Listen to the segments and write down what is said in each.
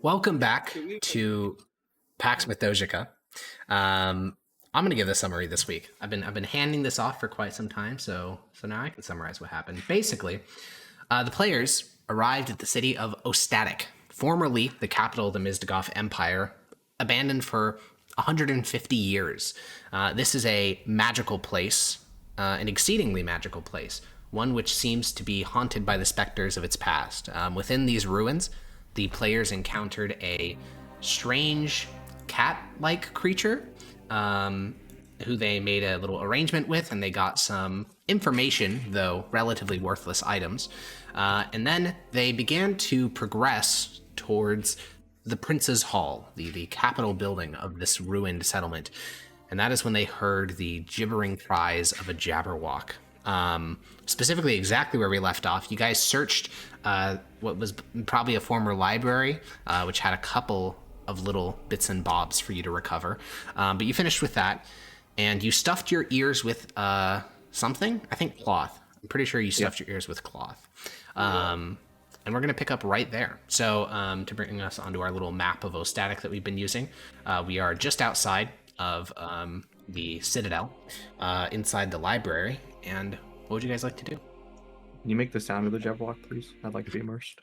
Welcome back to Pax Mithdosica. I'm going to give the summary this week. I've been handing this off for quite some time, so now I can summarize what happened. Basically, the players arrived at the city of Ostatik, formerly the capital of the Mizdagov Empire, abandoned for 150 years. This is a magical place, an exceedingly magical place, one which seems to be haunted by the specters of its past. Within these ruins, the players encountered a strange cat-like creature who they made a little arrangement with, and they got some information, though relatively worthless items. And then they began to progress towards the Prince's Hall, the capital building of this ruined settlement. And that is when they heard the gibbering cries of a Jabberwock. Specifically exactly where we left off. You guys searched what was probably a former library, which had a couple of little bits and bobs for you to recover. But you finished with that, and you stuffed your ears with something. I think cloth. I'm pretty sure you stuffed your ears with cloth. And we're going to pick up right there. So to bring us onto our little map of Ostatik that we've been using, we are just outside of the Citadel, inside the library. And what would you guys like to do? Can you make the sound of the Jabberwock, please? I'd like to be immersed.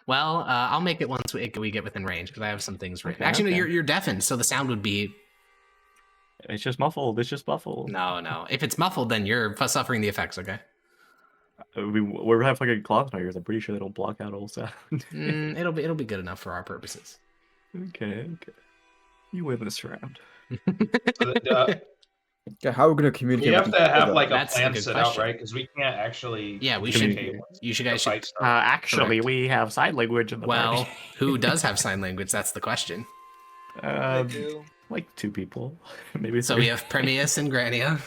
Well, I'll make it once we get within range, because I have some things written. Actually, no, you're deafened, so the sound would be... It's just muffled. It's just muffled. No. If it's muffled, then you're suffering the effects, okay? We have like a cloth in our ears. I'm pretty sure they don't block out all sound. It'll be good enough for our purposes. Okay. You win this round. Yeah, how are we going to communicate? We have to have like a That's plan good set question. out, right? Because we can't actually. Yeah, we communicate should. once You should the guys fight should. starts. Actually, Correct. we have sign language in the Well, party. who does have sign language? That's the question. Like 2 people, maybe. So 3. we have Premius and Grania.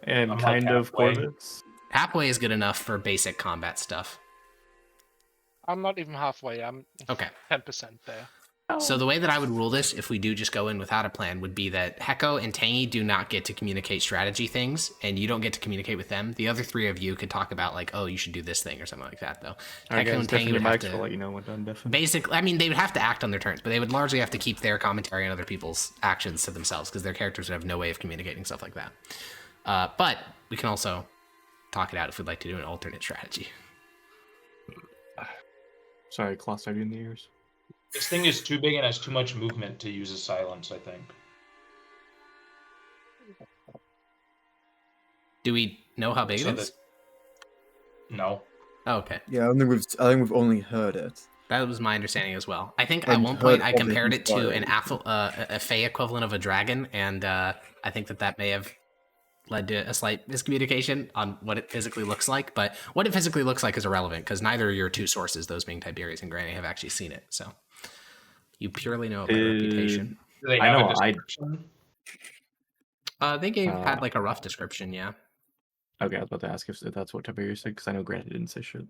And I'm like kind of halfway. Corvus. Halfway is good enough for basic combat stuff. I'm not even halfway. I'm Okay. 10% there. So the way that I would rule this, if we do just go in without a plan, would be that Heko and Tangy do not get to communicate strategy things, and you don't get to communicate with them. The other 3 of you could talk about, like, oh, you should do this thing or something like that, though. Heko and Tangy would have to... I'll let you know when I'm deafened. Basically, I mean, they would have to act on their turns, but they would largely have to keep their commentary on other people's actions to themselves, because their characters would have no way of communicating stuff like that. But we can also talk it out if we'd like to do an alternate strategy. Sorry, cloth started in the ears. This thing is too big and has too much movement to use as silence, I think. Do we know how big So it is? No. Oh, okay. Yeah, I think we've only heard it. That was my understanding as well. I think And at one point I heard of compared it it to an before. a Fey equivalent of a dragon, and I think that may have led to a slight miscommunication on what it physically looks like. But what it physically looks like is irrelevant, because neither of your 2 sources, those being Tiberius and Granny, have actually seen it. So you purely know it by reputation. Do they I have know, a description? They had like a rough description, yeah. Okay, I was about to ask if that's what Tiberius said, because I know Granted didn't say shit.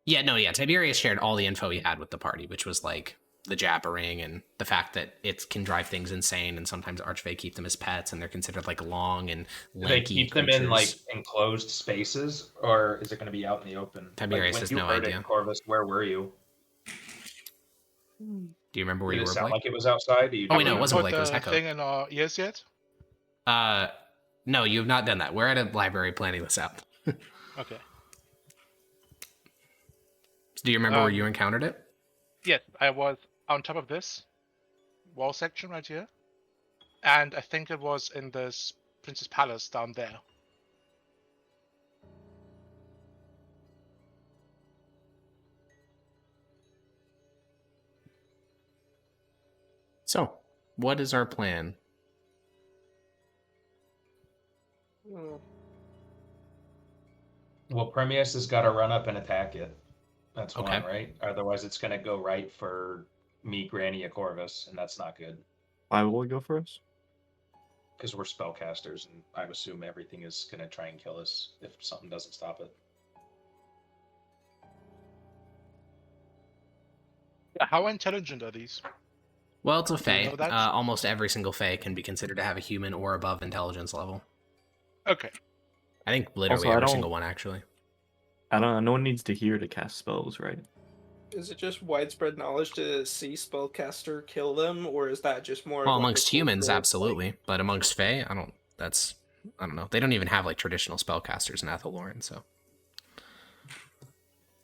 Yeah, Tiberius shared all the info he had with the party, which was like the jabbering and the fact that it can drive things insane, and sometimes Archfey keep them as pets, and they're considered like long and Do they lanky keep them in like creatures. enclosed spaces, or is it going to be out in the open? Tiberius like, has when you no heard idea. It, Corvus, where were you? Do you remember where Did you it were, sound Blake? like it was outside? Or you Oh, don't wait, no, it remember? wasn't Put Blake, it was the Heko. thing in our ears yet? No, you have not done that. We're at a library planning this out. Okay. Do you remember where you encountered it? Yes, I was on top of this wall section right here. And I think it was in this Prince's Palace down there. So, what is our plan? Well, Premius has got to run up and attack it. That's Okay. one, right? Otherwise, it's going to go right for me, Granny, Corvus, and that's not good. Why will it go for us? Because we're spellcasters, and I assume everything is going to try and kill us if something doesn't stop it. How intelligent are these? Well, it's a you Fey. know that? Almost every single Fey can be considered to have a human or above intelligence level. Okay. I think literally Also, I every don't- single one, actually. I don't know. No one needs to hear to cast spells, right? Is it just widespread knowledge to see spellcaster kill them, or is that just more Well, of like amongst a humans, cultural, absolutely, but amongst Fae, I don't. That's I don't know. They don't even have like traditional spellcasters in Athaloran, so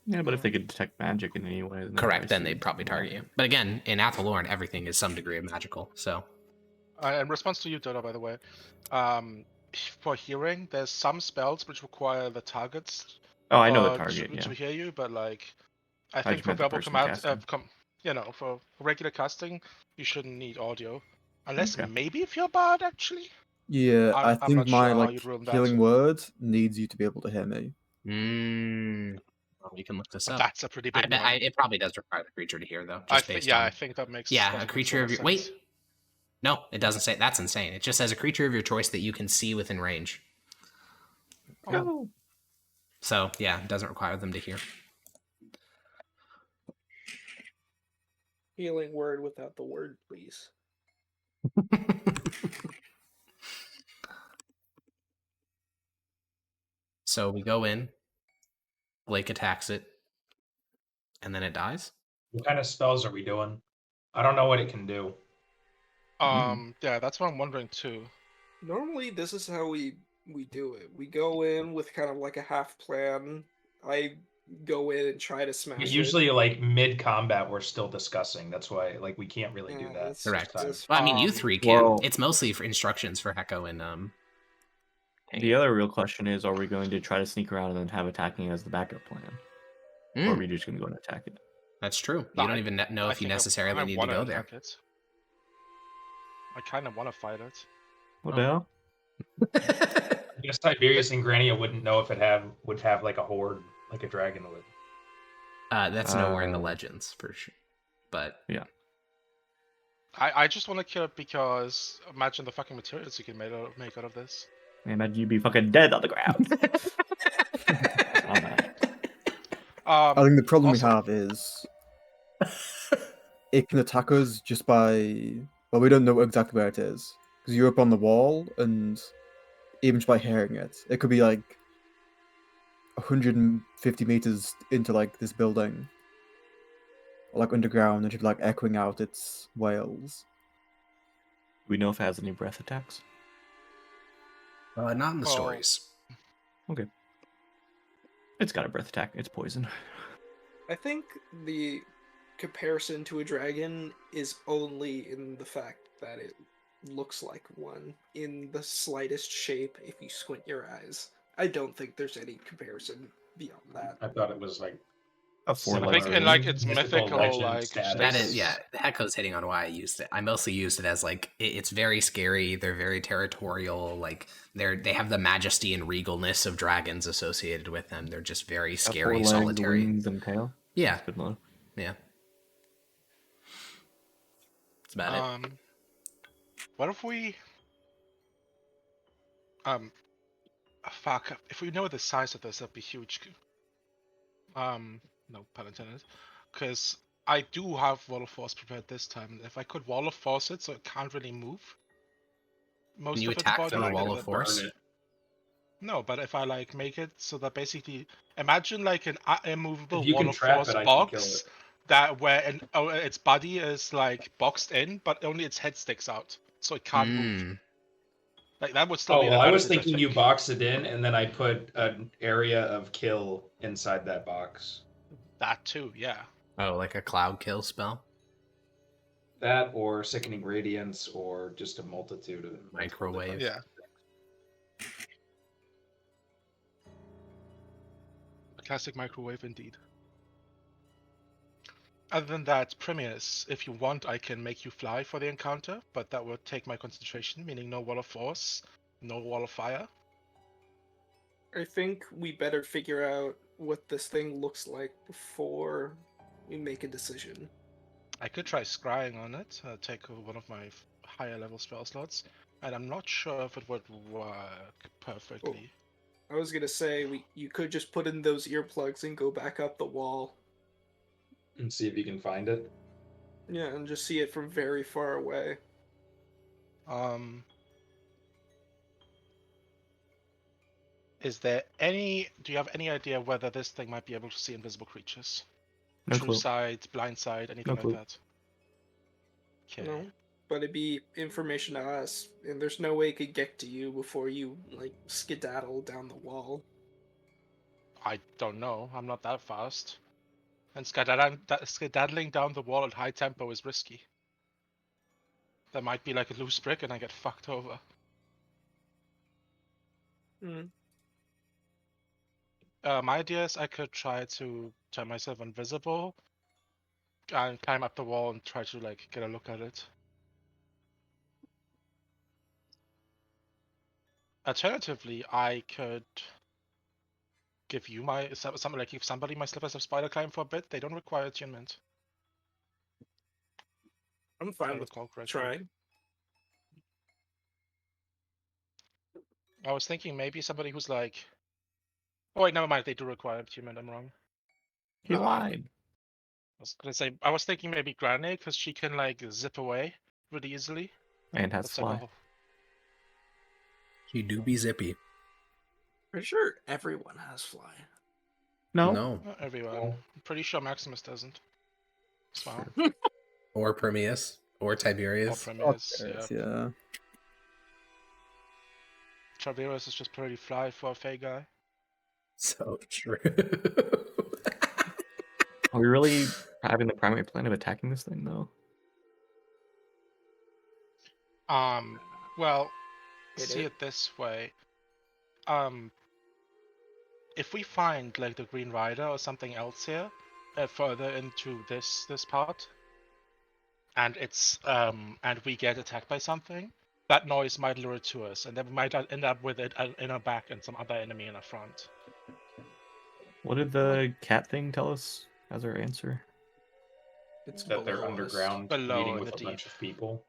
Yeah, but if they could detect magic in any way, then they'd correct. probably Then see they'd probably target you. magic. But again, in Athaloran, everything is some degree of magical. So In response to you, Dodo, by the way, um, for hearing, there's some spells which require the targets Oh, I know the target. Yeah, to hear you, but like, I I think just for meant the verbal person command, casting. for regular casting, you shouldn't need audio, unless Okay. maybe if you're a bard, actually. Yeah, I I'm think not my sure how like you'd rule that. healing word needs you to be able to hear me. well, we can look this But up. that's a pretty big one. It probably does require the creature to hear though, I just think based on. I think that makes Yeah, a creature sort of your sense. wait. No, it doesn't say. That's insane. It just says a creature of your choice that you can see within range. Oh. So yeah, it doesn't require them to hear. healing word without the word, please. So we go in. Blake attacks it, and then it dies. What kind of spells are we doing? I don't know what it can do. Yeah, that's what I'm wondering too. Normally, this is how we do it. We go in with kind of like a half plan. I go in and try to smash it. Usually, like mid combat, we're still discussing. That's why, like, we can't really do that. It's Correct. just this- Well, I mean, you three can. Well- It's mostly for instructions for Hecko and The other real question is, are we going to try to sneak around and then have attacking as the backup plan? Or are we just going to go and attack it? That's true. No, You don't even know I if you think necessarily I need to wanna go there. attack it. I kind of want to fight it. What Oh. the hell? I guess Tiberius and Grania wouldn't know if it would have like a horde, like a dragon would. That's nowhere in the legends for sure. But Yeah. I just want to kill it because imagine the fucking materials you can make out of this. I imagine you'd be fucking dead on the ground. I think the problem also- we have is it can attack us just by, well, we don't know exactly where it is because you're up on the wall, and even just by hearing it, it could be like 150 meters into like this building, or like underground, and should be like echoing out its wails. Do we know if it has any breath attacks? not in the Well, stories. Okay. It's got a breath attack. It's poison. I think the comparison to a dragon is only in the fact that it looks like one in the slightest shape if you squint your eyes. I don't think there's any comparison beyond that. I thought it was like A I similar think in like its mystical mythical legend like status. That status. is, yeah. Hecko's hitting on why I used it. I mostly used it as like it's very scary. They're very territorial. Like they have the majesty and regalness of dragons associated with them. They're just very Got scary, 4 legs, solitary. wings, and tail. Yeah, That's good enough. yeah. That's about it. What if we fuck, if we know the size of this, that'd be huge. No pun intended. Because I do have Wall of Force prepared this time. If I could Wall of Force it so it can't really move. Most Can you of its attack body, through a like wall it of would burn force? it. No, but if I like make it so that basically imagine like an immovable If you Wall can of trap Force it, I can kill box it. that where its body is like boxed in, but only its head sticks out, so it can't move. Like that would still Oh be an well, I was advantage, thinking you think. box it in and then I put an area of kill inside that box. That too, yeah. Oh, like a cloud kill spell? That or sickening radiance or just a multitude of multiple Microwave. different- Yeah. A classic microwave indeed. Other than that, Premiers, if you want, I can make you fly for the encounter, but that would take my concentration, meaning no Wall of Force, no Wall of Fire. I think we better figure out what this thing looks like before we make a decision. I could try scrying on it, take one of my higher level spell slots, and I'm not sure if it would work perfectly. I was gonna say you could just put in those earplugs and go back up the wall. And see if you can find it. Yeah, and just see it from very far away. Is there any? Do you have any idea whether this thing might be able to see invisible creatures? No True clue. sight, blind sight, anything No like clue. that? Okay. No, but it'd be information to us, and there's no way it could get to you before you like skedaddle down the wall. I don't know. I'm not that fast. And skedaddling down the wall at high tempo is risky. There might be like a loose brick and I get fucked over. Hmm. My idea is I could try to turn myself invisible and climb up the wall and try to like get a look at it. Alternatively, I could give you my something like give somebody my slippers of spider climb for a bit. They don't require attunement. I'm If I fine with recall correctly. trying. I was thinking maybe somebody who's like, oh wait, never mind. They do require attunement. I'm wrong. He lied. I was thinking maybe Granny because she can like zip away really easily. And has That's like a fly. whole... You do be zippy. Pretty sure everyone has fly. No. No. Not everyone. I'm pretty sure Maximus doesn't. Smile. Or Permeus. Or Or Tiberius. Prometheus. Yeah. Yeah. Tiberius is just pretty fly for a Fey guy. So true. Are we really having the primary plan of attacking this thing, though? Well, It see is. it this way. If we find like the Green Rider or something else here, further into this part, and and we get attacked by something, that noise might lure it to us, and then we might end up with it in our back and some other enemy in our front. What did the cat thing tell us as our answer? It's That they're below us. underground Below meeting in with the a bunch deep. of people.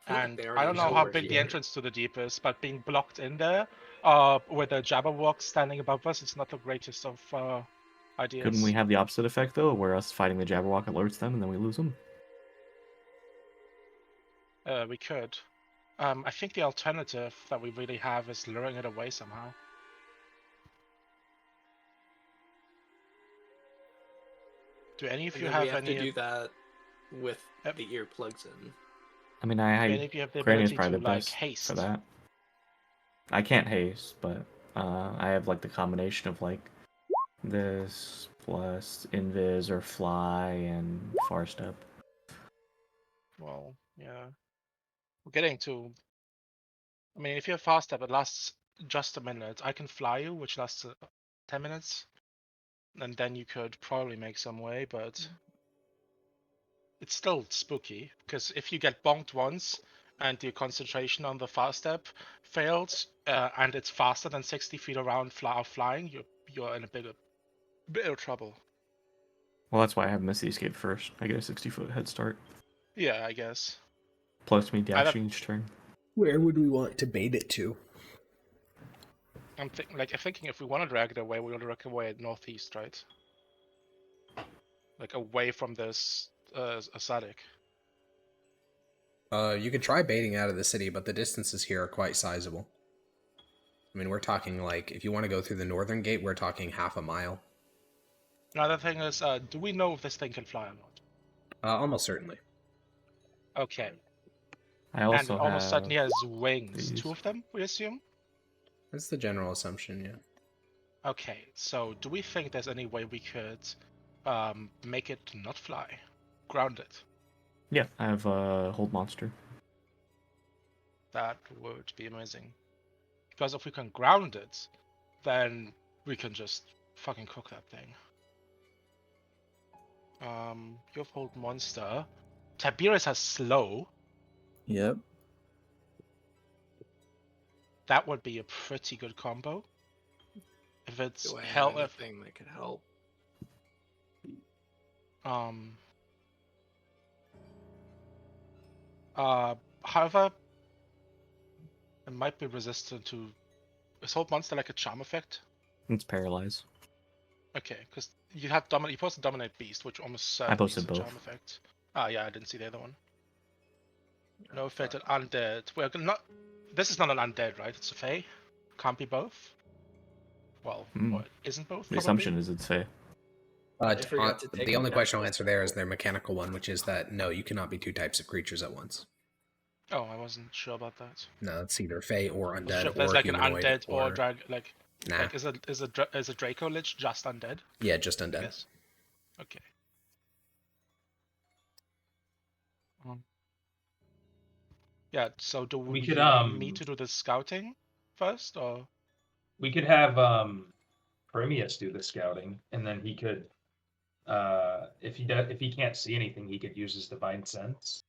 feel like And they I already don't know know how we're big the here. entrance to the deep is, but being blocked in there, with a Jabberwock standing above us, it's not the greatest of ideas. Couldn't we have the opposite effect, though, where us fighting the Jabberwock alerts them and then we lose them? We could. I think the alternative that we really have is luring it away somehow. Do any of And you then we have have to any? do that with Yep. the earplugs in. I mean, Do any of you have the Granny is ability probably to the like best haste? for that. I can't haste, but I have like the combination of like this plus invis or fly and far step. Well, yeah. We're getting to. I mean, if you're fast step, it lasts just a minute. I can fly you, which lasts 10 minutes, and then you could probably make some way, but it's still spooky because if you get bonked once and your concentration on the fast step fails, and it's faster than 60 feet around flying, you're in a bit of trouble. Well, that's why I have Misty Escape first. I get a 60-foot head start. Yeah, I guess. Plus me dashing each turn. Where would we want to bait it to? I'm thinking if we want to drag it away, we want to drag it away at northeast, right? Like away from this Asadik. You could try baiting out of the city, but the distances here are quite sizable. I mean, we're talking like, if you want to go through the northern gate, we're talking half a mile. Another thing is, do we know if this thing can fly or not? Almost certainly. Okay. I And also it almost have certainly has wings. these. 2 of them, we assume? That's the general assumption, yeah. Okay, so do we think there's any way we could make it not fly? Ground it? Yeah, I have a hold monster. That would be amazing. Because if we can ground it, then we can just fucking cook that thing. You have hold monster. Tiberius has slow. Yep. That would be a pretty good combo. If it's Do I have hell, anything that could help? However, it might be resistant to. Is hold monster like a charm effect? It's paralyze. Okay, because you have you posted dominate beast, which almost certainly posted is a both. charm effect. Ah, yeah, I didn't see the other one. No fated undead. We're not. This is not an undead, right? It's a fey. Can't be both. Well, or it isn't both. The Probably. assumption is it's Fey. I forgot to take the a only question I'll natural answer there is skill. their mechanical one, which is that no, you cannot be two types of creatures at once. Oh, I wasn't sure about that. No, it's either Fey or I wasn't sure undead if there's or like an humanoid undead or or drag like nah. like is a Draco Lich just undead? Yeah, just I undead. guess. Okay. Yeah. So do We we could, need to do the scouting first, or We could have Prometheus do the scouting, and then he could, if he can't see anything, he could use his divine sense,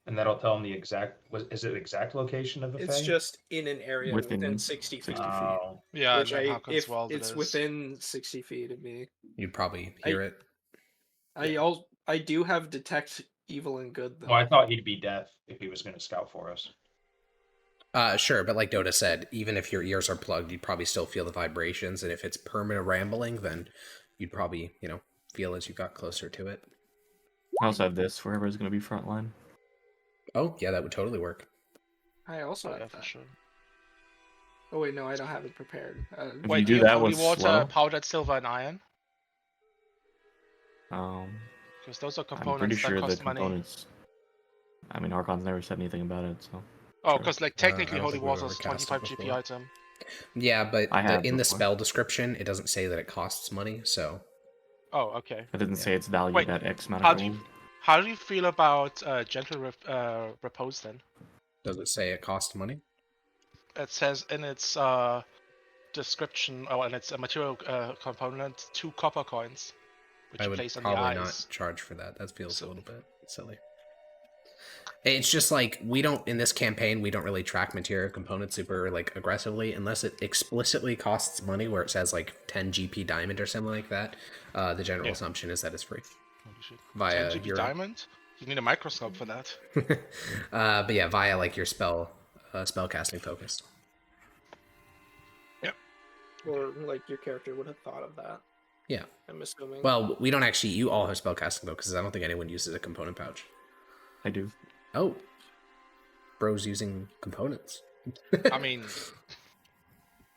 and that'll tell him the exact. Is it exact location of the It's Fae? just in an area within Within 60 feet. 60 feet. Oh, yeah, Which and then how if world it it's is. within 60 feet of me, You'd probably hear it. I do have detect evil and good though. well, I thought he'd be deaf if he was going to scout for us. Sure, but like Dota said, even if your ears are plugged, you'd probably still feel the vibrations, and if it's permanent rambling, then you'd probably, feel as you got closer to it. I also have this for whoever's going to be frontline. Oh, yeah, that would totally work. I also Oh, have yeah, that. for sure. Oh wait, no, I don't have it prepared. If Wait, you do do you have that holy with water, slow, powdered silver, and iron? um, Because those are I'm pretty components that sure the cost money. components. I mean, Archon's never said anything about it, so Oh, Sure. because like I technically don't holy think we've water ever is cast it 25 GP before. item. Yeah, but I have in the before. spell description, it doesn't say that it costs money, so Oh, okay. it doesn't Yeah. say it's valued Wait, at X amount how of do you gold. how do you feel about gentle repose then? does it say it costs money? It says in its description, or in its material component, 2 copper coins, which I you would place on the probably eyes. not charge for that. That feels So- a little bit silly. It's just like we don't in this campaign we don't really track material components super like aggressively unless it explicitly costs money where it says like 10 GP diamond or something like that. The general Yeah. assumption is that it's free Holy shit. via 10 GB your diamond? You need a microscope for that. but yeah, via like your spell casting focus. Or like your character would have thought of that. Yeah. I'm assuming. Well, we don't actually. You all have spell casting focus. I don't think anyone uses a component pouch. I do. Oh, bro's using components. I mean,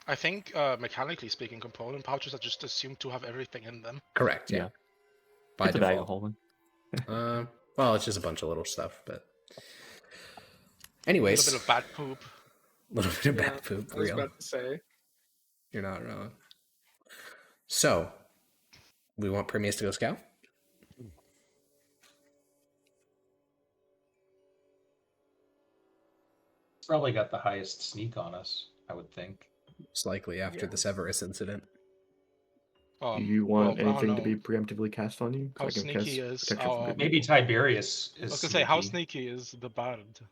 I think mechanically speaking, component pouches are just assumed to have everything in them. Correct. Yeah. Yeah. By It's a bag of default. holding. Well, it's just a bunch of little stuff, but A anyways, little bit of bad poop. little bit of Yeah, bad poop. I was Real. about to say. You're not wrong. So, we want Prometheus to go scout. It's probably got the highest sneak on us, I would think. Most likely after Yeah. the Severus incident. Do you want well, I don't anything to know. be preemptively cast on you? 'Cause How I can sneaky cast is protection from our- good Maybe people. Tiberius is. I was gonna say, how sneaky. sneaky is the bard? Do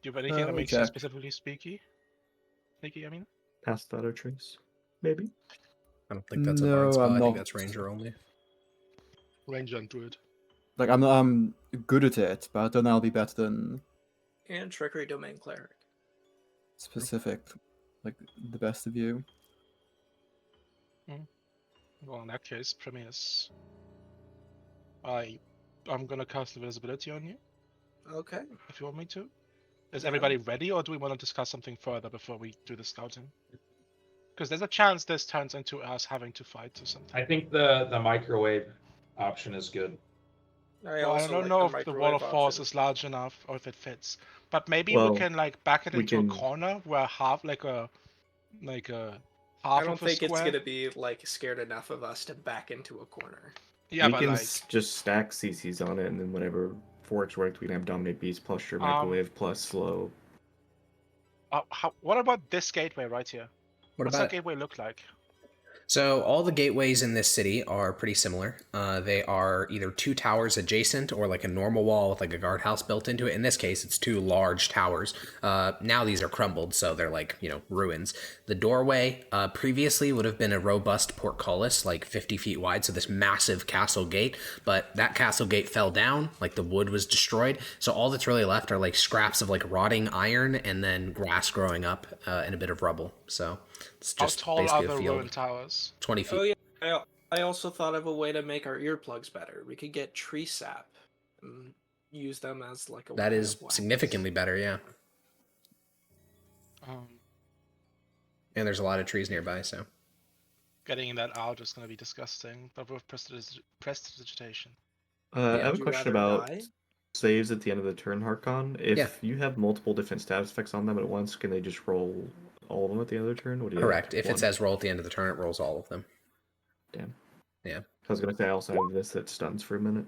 you have anything that let me makes you check. specifically sneaky? Sneaky, I mean? Pass that or trace. Maybe. I don't think that's a No, bard spell. I'm I think not. that's ranger only. Ranger and druid. Like I'm good at it, but I don't know I'll be better than And trickery domain cleric. specific, like the best of you. Well, in that case, Prometheus. I'm gonna cast invisibility on you, Okay. if you want me to. Is Yeah. everybody ready, or do we want to discuss something further before we do the scouting? Because there's a chance this turns into us having to fight or something. I think the microwave option is good. I Well, I also don't like know the if the wall of microwave force option. is large enough or if it fits. But maybe Well, we can like back it we into can- a corner where half like a I half don't of a think it's square. gonna be like scared enough of us to back into a corner. Yeah, we but can like just stack CCs on it, and then whatever forks worked, we can have Dominate Beast plus your microwave plus slow. what about this gateway right here? What What's about that gateway look like? So all the gateways in this city are pretty similar. They are either two towers adjacent or like a normal wall with like a guardhouse built into it. In this case, it's two large towers. Now these are crumbled, so they're like, ruins. The doorway previously would have been a robust portcullis, like 50 feet wide, so this massive castle gate. But that castle gate fell down, like the wood was destroyed. So all that's really left are like scraps of like rotting iron and then grass growing up and a bit of rubble. So it's How just tall are basically the a field. ruined towers? 20 feet. Oh yeah. I also thought of a way to make our earplugs better. We could get tree sap and use them as like a That weapon is of wax. significantly better, yeah. Um, And there's a lot of trees nearby, so. getting that out is gonna be disgusting, but with prestidigitation. I Yeah. have a Would you question rather about die? saves at the end of the turn, Harkon. If Yeah. you have multiple different status effects on them at once, can they just roll all of them at the end of the turn? Or do you have Correct. If it one? says roll at the end of the turn, it rolls all of them. Damn. Yeah. I was gonna say I also have this that stuns for a minute.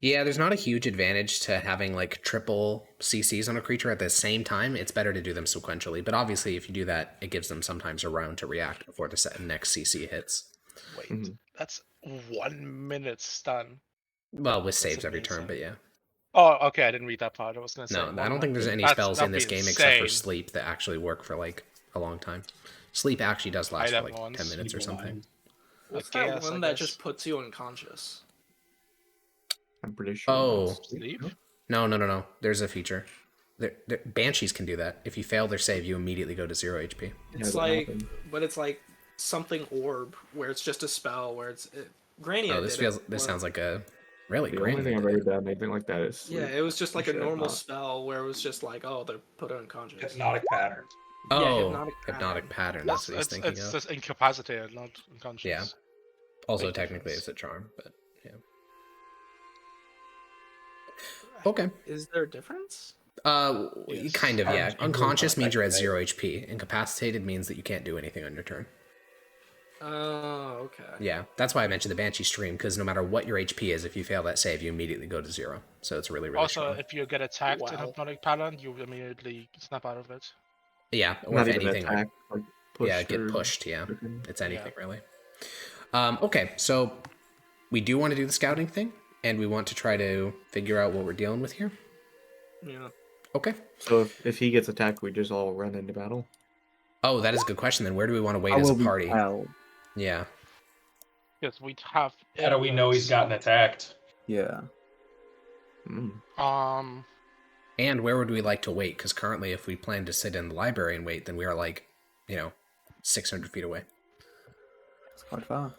Yeah, there's not a huge advantage to having like triple CCs on a creature at the same time. It's better to do them sequentially. But obviously, if you do that, it gives them sometimes a round to react before the next CC hits. Wait, Mhm. that's 1 minute stun. Well, with That's saves every turn, amazing. but yeah. Oh, okay, I didn't read that part. I was gonna say. No, I don't think there's any spells in this game except for sleep that actually work for like a long time. Sleep actually does last for that like once. 10 minutes or Sleep something. alive. What's I that guess, one I that guess. just puts you unconscious? I'm pretty sure. Oh. that's- Sleep? No. There's a feature. Banshees can do that. If you fail their save, you immediately go to 0 HP. It's that like, happened. but it's like something orb where it's just a spell where it's Grania. Oh, this sounds like a really The great. only thing I've read about anything like that is Yeah, sleep. it was just like a Sure, normal not. spell where it was just like, oh, they're put unconscious. Hypnotic pattern. Oh, Yeah, hypnotic pattern. That's what he's thinking It's of. just incapacitated, not unconscious. Yeah. Also, Big technically, difference. it's a charm, but yeah. Okay. Is there a difference? Yes. Kind of, yeah. Charms Unconscious improve on means you're at effect, 0 HP. Incapacitated means that you can't do anything on your turn. Oh, okay. Yeah, that's why I mentioned the Banshee stream, because no matter what your HP is, if you fail that save, you immediately go to 0. So it's really, really Also, strong. if you get attacked in Wow. hypnotic pattern, you immediately snap out of it. Yeah, or Not if even anything, attack, like pushed yeah, get or pushed, yeah. stricken. It's anything, really. Okay, so we do want to do the scouting thing, and we want to try to figure out what we're dealing with here. Yeah. Okay. So if he gets attacked, we just all run into battle. Oh, that is a good question, then. Where do we want to wait How as a will we party? tell? Yeah. Because we have. How do we know he's gotten attacked? Yeah. And where would we like to wait? Because currently, if we plan to sit in the library and wait, then we are like, 600 feet away. It's quite far.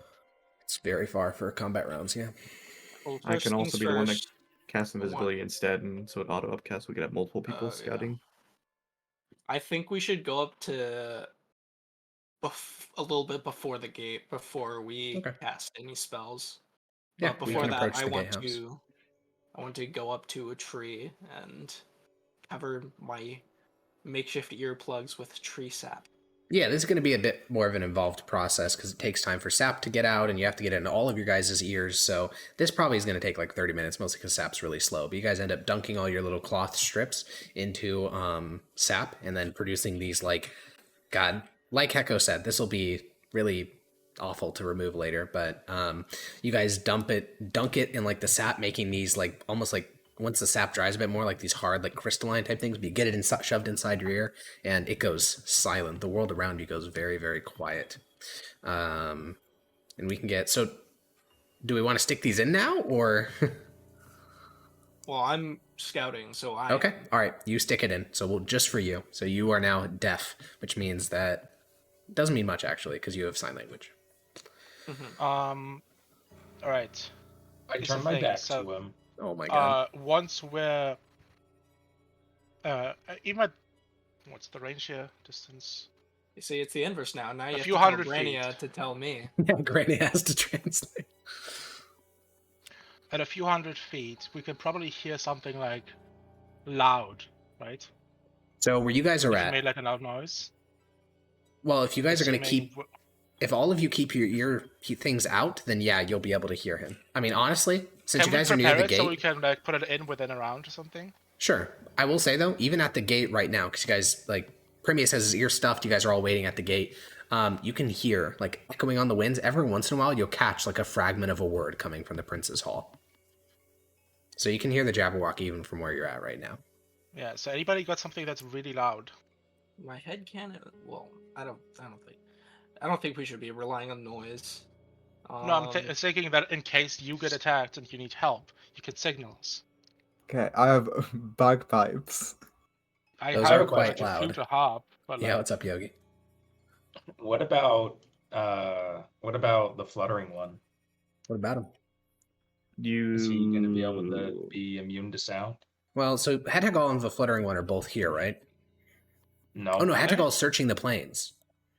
It's very far for combat rounds, yeah. Well, I first can also things be the one that first, casts What? invisibility instead, and so it auto upcasts. We could have multiple people Oh, yeah. scouting. I think we should go up to a little bit before the gate before we Okay. cast any spells. Yeah, But we before can that, approach I the want gatehouse. to go up to a tree and cover my makeshift earplugs with tree sap. Yeah, this is going to be a bit more of an involved process because it takes time for sap to get out and you have to get it in all of your guys' ears. So this probably is going to take like 30 minutes, mostly because sap's really slow. But you guys end up dunking all your little cloth strips into sap and then producing these like Hecko said, this will be really awful to remove later. But you guys dunk it in like the sap, making these like almost like once the sap dries a bit more, like these hard, like crystalline type things, but you get it shoved inside your ear, and it goes silent. The world around you goes very, very quiet. And we can get... So, do we want to stick these in now, or... Well, I'm scouting, so I... Okay, all right, you stick it in. So, just for you. So, you are now deaf, which means that... Doesn't mean much, actually, because you have sign language. All right. I Here's turn the my thing, back so- to him. Oh my god. Once we're even at what's the range here? Distance. You see, it's the inverse now. Now you have few to tell hundred Grania feet. to tell me. Yeah, Granny has to translate. At a few hundred feet, we can probably hear something like loud, right? So, where you guys are If you at... made like a loud noise. Well, if you guys are going to assuming keep... If all of you keep your ear things out, then yeah, you'll be able to hear him. I mean, honestly, since Can you we guys are near prepare the it gate... so we can like put it in within a round or something? Sure. I will say, though, even at the gate right now, because you guys, like, Primius has his ear stuffed, you guys are all waiting at the gate, you can hear, like, echoing on the winds. Every once in a while, you'll catch, like, a fragment of a word coming from the Prince's Hall. So you can hear the Jabberwocky even from where you're at right now. Yeah. So anybody got something that's really loud? My head cannon. Well, I don't think we should be relying on noise. No, I'm thinking that in case you get attacked and you need help, you can signal us. Okay, I have bagpipes. I Those have are a quite flute loud. to harp, but Yeah, like, what's up, Yogi? What about the fluttering one? What about him? Is he going to be able to be immune to sound? Well, so Hedgehog and the Fluttering One are both here, right? No. Oh, no, Are they? Hedgehog is searching the plains.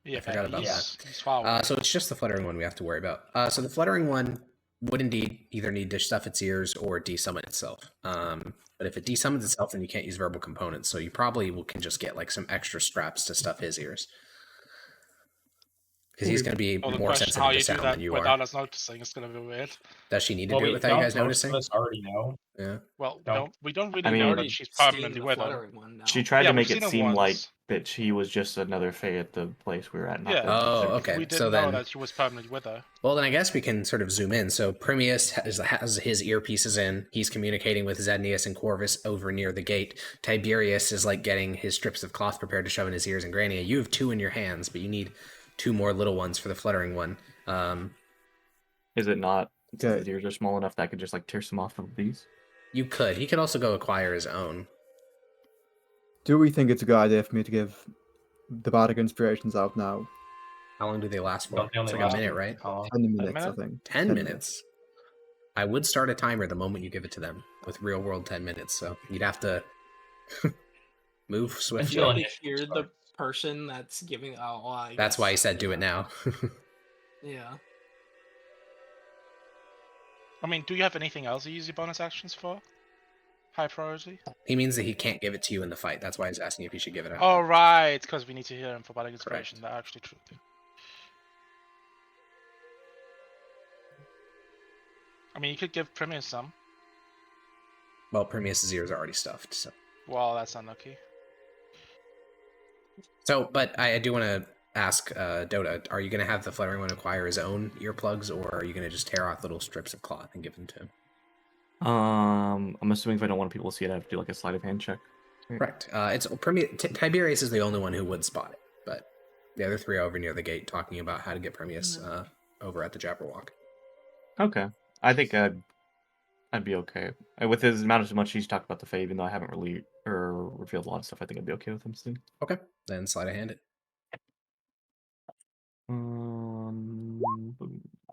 Yeah, forgot about he's far away. So it's just the fluttering one we have to worry about. So the fluttering one would indeed either need to stuff its ears or desummon itself. But if it desummons itself, then you can't use verbal components. So you probably can just get like some extra straps to stuff his ears. Because he's going to be Well, the more question sensitive how to you do sound that than you without are. us noticing is gonna be weird. Does she need to Well, do it without you guys most noticing? of us already know. Yeah. Well, Don't- we don't really I mean, know already that she's Seen permanently the with her. fluttering one now. She tried Yeah, to make we've it seen seem him like once. that she was just another Fae at the place we were at. Not Yeah. that Oh, there- okay. We didn't So know then, that she was permanently with her. well, then I guess we can sort of zoom in. So Primius has his earpieces in. He's communicating with Zednius and Corvus over near the gate. Tiberius is like getting his strips of cloth prepared to shove in his ears. And Grania, you have 2 in your hands, but you need 2 more little ones for the fluttering one. Is it not? Okay. His ears are small enough that I could just like tear some off of these. You could. He could also go acquire his own. Do we think it's a good idea for me to give the bardic inspirations out now? How long do they last for? Don't they It's only like a last minute, for right? how long? 10 minutes, I minute? think. 10 minutes. I would start a timer the moment you give it to them with real world 10 minutes. So you'd have to move You swiftly. Until have to initiative hear the starts. person that's giving. Oh, well, I That's why he guess, said do yeah. it now. Yeah. I mean, do you have anything else you use your bonus actions for? High priority? He means that he can't give it to you in the fight. That's why he's asking if you should give it out. Oh, right, because we need to hear him for Bardic Inspiration. That's actually true. I mean, you could give Premier some. Well, Primius's ears are already stuffed. Well, that's unlucky. But I do want to ask Dota, are you going to have the fluttering one acquire his own earplugs, or are you going to just tear off little strips of cloth and give them to him? I'm assuming if I don't want people to see it, I have to do like a sleight of hand check. Correct. Tiberius is the only one who would spot it, but the other 3 are over near the gate talking about how to get Primius over at the Jabberwock. Okay, I think I'd be okay with his amount as much he's talked about the Fae, even though I haven't really revealed a lot of stuff. I think I'd be okay with him still. Okay, then sleight of hand it.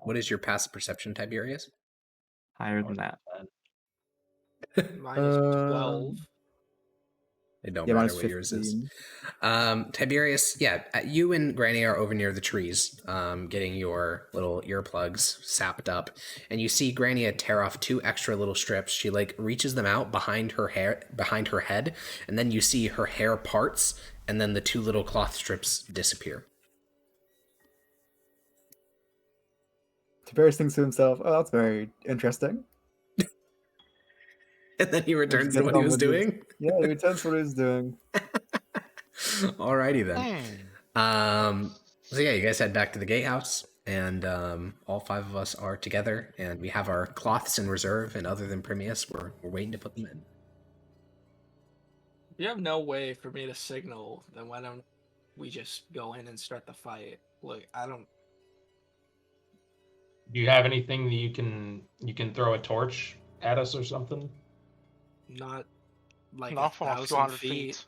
What is your passive perception, Tiberius? Higher than that. Minus 12. It don't Yeah, matter minus what yours is. 15. Tiberius, you and Granny are over near the trees, getting your little earplugs sapped up, and you see Granny tear off 2 extra little strips. She like reaches them out behind her head, and then you see her hair parts, and then the 2 little cloth strips disappear. Tiberius thinks to himself, "Oh, that's very interesting." And then he returns to get what he on was with his- doing. Yeah, he returns to what he's doing. Alrighty then. So yeah, you guys head back to the gatehouse, and all 5 of us are together, and we have our cloths in reserve. And other than Primius, we're waiting to put them in. If you have no way for me to signal, then why don't we just go in and start the fight? Look, I don't. Do you have anything that you can throw a torch at us or something? Not like Not from a few 1,000 hundred feet. feet.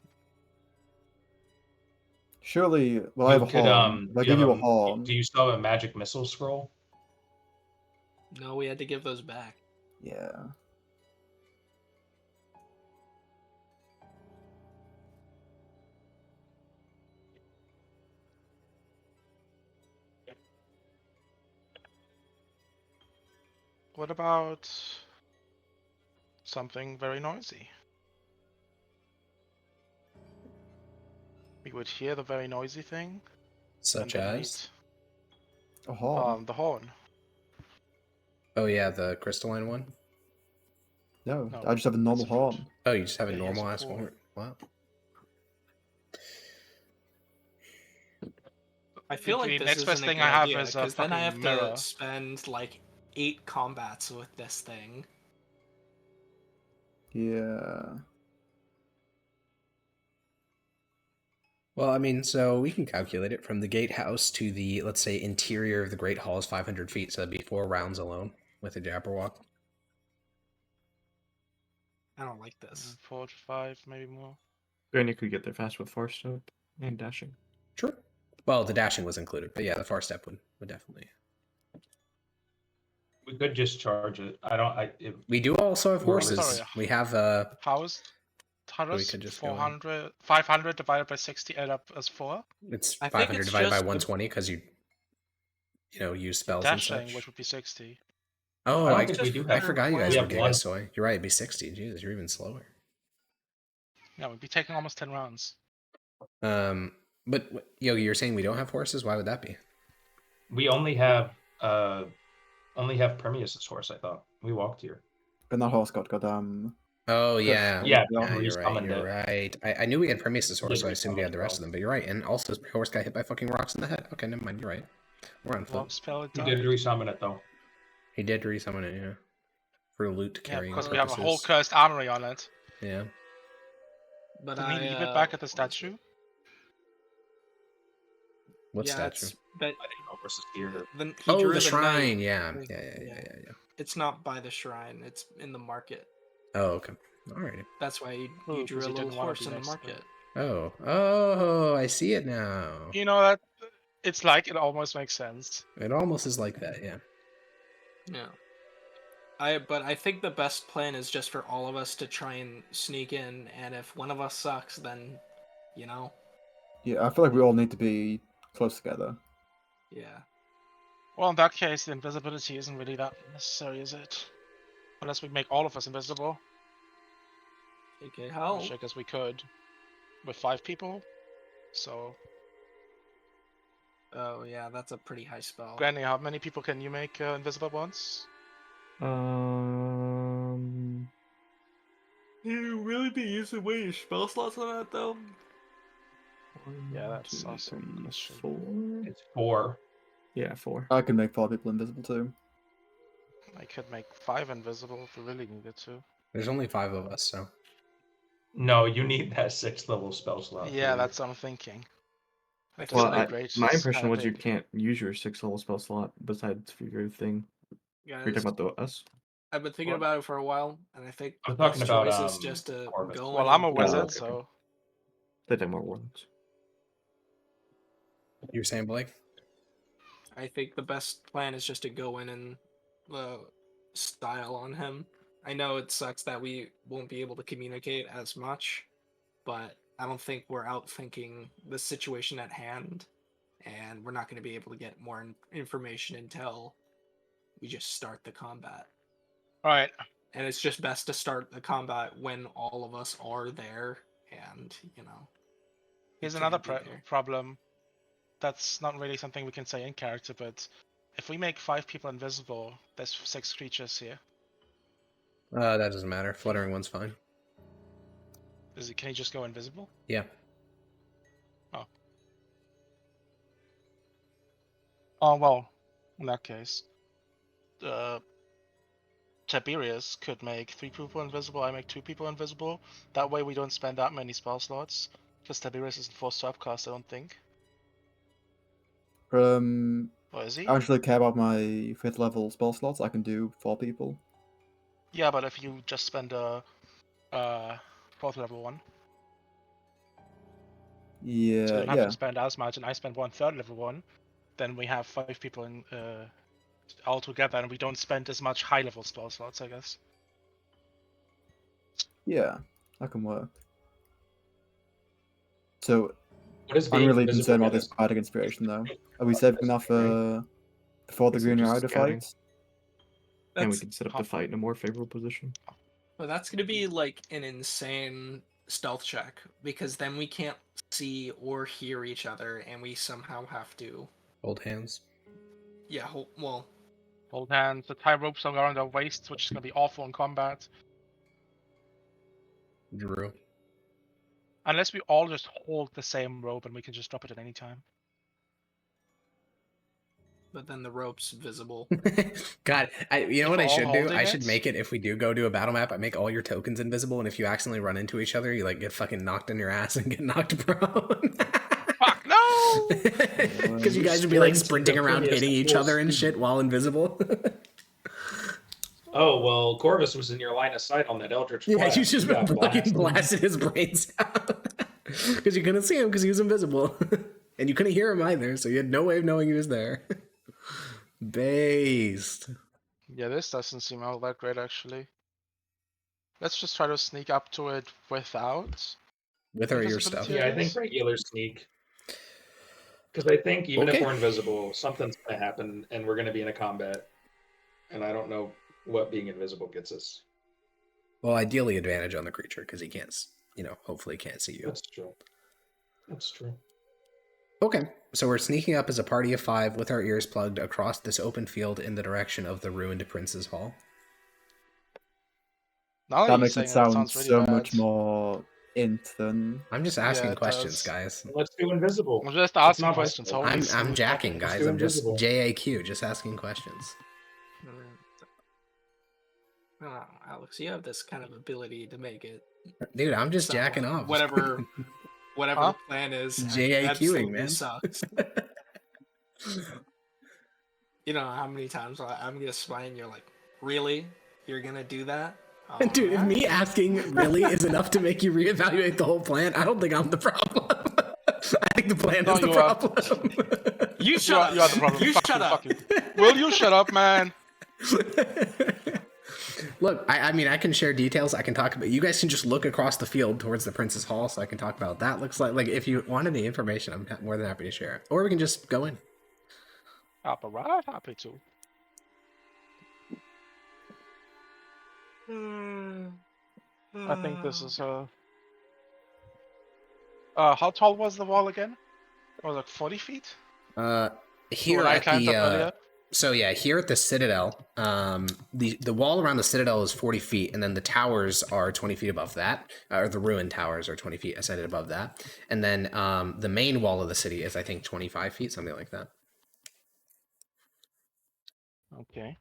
Surely, well, I have a horn. I'll do give you a have horn. Do you still have a magic missile scroll? No, we had to give those back. Yeah. What about something very noisy? We would hear the very noisy thing. Such and then as? A horn. the horn. Oh yeah, the crystalline one. No, No, I just have a normal it's a flute. horn. Oh, you just have a Yeah, he has normal a ass horn. horn. Wow. I feel The like this next best isn't thing a good I have idea, is a 'cause then I fucking have mirror. to spend like 8 combats with this thing. Yeah. Well, I mean, so we can calculate it from the gatehouse to the, let's say, interior of the Great Hall is 500 feet, so that'd be 4 rounds alone with a Jabberwock. I don't like this. 4 to 5, maybe more. Granny could get there fast with Force Step and dashing. Sure. Well, the dashing was included, but yeah, the far step would definitely. We could just charge it. We do also have We're horses. sorry. We have How is we does could just go in. 400, 500 divided by 60 add up as 4? It's I think 500 it's divided by just the- 120 because you use spells and Dashing, such. which would be 60. Oh, I don't I, think we do I have. forgot you guys We were have one. Gigasoy. You're right, it'd be 60. Jesus, you're even slower. Yeah, we'd be taking almost 10 rounds. But Yogi, you're saying we don't have horses? Why would that be? We only have Permeus's horse. I thought we walked here. And that horse got goddamn. Oh yeah, Yeah, yeah, we you're right. resummoned You're it. right. I knew we had Prometheus' horse, Did so I assumed we had resummon the it, rest of though. them. But you're right, and also his horse got hit by fucking rocks in the head. Okay, never mind. You're right. We're on Long foot. spell it He down. did resummon it though. He did resummon it, yeah, for loot Yeah, carrying because purposes. we have a whole cursed armory on it. Yeah. But Didn't I he leave it back at the statue? What yeah, statue? it's that. I didn't know horses here. He Oh, drew the shrine. knight. Yeah. thing. Yeah. It's not by the shrine. It's in the market. Oh, okay. Alrighty. That's why you Ooh, drew 'cause a he little didn't wanna horse be in the next to it. market. Oh, I see it now. You know that it's like it almost makes sense. It almost is like that, yeah. Yeah. But I think the best plan is just for all of us to try and sneak in, and if one of us sucks, then, Yeah, I feel like we all need to be close together. yeah. Well, in that case, the invisibility isn't really that necessary, is it? Unless we make all of us invisible, It could help. which I guess we could, with 5 people. So, Oh yeah, that's a pretty high spell. Granny, how many people can you make invisible once? You really be using way your spell slots on that though? Yeah, that's also a question. 4. It's 4. Yeah, 4. I can make 4 people invisible too. I could make 5 invisible if we really needed to. There's only 5 of us, so. No, you need that 6th level spell slot. Yeah, for- that's what I'm thinking. It Well, doesn't look great. my it's impression kinda was you big. can't use your 6th level spell slot besides for your thing. Guys, You're talking about us? I've been thinking What? about it for a while, and I think the I'm talking best about, choice is just to Corvus. go. Well, in I'm a and wizard, blow- okay. so They take more warlocks. You were saying, Blake? I think the best plan is just to go in and style on him. I know it sucks that we won't be able to communicate as much, but I don't think we're outthinking the situation at hand, and we're not going to be able to get more information until we just start the combat. alright. And it's just best to start the combat when all of us are there, and Here's we another can't be there. problem. That's not really something we can say in character, but if we make 5 people invisible, there's 6 creatures here. That doesn't matter. Fluttering one's fine. Can he just go invisible? Yeah. Oh well, in that case, Tiberius could make 3 people invisible. I make 2 people invisible. That way we don't spend that many spell slots, because Tiberius isn't forced to upcast. I don't think. Or is he? I don't really care about my 5th level spell slots. I can do 4 people. Yeah, but if you just spend a 4th level one, so you Yeah, don't have yeah. to spend as much, and I spend 1/3 level one, then we have 5 people in all together, and we don't spend as much high level spell slots, I guess. Yeah, that can work. So, What is I'm being really invisible concerned about gonna- this bardic inspiration, though. Are we saving that for before the Is it Green just Rider scouting? fight? And we That's, can set up the fight in a more favorable position. but that's gonna be like an insane stealth check, because then we can't see or hear each other, and we somehow have to. Hold hands. Yeah, well, Hold hands, the tie ropes around our waists, which is going to be awful in combat. Drew. Unless we all just hold the same rope and we can just drop it at any time. but then the rope's visible. God, you know If what I we're all should do? holding I should it? make it, if we do go to a battle map, I make all your tokens invisible, and if you accidentally run into each other, you like get fucking knocked on your ass and get knocked prone. Fuck, no! Because you guys would be like sprinting around hitting each other and shit while invisible. Oh well, Corvus was in your line of sight on that Eldritch Yeah, Blast. you just got fucking blasted. blasted his brains out. Because you couldn't see him because he was invisible. And you couldn't hear him either, so you had no way of knowing he was there. Based. Yeah, this doesn't seem all that great, actually. Let's just try to sneak up to it without. With our ear Invisibility, stuff. Yeah, I think regular sneak. Because I think even if Okay. we're invisible, something's going to happen and we're going to be in a combat. And I don't know what being invisible gets us. Well, ideally advantage on the creature because he can't, hopefully can't see you. That's true. That's true. Okay, so we're sneaking up as a party of 5 with our ears plugged across this open field in the direction of the ruined Prince's Hall. Now That you're makes saying it it sound sounds really so bad. much more int than. I'm just Yeah, asking it questions, does. guys. Let's do invisible. I'm just That's asking not my questions. fault. Holy I'm smooth jacking, fucking- guys. do I'm just invisible. JAQ, just asking questions. Alex, you have this kind of ability to make it. Dude, I'm just so jacking off. Whatever Huh? the plan is, JAQing, absolutely man. sucks. You know how many times I'm gonna smile and you're like, really? You're gonna do that? Dude, if Alright. me asking really is enough to make you reevaluate the whole plan, I don't think I'm the problem. I think the plan No, is the you are. problem. You shut up. You are the problem. You Fuck shut you, up. fuck you. Will you shut up, man? Look, I mean, I can share details. I can talk about. You guys can just look across the field towards the Prince's Hall, so I can talk about what that looks like. Like, if you want any information, I'm more than happy to share it. Or we can just go in. Alright, happy to. I think this is how tall was the wall again? It was like 40 feet? Here when I at climbed the up earlier? so yeah, here at the Citadel, the wall around the Citadel is 40 feet, and then the towers are 20 feet above that, or the ruined towers are 20 feet ascended above that, and then the main wall of the city is I think 25 feet, something like that. Okay.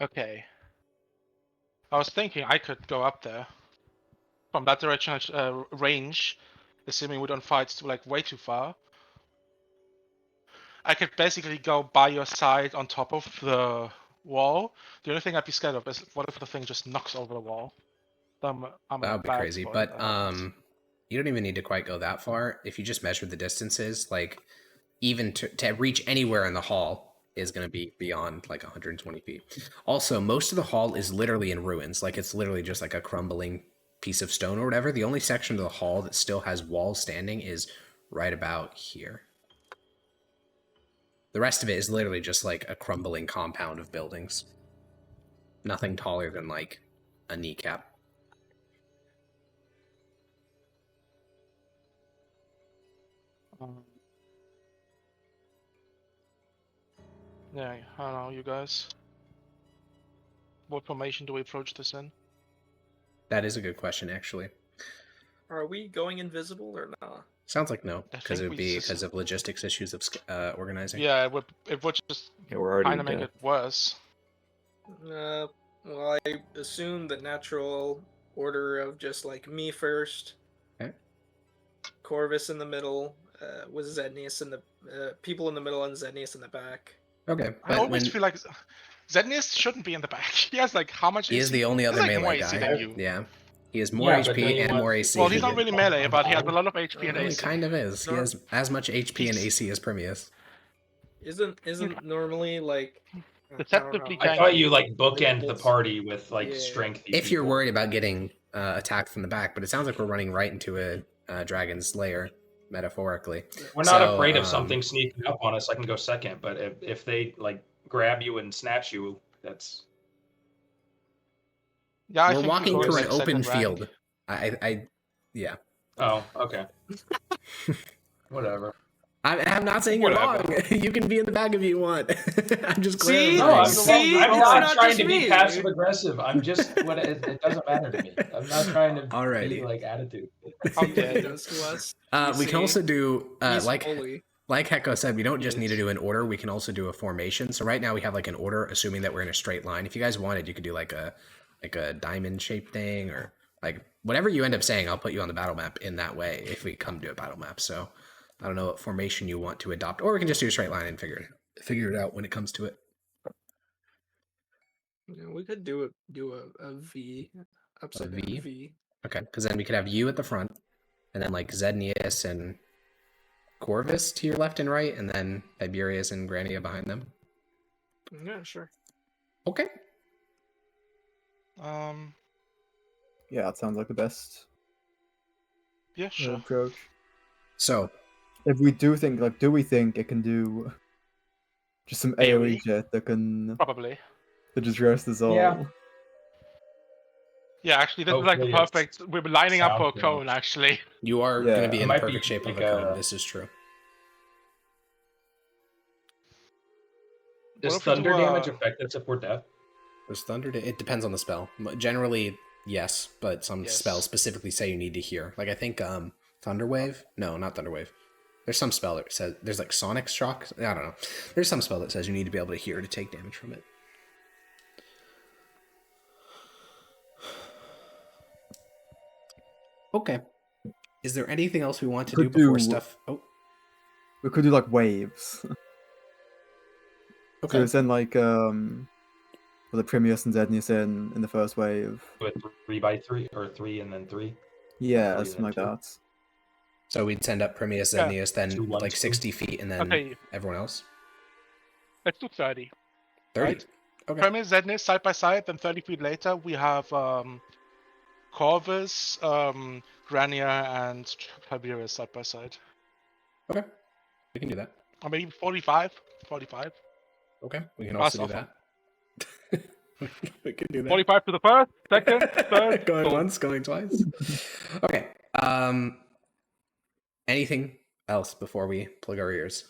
Okay. I was thinking I could go up there from that direction range, assuming we don't fight like way too far. I could basically go by your side on top of the wall. The only thing I'd be scared of is what if the thing just knocks over the wall? I'm That in a would be bad crazy, spot but if that happens. you don't even need to quite go that far. If you just measure the distances, like even to reach anywhere in the hall is going to be beyond like 120 feet. Also, most of the hall is literally in ruins. Like it's literally just like a crumbling piece of stone or whatever. The only section of the hall that still has walls standing is right about here. The rest of it is literally just like a crumbling compound of buildings. Nothing taller than like a kneecap. Yeah, I don't know, you guys. What formation do we approach this in? That is a good question, actually. Are we going invisible or not? Sounds like no, I because think it would we be just- because of logistics issues of organizing. Yeah, it would just Yeah, we're already kind of make dead. it worse. Well, I assume the natural order of just like me first, Okay. Corvus in the middle, with Zednius in the people in the middle and Zednius in the back. Okay, I but always when feel like Zednius shouldn't be in the back. He has like how much he is AC? the only He's other like melee more AC guy, than you. yeah, he has more Yeah, but don't HP you and want more people AC. Well, to he's not get really fucked melee, on but he has a bottom? lot of HP and Well, he AC. kind of is. He No. has as much HP and He's- AC as Primius. Isn't normally like I don't Deceptively know. I thought you like bookend the Ridiculous. party with like Yeah. strengthy If you're people. worried about getting attacked from the back, but it sounds like we're running right into a dragon's lair, metaphorically. We're not So, afraid of something sneaking up on us. I can go second, but if they like grab you and snatch you, that's Yeah, I We're think walking you go through an second open rank. field. Yeah. oh okay. Whatever. I'm not saying you're Whatever. wrong. You can be in the back if you want. I'm just See? clarifying. No, I'm, See? I'm It's not not trying just to be me. passive aggressive. I'm just it doesn't matter to me. I'm not trying to Alrighty. be like attitude. How See what dare he you? does to us. We can also do He's like holy. Hecko said, we don't just need to Yes. do an order. We can also do a formation. So right now we have like an order, assuming that we're in a straight line. If you guys wanted, you could do like a diamond shaped thing or like whatever you end up saying. I'll put you on the battle map in that way if we come to a battle map. So I don't know what formation you want to adopt, or we can just do a straight line and figure it out when it comes to it. Yeah, we could do a V, upside V? down V. Okay, because then we could have you at the front, and then like Zednius and Corvus to your left and right, and then Tiberius and Grania behind them. Yeah, sure. Okay. Yeah, that sounds like the best Yeah, sure. approach. So If we do think, like, do we think it can do just some AoE AoE? shit that can Probably. that just roast us all? Yeah. Yeah, actually, this is like the Hopefully it's perfect. We're lining up for a sound cone, damage. actually. you are Yeah. going to be It in the might be perfect shape of like a cone. a- This is true. What Does if we do thunder damage a- affect us if we're deaf? Does thunder? It depends on the spell. Generally, yes, but some Yes. spells specifically say you need to hear. Like I think Thunderwave. No, not Thunderwave. There's some spell that says there's like Sonic Shock. I don't know. There's some spell that says you need to be able to hear to take damage from it. Okay. Is there anything else we want to do Could before do- stuff? Oh, We could do like waves. okay. So send like the Primius and Zednius in the first wave. Do it 3x3 or 3 and then 3? Yeah, Three, something like then two. that. So we'd send up Primius, Yeah. Zednius, then 2, 1, like 2. 60 feet, and then Okay. everyone else. Let's do 30. 30. Right. Okay. Premise Zednis side by side, then 30 feet later we have Corvus, Grania, and Tiberius side by side. Okay. We can do that. Or maybe 45. 45. Okay. We can Pass also do off. that. We can do that. 45 to the first, second, third. Going boom. once, going twice. Okay. Anything else before we plug our ears?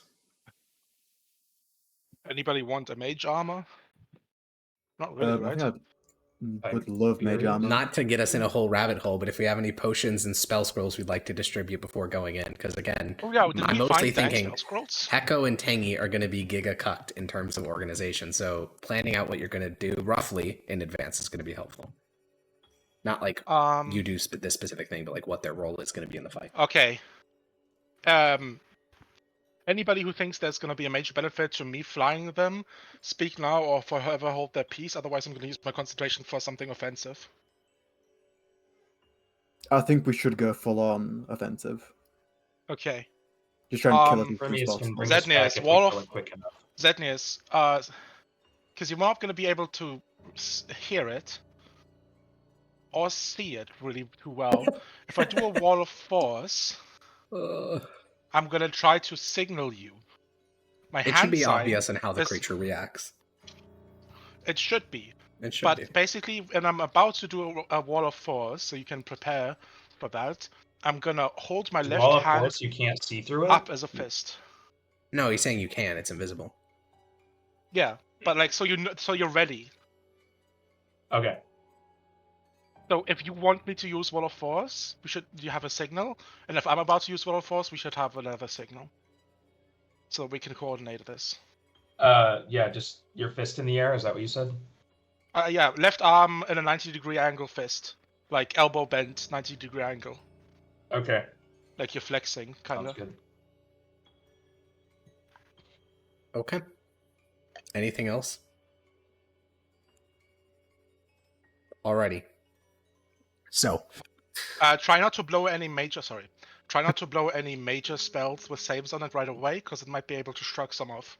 Anybody want a mage armor? Not really, I right? think I would love Mage Tiberius? Armor. Not to get us in a whole rabbit hole, but if we have any potions and spell scrolls we'd like to distribute before going in, because again, Oh yeah, did I'm we mostly find dang thinking spell scrolls? Heko and Tangy are going to be giga cucked in terms of organization. So planning out what you're going to do roughly in advance is going to be helpful. Not like you do this specific thing, but like what their role is going to be in the fight. Okay. Anybody who thinks there's going to be a major benefit to me flying them, speak now or forever hold their peace. Otherwise, I'm going to use my concentration for something offensive. I think we should go full on offensive. Okay. Just try and kill it in two Primius spots. can bring Zednius, us back if we wall kill of- it quick enough. Zednius, because you're not going to be able to hear it or see it really too well. If I do a wall of force, I'm going to try to signal you. My It hand should be sign obvious in how the is- creature reacts. It should be. It should But be. basically, when I'm about to do a wall of force, so you can prepare for that, I'm gonna hold my left Wall of hand force, you can't see through it? up as a fist. No, he's saying you can. It's invisible. Yeah, but like so so you're ready. Okay. So if you want me to use wall of force, you have a signal, and if I'm about to use wall of force, we should have another signal, so we can coordinate this. Yeah, just your fist in the air, is that what you said? Yeah, left arm in a 90-degree angle fist, like elbow bent 90-degree angle, Okay. like you're flexing, kind Sounds of. good. Okay. Anything else? Alrighty. So, Try not to blow any major. Sorry, try not to blow any major spells with saves on it right away, because it might be able to shrug some off.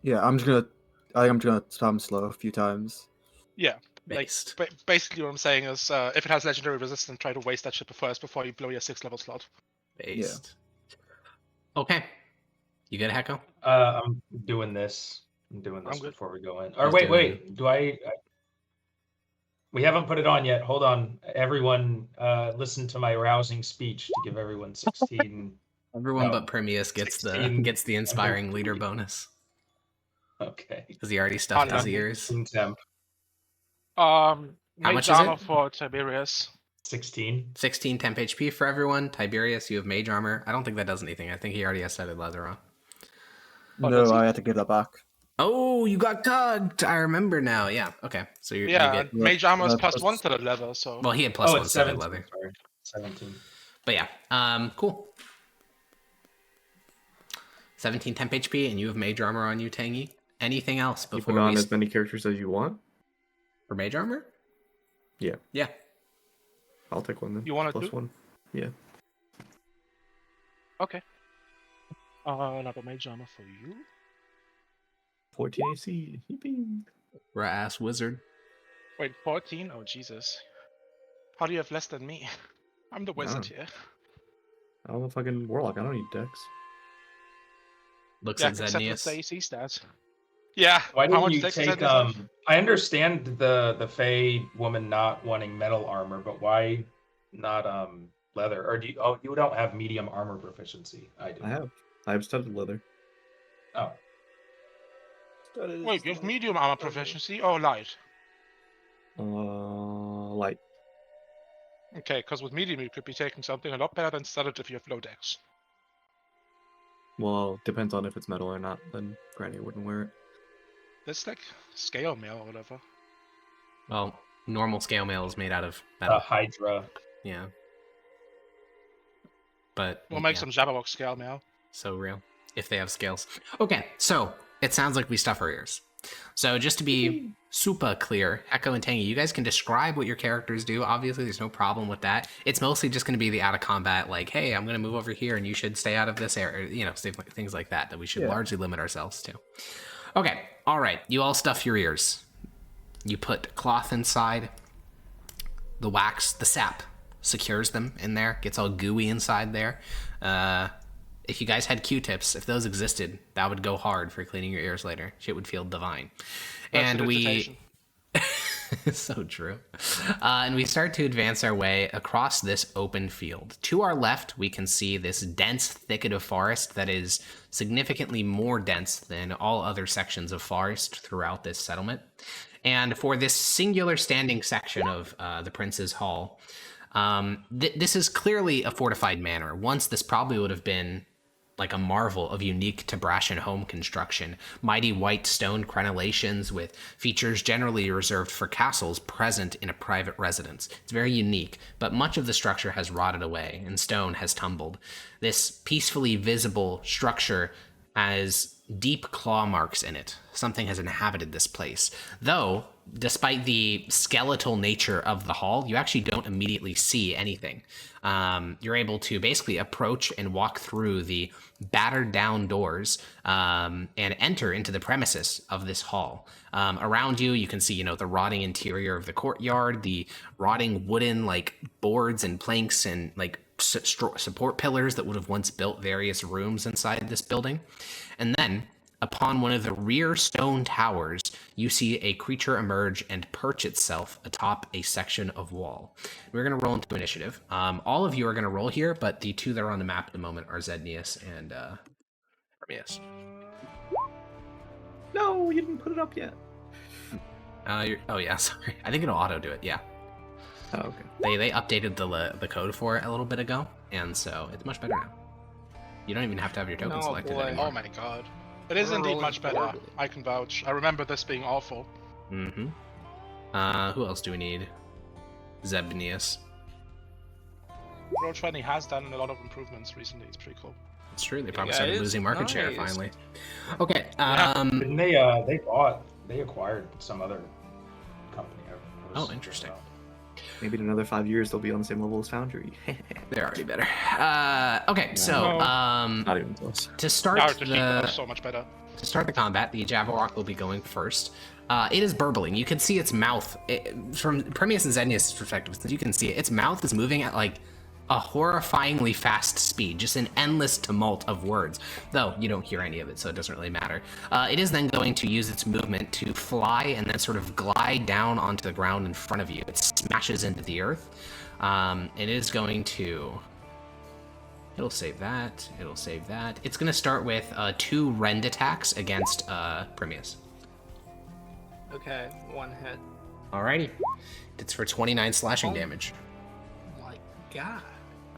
Yeah, I think I'm just gonna spam slow a few times. Yeah, like based. basically what I'm saying is, if it has legendary resistance, try to waste that shit first before you blow your 6th level slot. Based. Okay. You good, Heko? I'm doing this. I'm doing this I'm good. before we go in. Or He's wait, doing- wait. We haven't put it on yet. Hold on. Everyone, listen to my rousing speech to give everyone 16. Everyone No. but Primius gets 16. the inspiring leader bonus Okay. because he already stuffed his Unlucky. ears. Temp. How Mage much is armor it? for Tiberius. 16. 16 temp HP for everyone. Tiberius, you have mage armor. I don't think that does anything. I think he already has studded leather on. Oh, does No, he? I had to give that back. Oh, you got tugged. I remember now. Yeah. Okay. So you Yeah, get. mage armor is that's- +1 to the leather, so. Well, he had plus Oh, one it's studded 17. leather. Sorry. 17. But yeah. Cool. 17 temp HP, and you have mage armor on you, Tangy. Anything else You before put on we as many characters as you want. for mage armor? Yeah. Yeah. I'll take one then. You want it Plus too? one. Yeah. Okay. Another mage armor for you. 14 AC. Yippee. Ass wizard. Wait, 14? Oh, Jesus. How do you have less than me? I'm the wizard here. I'm a fucking warlock. I don't need dex. Looks Yeah, at except with the Zednius. AC stats. Yeah. Why How didn't much you dex does take that have? I understand the Fey woman not wanting metal armor, but why not leather? Or you don't have medium armor proficiency. I do. I have studded leather. Oh. Wait, you have medium armor proficiency or light? Light. Okay, because with medium you could be taking something a lot better than studded if you have low dex. Well, depends on if it's metal or not. Then Granny wouldn't wear it. That's like scale mail or whatever. Well, normal scale mail is made out of metal. Hydra. Yeah. But We'll make yeah, some Jabberwocky scale mail. so real if they have scales. Okay, so it sounds like we stuff our ears. So just to be super clear, Echo and Tangy, you guys can describe what your characters do. Obviously, there's no problem with that. It's mostly just going to be the out of combat, like, hey, I'm going to move over here and you should stay out of this area, you know, things like that we should largely limit ourselves to. Okay, all right, you all stuff your ears. You put cloth inside. The wax, the sap, secures them in there, gets all gooey inside there. If you guys had Q-tips, if those existed, that would go hard for cleaning your ears later. Shit would feel divine. That's And we... so true. And we start to advance our way across this open field. To our left, we can see this dense thicket of forest that is significantly more dense than all other sections of forest throughout this settlement. And for this singular standing section of the Prince's Hall, this is clearly a fortified manor. Once this probably would have been like a marvel of unique Tabrashan home construction. Mighty white stone crenellations with features generally reserved for castles present in a private residence. It's very unique, but much of the structure has rotted away and stone has tumbled. This peacefully visible structure has deep claw marks in it. Something has inhabited this place. Though, despite the skeletal nature of the hall, you actually don't immediately see anything. You're able to basically approach and walk through the battered down doors and enter into the premises of this hall. Around you, you can see, the rotting interior of the courtyard, the rotting wooden boards and planks and support pillars that would have once built various rooms inside this building. And then, upon one of the rear stone towers, you see a creature emerge and perch itself atop a section of wall. We're going to roll into initiative. All of you are going to roll here, but the two that are on the map at the moment are Zednius and Hermias. No, you didn't put it up yet. Oh yeah, sorry. I think it'll auto do it. Yeah. Oh, okay. They updated the code for it a little bit ago, and so it's much better now. You don't even have to have your token selected anymore. Oh my god. It is indeed much better. I can vouch. I remember this being awful. Mm-hmm. Who else do we need? Zebnius. Roll20 has done a lot of improvements recently. It's pretty cool. It's true. They probably started losing market share finally. Okay. Didn't they acquired some other company. Oh, interesting. Maybe in another 5 years they'll be on the same level as Foundry. They're already better. Okay, so not even close. To start so much better. To start the combat, the Jabberwocky will be going first. It is burbling. You can see its mouth from Permius and Zednius' perspective. Since you can see it, its mouth is moving at a horrifyingly fast speed, just an endless tumult of words. Though you don't hear any of it, so it doesn't really matter. It is then going to use its movement to fly and then sort of glide down onto the ground in front of you. It smashes into the earth. It is going to... It'll save that. It'll save that. It's going to start with 2 rend attacks against Permius. Okay, 1 hit. Alrighty. It's for 29 slashing damage. My god.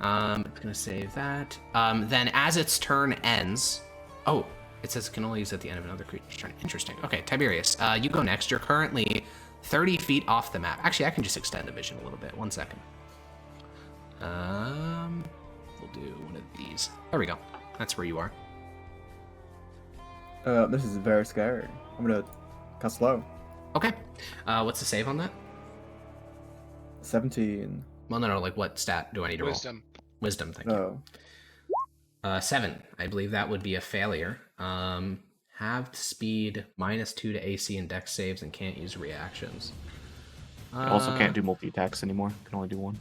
It's gonna save that. Then as its turn ends... Oh, it says it can only use at the end of another creature's turn. Interesting. Okay, Tiberius, you go next. You're currently 30 feet off the map. Actually, I can just extend the vision a little bit. 1 second. We'll do one of these. There we go. That's where you are. This is very scary. I'm gonna cast slow. Okay. What's the save on that? 17. Well, no, what stat do I need to roll? Wisdom. Wisdom, thank you. Oh. 7. I believe that would be a failure. Have speed -2 to AC and Dex saves and can't use reactions. I also can't do multi-attacks anymore. Can only do one.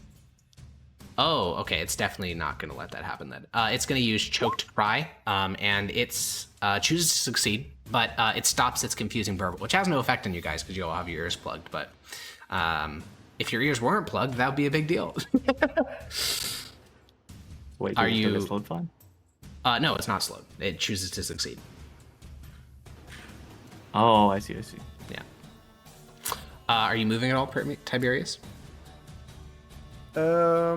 Oh, okay. It's definitely not going to let that happen then. It's going to use Choked Cry, and it's chooses to succeed, but it stops its confusing burble, which has no effect on you guys because you all have your ears plugged. But if your ears weren't plugged, that would be a big deal. Wait, Are did it you- slowed fine? No, it's not slowed. It chooses to succeed. Oh, I see. Yeah. Are you moving at all, Tiberius? A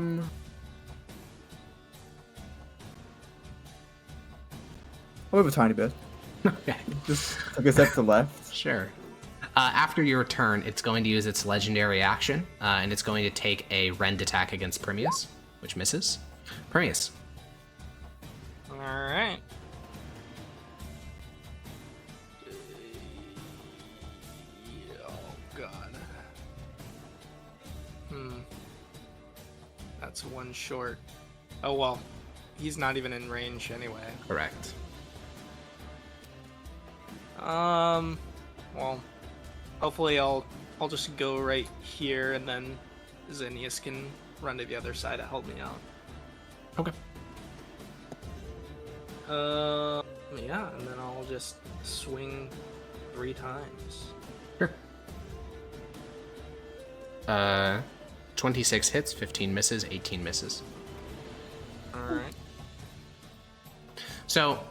tiny bit. Okay. Just like a step to the left. Sure. After your turn, it's going to use its legendary action, and it's going to take a rend attack against Primius, which misses. Primius. All right. Oh God. That's one short. Oh well, he's not even in range anyway. Correct. Well, hopefully I'll just go right here, and then Xenius can run to the other side to help me out. Okay. Yeah, and then I'll just swing 3 times. Sure. 26 hits, 15 misses, 18 misses. Alright. So,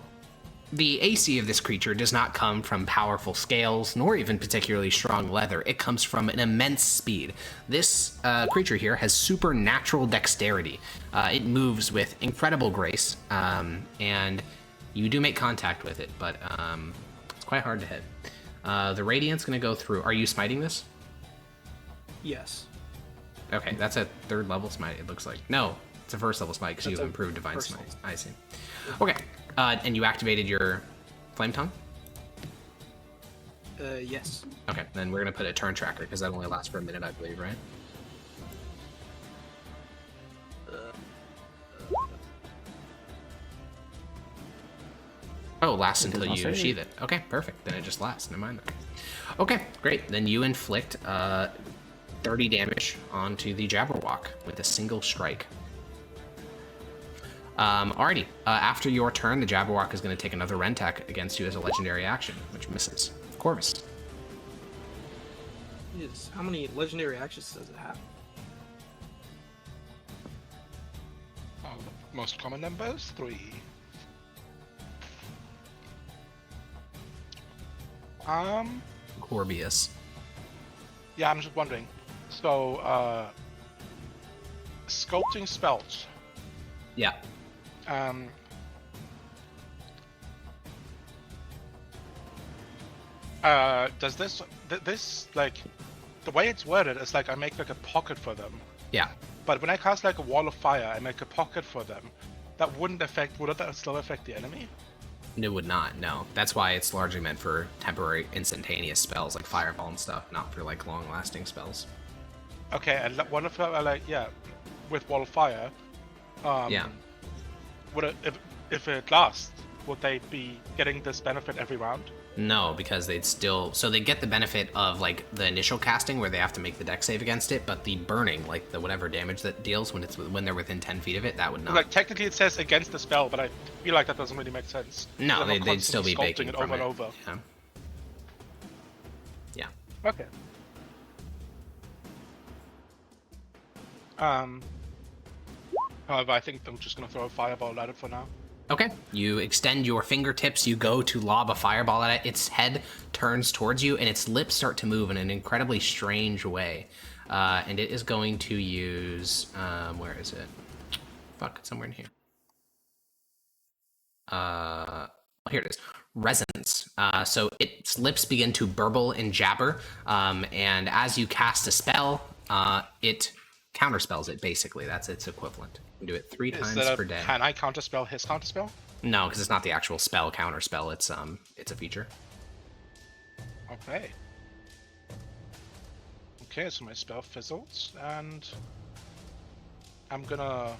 the AC of this creature does not come from powerful scales, nor even particularly strong leather. It comes from an immense speed. This creature here has supernatural dexterity. It moves with incredible grace, and you do make contact with it, but it's quite hard to hit. The Radiant's going to go through. Are you smiting this? Yes. Okay, that's a 3rd level smite, it looks like. No, it's a 1st level smite because That's you've a improved Divine first Smite. level. I see. Okay, and you activated your Flame Tongue? Yes. Okay, then we're going to put a turn tracker because that only lasts for a minute, I believe, right? Oh, lasts It does until not you save. sheath it. Okay, perfect. Then it just lasts. Never mind that. Okay, great. Then you inflict 30 damage onto the Jabberwock with a single strike. Alrighty. After your turn, the Jabberwock is going to take another rend attack against you as a legendary action, which misses. Corvus. How many legendary actions does it have? Most common numbers 3. Corbius. Yeah, I'm just wondering. So, sculpting spells. Yeah. Does this like the way it's worded is like I make like a pocket for them, Yeah. but when I cast like a wall of fire, I make a pocket for them. That wouldn't affect. Would that still affect the enemy? It would not, no. That's why it's largely meant for temporary instantaneous spells like Fireball and stuff, not for like long-lasting spells. Okay, and what if I like with wall of fire? Yeah. Would it if it lasts? Would they be getting this benefit every round? No, because they'd still... So they get the benefit of, like, the initial casting where they have to make the dex save against it, but the burning, like, the whatever damage that deals when they're within 10 feet of it, that would not. Like, technically it says against the spell, but I feel like that doesn't really make sense. No, Because I'm they'd still be constantly baking sculpting it from over it. and over. Yeah. Okay. However, I think I'm just gonna throw a fireball at it for now. Okay. You extend your fingertips, you go to lob a fireball at it, its head turns towards you, and its lips start to move in an incredibly strange way. And it is going to use... where is it? Fuck, it's somewhere in here. Here it is. Resonance. So its lips begin to burble and jabber, and as you cast a spell, it counterspells it, basically. That's its equivalent. You can do it 3 times per day. Can I counterspell his counterspell? No, because it's not the actual spell counterspell. It's a feature. Okay. Okay, so my spell fizzles, and I'm gonna...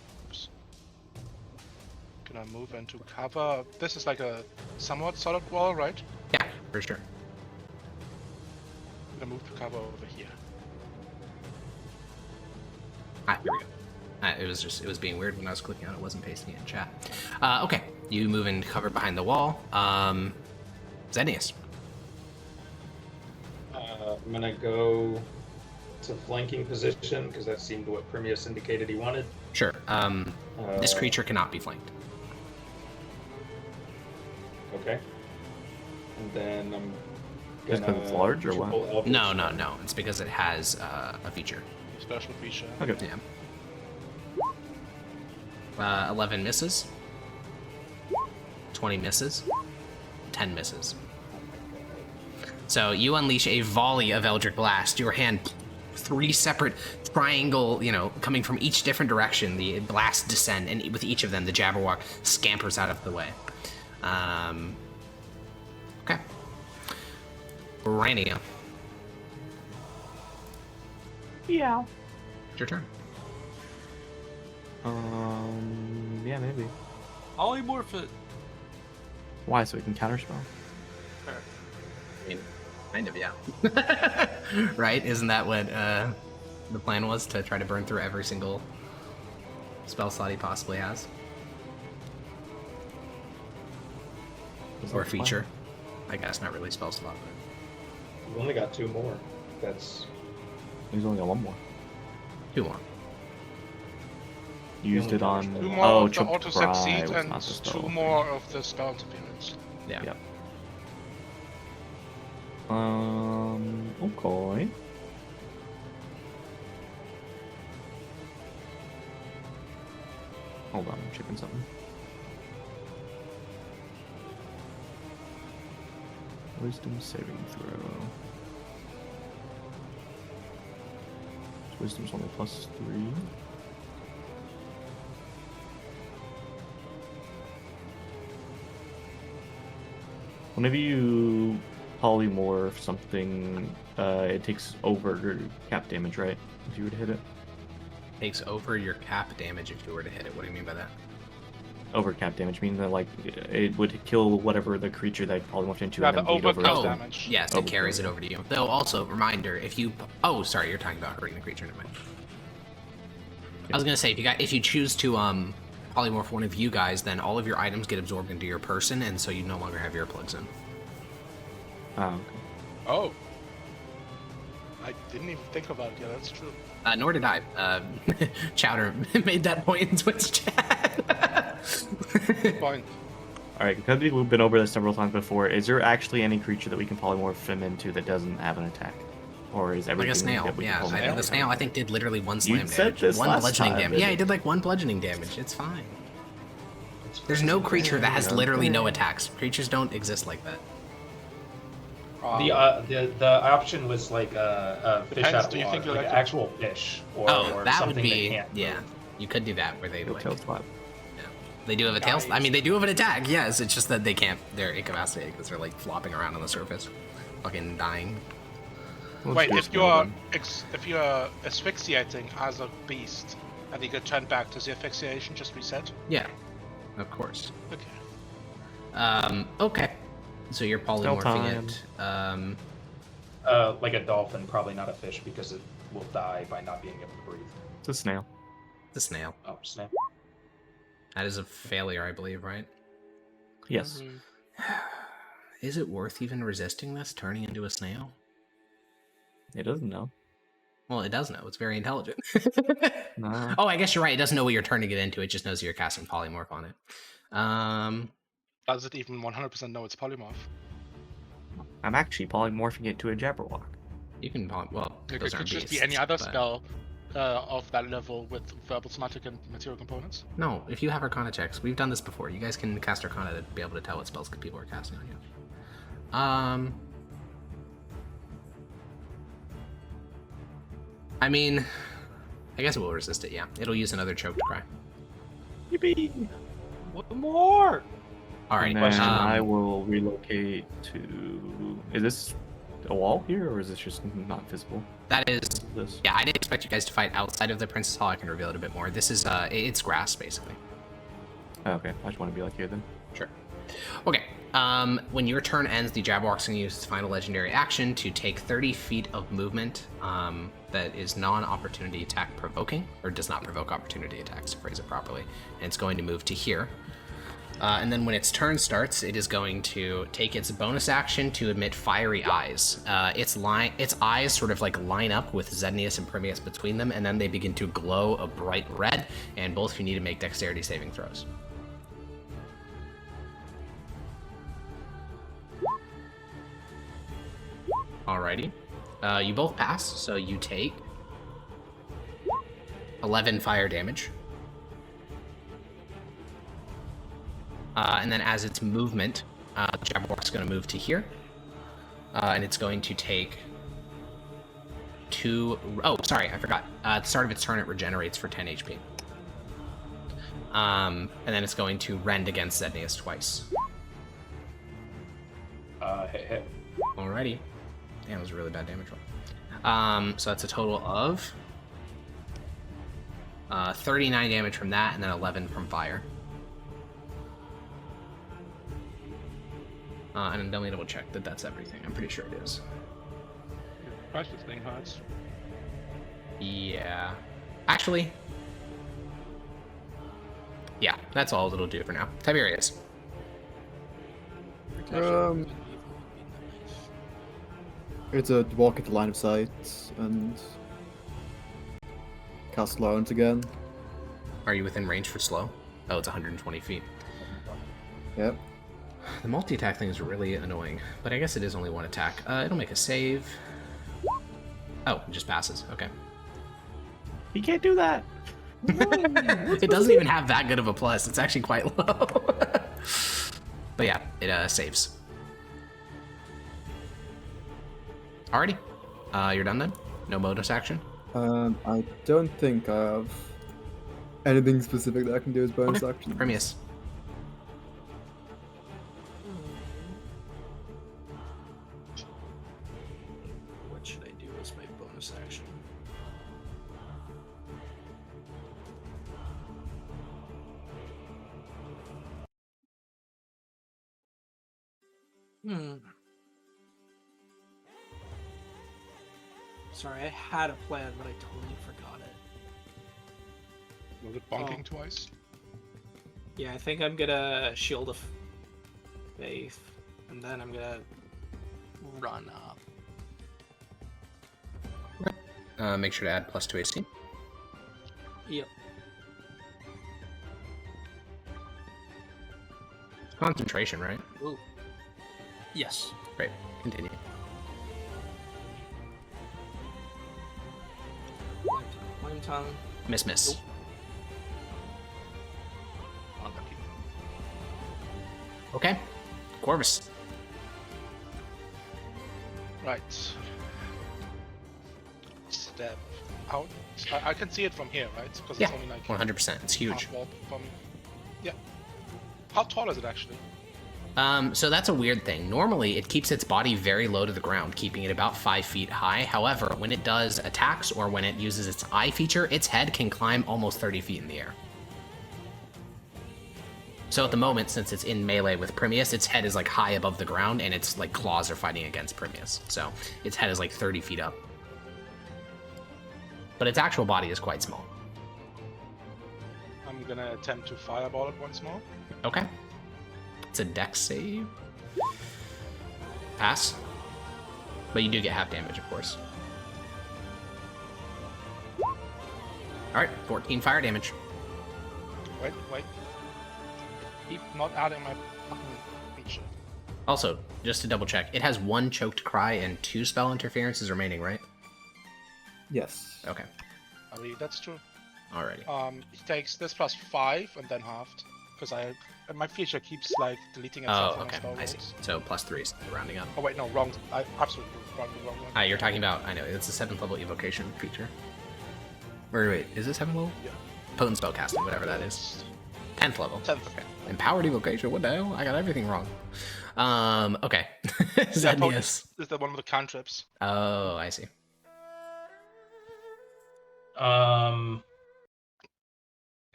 Gonna move into cover. This is like a somewhat solid wall, right? Yeah, for sure. Gonna move to cover over here. Here we go. It was being weird when I was clicking on it. Wasn't pasting it in chat. Okay, you move and cover behind the wall. Xenius. I'm gonna go to flanking position because that seemed what Primius indicated he wanted. Sure. This creature cannot be flanked. Okay. And then I'm Just 'cause it's large or what? triple Eldritch. No. It's because it has a feature. Special feature. Okay. Yeah. 11 misses. 20 misses. 10 misses. So you unleash a volley of Eldritch Blast. Your hand, 3 separate triangle, coming from each different direction. The blasts descend, and with each of them, the Jabberwock scampers out of the way. Okay. Rania. Yeah. It's your turn. Yeah, maybe. Polymorph it. Why? So we can counterspell? I mean, kind of, yeah. Right? Isn't that what the plan was, to try to burn through every single spell slot he possibly has? Is Or that the plan? feature? I guess not really spell slot, but We've only got 2 more. That's He's only got 1 more. 2 more. You used it on. 2 more Oh, of the Choked auto Cry succeed was and not the spell. 2 more of the spell interference. Yeah. Yep. Okay. Hold on, I'm checking something. Wisdom saving throw. Wisdom's only +3. Whenever you polymorph something, it takes over cap damage, right? If you were to hit it. Takes over your cap damage if you were to hit it. What do you mean by that? Over cap damage, meaning that like it would kill whatever the creature that polymorphed into Yeah, and then the bleed over overkill it. damage. Yes, it Overkill, carries it yeah. over to you. Though, also, reminder, if you... Oh, sorry, you're talking about hurting the creature. Never mind. I was going to say, if you choose to polymorph one of you guys, then all of your items get absorbed into your person, and so you no longer have earplugs in. Oh, okay. Oh. I didn't even think about it. Yeah, that's true. Nor did I. Chowder made that point in Twitch chat. Point. Alright, because we've been over this several times before, is there actually any creature that we can polymorph him into that doesn't have an attack? Or is Like everything a snail, that we yeah. can polymorph? The snail, I think, did literally 1 slam said damage. this 1 last bludgeoning time, damage. Yeah, he didn't did like 1 bludgeoning damage. It's fine. There's no creature that has literally no attacks. Creatures don't exist like that. the option was like a fish Depends, out of do you water, think you're like like an a- actual fish, or, Oh, or that something would that be... can't Yeah, move. you could do that, where they Go like... tail swap. They do have a tail. I mean, they do have an attack. Yes, it's just that they can't. They're incapacitated because they're like flopping around on the surface, fucking dying. Let's Wait, do a if snail you're then. if you're asphyxiating as a beast and you get turned back, does the asphyxiation just reset? Yeah, of course. Okay. Okay. So you're polymorphing time. it. Like a dolphin, probably not a fish because it will die by not being able to breathe. It's a snail. The snail. Oh, snap. That is a failure, I believe, right? Yes. Is it worth even resisting this, turning into a snail? It doesn't know. Well, it does know. It's very intelligent. No. Oh, I guess you're right. It doesn't know what you're turning it into. It just knows you're casting polymorph on it. Does it even 100% know it's polymorph? I'm actually polymorphing it to a Jabberwock. You can well, It those could aren't just be beasts, any other but- spell of that level with verbal, somatic, and material components. No, if you have Arcana checks, we've done this before. You guys can cast Arcana to be able to tell what spells people are casting on you. I mean, I guess it will resist it. Yeah, it'll use another Choked Cry. Yippee! One more. All right. And then I will relocate to. Is this a wall here, or is this just not visible? That is. This. Yeah, I didn't expect you guys to fight outside of the Princess Hall. I can reveal it a bit more. This is it's grass basically. Oh, okay, I just want to be like here then. Sure. Okay. When your turn ends, the Jabberwock's going to use its final legendary action to take 30 feet of movement that is non-opportunity attack provoking, or does not provoke opportunity attacks, to phrase it properly. And it's going to move to here. And then when its turn starts, it is going to take its bonus action to emit fiery eyes. Its eyes sort of like line up with Zednius and Primius between them, and then they begin to glow a bright red, and both of you need to make dexterity saving throws. Alrighty. You both pass, so you take 11 fire damage. And then as its movement, the Jabberwock's going to move to here. And it's going to take 2... Oh, sorry, I forgot. At the start of its turn, it regenerates for 10 HP. And then it's going to rend against Zednius twice. Hit. Alrighty. Damn, that was a really bad damage roll. So that's a total of 39 damage from that, and then 11 from fire. And let me double check that that's everything. I'm pretty sure it is. Precious thing hurts. Yeah. Actually. Yeah, that's all it'll do for now. Tiberius. It's a walk at the line of sight and cast Lawrence again. Are you within range for slow? Oh, it's 120 feet. Yep. The multi-attack thing is really annoying, but I guess it is only one attack. It'll make a save. Oh, it just passes. Okay. He can't do that. It doesn't even have that good of a plus. It's actually quite low. But yeah, it saves. Alrighty. You're done then? No bonus action? I don't think I have anything specific that I can do as bonus action. Primius. What should I do as my bonus action? Sorry, I had a plan, but I totally forgot it. Was it bonking twice? Yeah, I think I'm gonna Shield of Faith, and then I'm gonna run up. Make sure to add +2 AC. Yep. Concentration, right? Ooh. Yes. Great. Continue. Flame tongue. Miss. Nope. Unlucky. Okay. Corvus. Right. Step out. I can see it from here, right? Because Yeah, it's only like 100%. It's huge. half wall from. Yeah. How tall is it actually? So that's a weird thing. Normally, it keeps its body very low to the ground, keeping it about 5 feet high. However, when it does attacks or when it uses its eye feature, its head can climb almost 30 feet in the air. So at the moment, since it's in melee with Primius, its head is like high above the ground, and its like claws are fighting against Primius. So its head is like 30 feet up. But its actual body is quite small. I'm gonna attempt to fireball it once more. Okay. It's a dex save. Pass. But you do get half damage, of course. Alright, 14 fire damage. Wait. Keep not adding my fucking feature. Also, just to double check, it has 1 choked cry and 2 spell interferences remaining, right? Yes. Okay. I believe that's true. Alrighty. He takes this +5 and then halved. Because my feature keeps like deleting itself Oh, on okay. spell I see. rolls. So +3s, rounding up. Oh wait, no, wrong. I absolutely wrong the wrong one. You're talking about, I know, it's a 7th level evocation feature. Wait, is it 7th level? Yeah. Potent spell casting, whatever that is. 10th level. 10th. Okay. Empowered evocation, what the hell? I got everything wrong. Okay. Yeah, Zednius. This is the one with the cantrips. Oh, I see.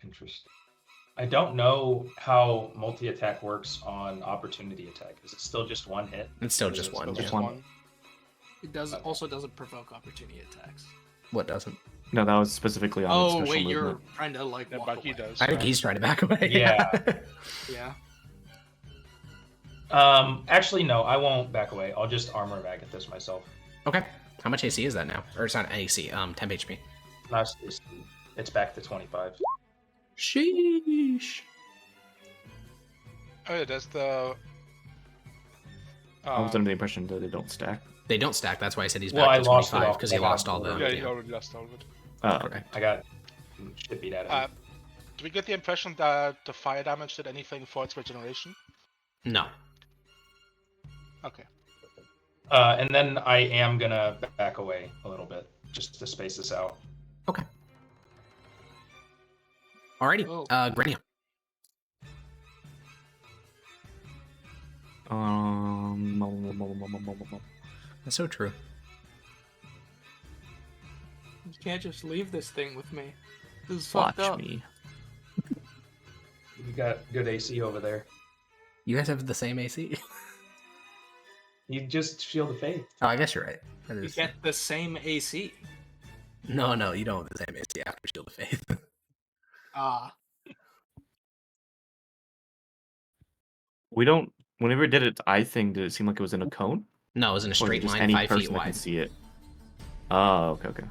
Interesting. I don't know how multi-attack works on opportunity attack. Is it still just one hit? It's still Or is just it one. still Just yeah. one. It does Okay. also doesn't provoke opportunity attacks. What doesn't? No, that was specifically on its Oh special wait, movement. you're trying to like Yeah, walk but he away. does. I think he's trying to back away. Yeah. Yeah. Actually, no, I won't back away. I'll just armor maggot this myself. Okay. How much AC is that now? Or it's not AC. 10 HP. Nice. It's back to 25. Sheesh. Oh yeah, there's the. I was under the impression that they don't stack. They don't stack. That's why I said he's Well, back I to lost it 25 all. because he I got lost all the. Yeah, you already lost all of it. Oh, Okay. I got shit beat out of Uh, it. do we get the impression that the fire damage did anything for its regeneration? No. Okay. And then I am gonna back away a little bit just to space this out. Okay. Alrighty. Oh. Grania. That's so true. You can't just leave this thing with me. This is watch fucked up. me. You got good AC over there. You guys have the same AC? You just Shield of Faith. Oh, I guess you're right. That You is... get the same AC. No, you don't have the same AC after Shield of Faith. Ah. We don't. Whenever it did its eye thing, did it seem like it was in a cone? No, it was in a Or is it straight just line, any 5 feet person that can wide. see it? Oh, okay.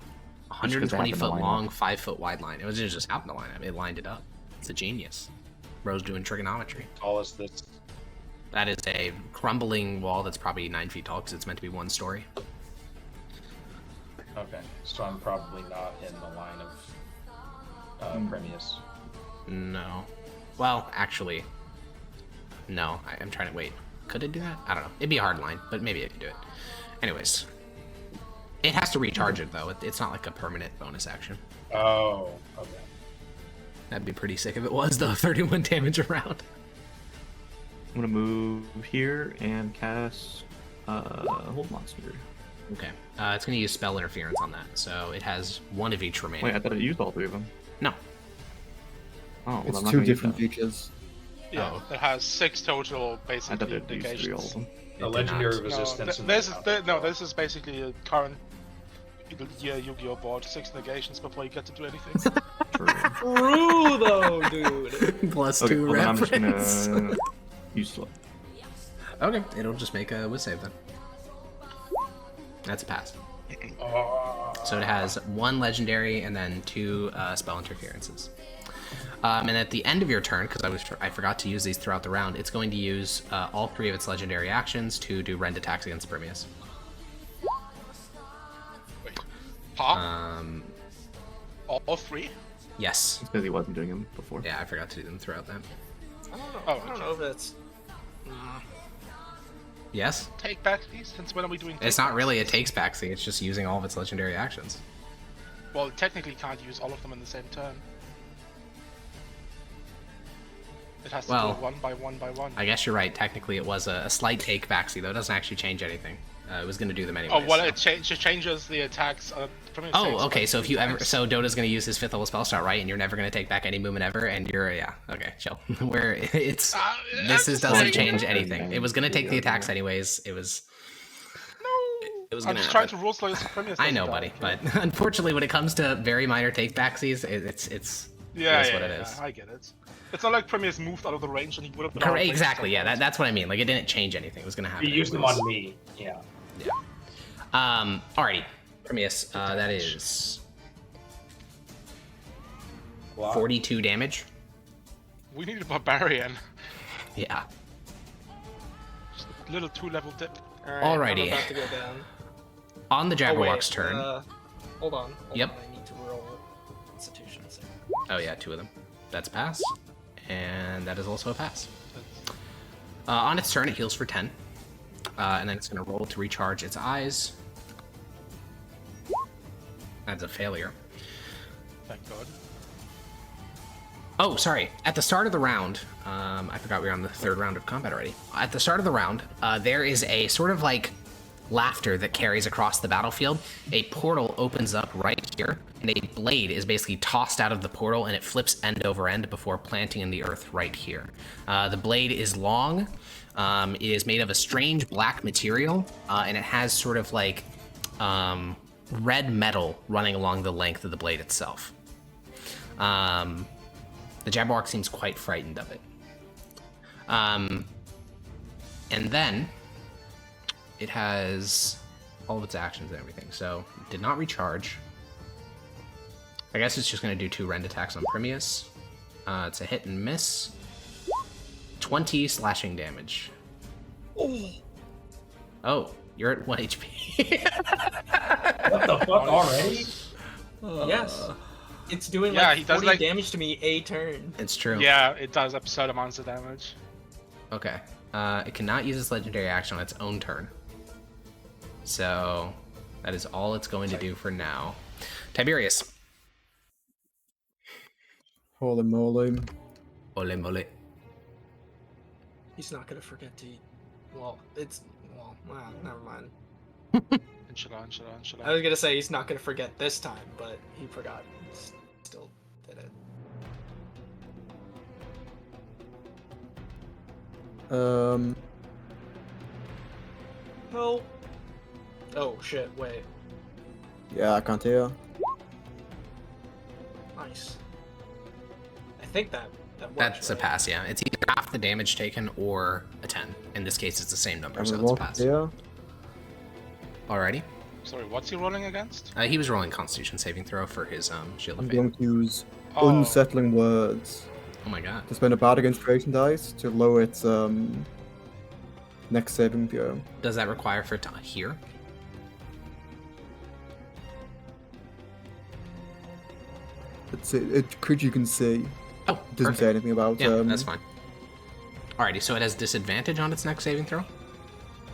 120 happened to foot line long, up. 5 foot wide line. It was just happened to line up. It lined it up. It's a genius. Rose doing trigonometry. Tall as this. That is a crumbling wall that's probably 9 feet tall because it's meant to be 1 story. Okay, so I'm probably not in the line of Premius. No. Well, actually, no. I'm trying to wait. Could it do that? I don't know. It'd be a hard line, but maybe it could do it. Anyways. It has to recharge it, though. It's not like a permanent bonus action. Oh, okay. That'd be pretty sick if it was, though. 31 damage around. I'm gonna move here and cast Hold Monster. Okay. It's going to use spell interference on that, so it has 1 of each remaining. Wait, I thought it used all 3 of them. No. Oh, well, It's I'm not two gonna use different that. features. Yeah, Oh. it has 6 total I thought basically it used 3 all of indications. them. It The did legendary not. resistance. and This the- is this is basically a current Yu-Gi-Oh board. 6 negations before you get to do anything. True. True though, dude. Plus Okay, 2 well, then I'm just reference. gonna use slow. Okay, it'll just make a whiz save then. That's a pass. So it has 1 legendary and then 2 spell interferences. And at the end of your turn, because I forgot to use these throughout the round, it's going to use all 3 of its legendary actions to do rend attacks against Permeus. Wait. Huh? All 3? Yes. It's because he wasn't doing them before. Yeah, I forgot to do them throughout that. I don't know. Oh, I don't know if it's. Yes? Take back these? Since when are we doing It's take not backs? really a takes back thing, it's just using all of its legendary actions. Well, technically can't use all of them in the same turn. It has to Well, do it 1 by 1 by 1. I guess you're right, technically it was a slight take backsy, though it doesn't actually change anything. It was going to do them anyway. Oh, well, it changes the attacks from its Oh, okay. attacks So if you ever, attacks. so Dota's going to use his 5th level spell start, right? And you're never going to take back any movement ever, and you're okay, chill. Where it's this is doesn't change anything. It was going to take the attacks anyways. It was. It was I'm going just trying to rule slow supremacy. I know, buddy, but unfortunately, when it comes to very minor take backsies, it's Yeah, is yeah, what it yeah, is. I get it. It's not like Premier's moved out of the range and he would have been out of correct. range Exactly. Yeah, sometimes. that's what I mean. Like it didn't change anything. It was going to happen. You used them anyways. on me. Yeah. Alrighty, Prometheus. That is Wow. 42 damage. We need a barbarian. Yeah. Just a little 2-level dip. Alrighty. I'm about to go down. On the Oh, Jabberwock's wait, turn. Hold on. Yep. I need to roll Constitutions. Oh yeah, 2 of them. That's a pass, and that is also a pass. On its turn, it heals for 10, and then it's going to roll to recharge its eyes. That's a failure. Thank God. Oh, sorry. At the start of the round, I forgot we were on the 3rd round of combat already. At the start of the round, there is a sort of like laughter that carries across the battlefield, a portal opens up right here, and a blade is basically tossed out of the portal, and it flips end over end before planting in the earth right here. The blade is long. It is made of a strange black material, and it has sort of like red metal running along the length of the blade itself. The Jabberwock seems quite frightened of it. And then it has all of its actions and everything. So it did not recharge. I guess it's just going to do 2 rend attacks on Primius. It's a hit and miss. 20 slashing damage. Oh, you're at 1 HP. What the fuck already? Yes. It's doing Yeah, like he does 40 like- damage to me a turn. It's true. Yeah, it does absurd amounts of damage. Okay. It cannot use its legendary action on its own turn. So that is all it's going to do for now. Tiberius. Holy moly. Ole mole. He's not gonna forget to. Well, never mind. Inshallah. I was gonna say he's not gonna forget this time, but he forgot. Still did it. No. Oh shit! Wait. Yeah, I can't hear. Nice. I think that works. That's a right? pass, yeah. It's either half the damage taken or a 10. In this case, it's the same number, so it's a Everyone pass. here. Alrighty. Sorry, what's he rolling against? He was rolling Constitution saving throw for his Shield I'm of Fate. going to use Oh. unsettling words Oh my god. to spend a bad against creation dice to lower its next saving throw. Does that require for it to hear? It's a creature you can see. Oh, It doesn't say perfect. anything about. Yeah, that's fine. Alrighty, so it has disadvantage on its next saving throw?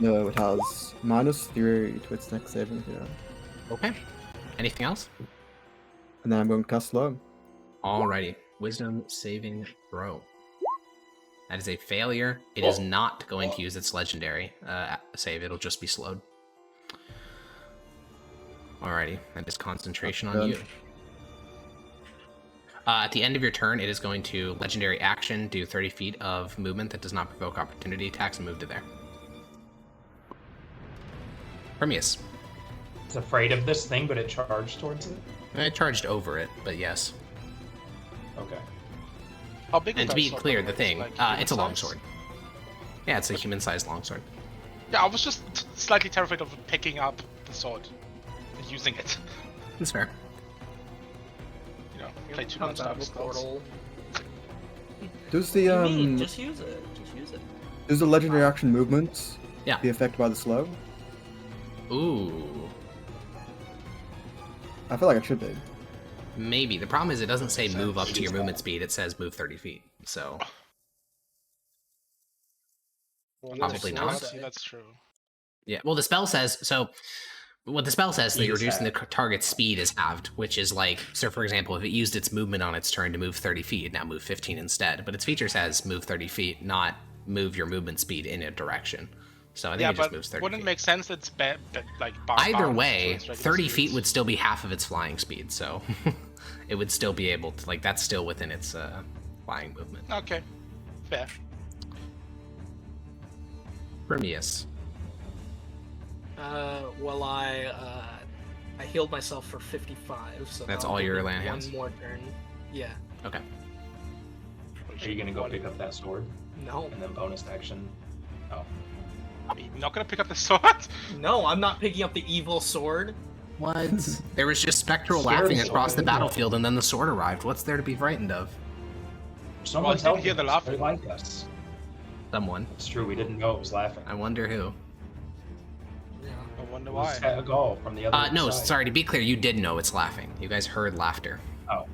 No, it has -3 to its next saving throw. Okay. Anything else? And then I'm going to cast slow. Alrighty. Wisdom saving throw. That is a failure. It is not going to use its legendary save. It'll just be slowed. Alrighty. That is concentration on you. At the end of your turn, it is going to legendary action, do 30 feet of movement that does not provoke opportunity attacks, and move to there. Hermias. It's afraid of this thing, but it charged towards it. It charged over it, but yes. Okay. How big is And to that be sword, clear, by the way? thing, Like it's a human-sized? longsword. Yeah, it's a human-sized longsword. Yeah, I was just slightly terrified of picking up the sword and using it. That's fair. You know, play 2 Comes out of a non-stop portal. Does the What do you mean? Just use it. Just use it. does the legendary action movement Yeah. be affected by the slow? Ooh. I feel like it should be. Maybe. The problem is it doesn't say move up to your movement speed, it says move 30 feet. So, Well, Probably not. That's true. yeah. Well, the spell says, so what the spell says, that you're Is reducing the halved. target's speed is halved, which is like, so for example, if it used its movement on its turn to move 30 feet, it now move 15 instead. But its feature says move 30 feet, not move your movement speed in a direction. So I think Yeah, it just but moves 30 wouldn't feet. it make sense that it's like Either bound way, to its regular 30 feet speeds? would still be half of its flying speed, so it would still be able to, like, that's still within its flying movement. Okay, fair. Prometheus. Well, I healed myself for 55, so That's that'll all give your me land hands? One more turn. Yeah. Okay. Are you gonna go pick up that sword No. and then bonus action? Oh, You're not gonna pick up the sword? No, I'm not picking up the evil sword. What? There was just spectral Scary laughing sword, across the isn't it? battlefield, and then the sword arrived. What's there to be frightened of? someone I didn't tell hear the me, laughing. they like us. Someone. It's true, we didn't know it was laughing. I wonder who. Yeah. I wonder It was why. set a goal from the other No, side. sorry, to be clear, you did know it's laughing. You guys heard laughter. Oh.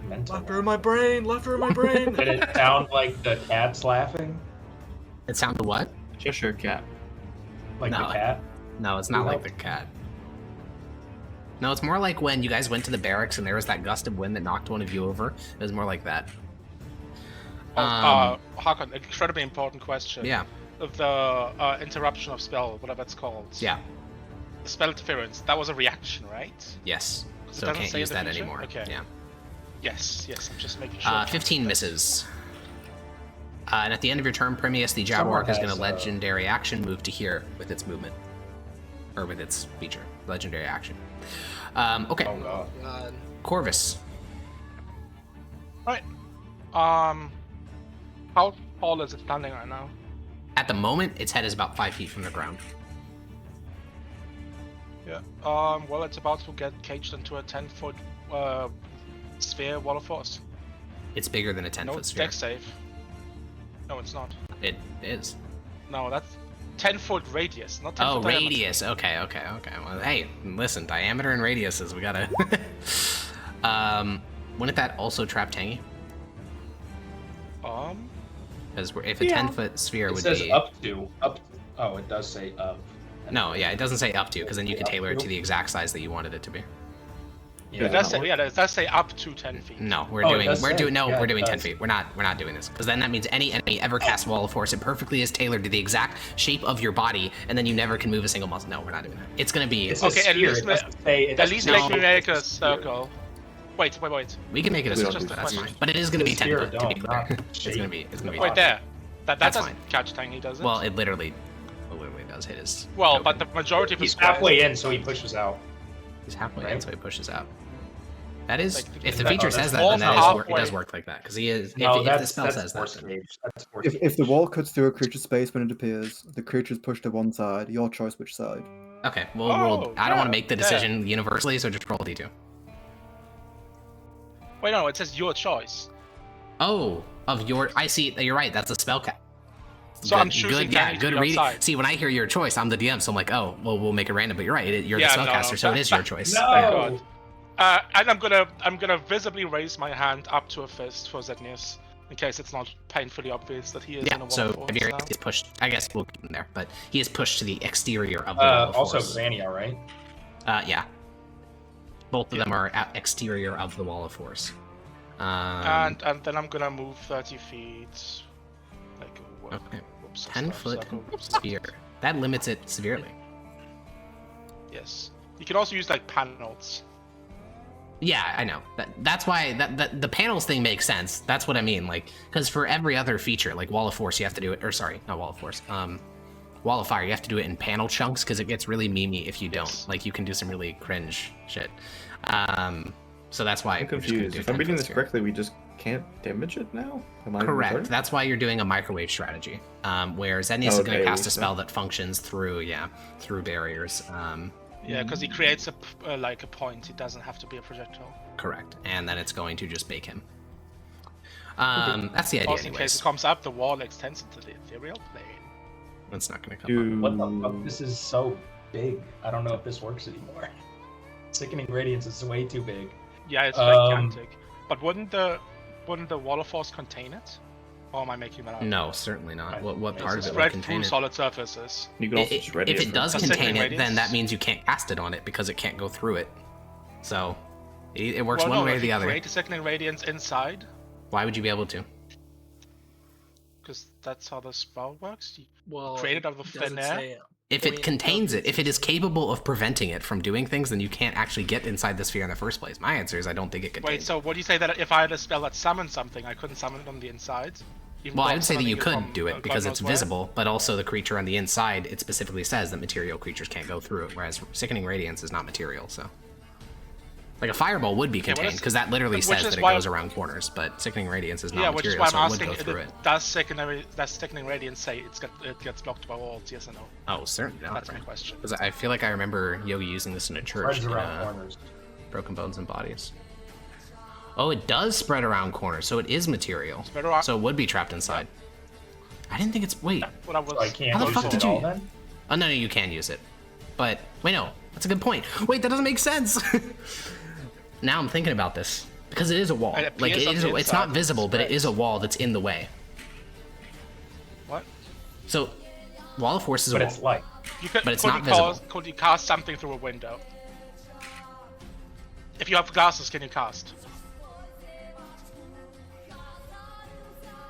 Mental. Laughter in my brain. Laughter in my brain. Did it sound like the cat's laughing? It sounded what? Cheshire cat. Like No. the cat? No, it's not like the What? cat. No, it's more like when you guys went to the barracks and there was that gust of wind that knocked one of you over. It was more like that. Hakon, incredibly important question. Yeah. interruption of spell, whatever it's called. Yeah. Spell interference. That was a reaction, right? Yes. It So doesn't can't say use in the that feature? anymore. Okay. Yeah. Yes. I'm just making sure. 15 misses. And at the end of your turn, Primius, the Someone Jabberwock is going has, to legendary action move to here with its movement. Or with its feature. Legendary action. Okay. Oh god. God. Corvus. Right. How tall is it standing right now? At the moment, its head is about 5 feet from the ground. Yeah. Well, it's about to get caged into a 10-foot sphere wall of force. It's bigger than a 10-foot No sphere. deck save. No, it's not. It is. No, that's 10-foot radius, not 10 Oh, foot diameter. radius. Okay. Well, hey, listen, diameter and radiuses, we gotta... Wouldn't that also trap Tangy? Because if a 10-foot sphere It would says be... up to. Oh, it does say of. No, yeah, it doesn't say up to, because then you can Up tailor it to? to the exact size that you wanted it to be. Yeah, It does say up to 10 feet. No, Oh, it does say. Yeah, we're it doing 10 does. feet. We're not doing this, because then that means any enemy ever casts Wall of Force, it perfectly is tailored to the exact shape of your body, and then you never can move a single muscle. No, we're not doing that. It's gonna be... It's a Okay, at sphere. least It doesn't say- it At doesn't least say make me make a it's sphere. circle. Wait. We can make it a We don't circle, do that's spheres. fine. But it is gonna be It's 10 sphere foot, to be dome, clear. not It's shape. gonna be Wait, there. That That's doesn't fine. catch Tangy, does it? Well, it literally does hit his... Well, token. but the majority of the He's squares- halfway in, so he pushes out. He's halfway in, right? so he pushes out. That is... Like, if the no, feature that's says that, all then that halfway. it does work like that, because he is... No, if the that's spell says force that, then... cage. That's force If the cage. wall cuts through a creature's space when it appears, the creature is pushed to one side. Your choice which side. Okay, well, Oh, I don't want to yeah, make the yeah. decision universally, so just roll a d2. Wait, no, it says your choice. Oh, of your... I see. You're right. That's a spell cap. So I'm choosing yeah, Tangy to good be reading. outside. See, when I hear your choice, I'm the DM, so I'm like, oh, well, we'll make it random. But you're right. You're Yeah, the no, spellcaster, so it is your choice. No! And I'm gonna visibly raise my hand up to a fist for Zetnius, in case it's not painfully obvious that he is in a Yeah. wall So of force Tiberius now. is pushed. I guess we'll keep him there, but he is pushed to the exterior of the wall of Also force. Xania, right? Yeah. Both of them are at exterior of the wall of force. And then I'm gonna move 30 feet. Like Okay. whoops, 10-foot circle. sphere. That limits it severely. Yes. You can also use like panels. Yeah, I know. That's why that the panels thing makes sense. That's what I mean. Like, because for every other feature, like Wall of Force, you have to do it. Or sorry, not Wall of Force. Wall of Fire, you have to do it in panel chunks because it gets really memey if you don't. Yes. Like, you can do some really cringe shit. So that's why I'm we're just gonna confused. do If I'm reading 10-foot this sphere. correctly, we just can't damage it now? Am I Correct. retarded? That's why you're doing a microwave strategy, where Zetnius is going to Okay, cast a so- spell that functions through barriers. Yeah, because he creates a like a point. It doesn't have to be a projectile. Correct. And then it's going to just bake him. That's the idea, Also, in case anyways. it comes up, the wall extends into the ethereal plane. That's not going to come up. What the fuck? This is so big. I don't know if this works anymore. Sickening Radiance is way too big. Yeah, it's Um, gigantic. But wouldn't the Wall of Force contain it? Or am I making that up? No, certainly not. Right. What It's part of it would spread contain through it? solid surfaces. You can also just ready If it does A contain sickening it, then radius? that means you can't cast it on it because it can't go through it. So it works Well, one no, way or if the you other. create a sickening radiance inside, Why would you be able to? because that's how the spell works. You Well, create it out of it thin doesn't air. say If point it of contains it, if it is existence. capable of preventing it from doing things, then you can't actually get inside the sphere in the first place. My answer is I don't think it Wait, contains it. so what do you say that if I had a spell that summoned something, I couldn't summon it on the inside? Even Well, though I I'm would say that you summoning could from, do it God because knows it's where? visible, but also the creature on the inside, it specifically says that material creatures can't go through it, whereas Sickening Radiance is not material, so. Like a fireball would be Yeah, what contained, is- because that literally which says is that it why- goes around corners, but Sickening Radiance is not Yeah, which is material, why I'm so it would asking, go through it. does sickening radiance say it gets blocked by walls? Yes or no? Oh, certainly not. That's my Right? question. Because I feel like I remember Yogi using this in a church Spreads in around corners. Broken Bones and Bodies. Oh, it does spread around corners, so it is material. Spread around- So it would be trapped inside. I didn't think it's... Wait. What I was. So I can't How the use fuck it did at all you- then? Oh, no, you can use it. But, wait, no. That's a good point. Wait, that doesn't make sense. Now I'm thinking about this. Because it is a wall. And it Like, appears on the it's not inside, visible, but it spreads. is a wall that's in the way. What? So, Wall of Force is But a it's wall. light. You could, But it's could not you cast, visible. Could you cast something through a window? If you have glasses, can you cast?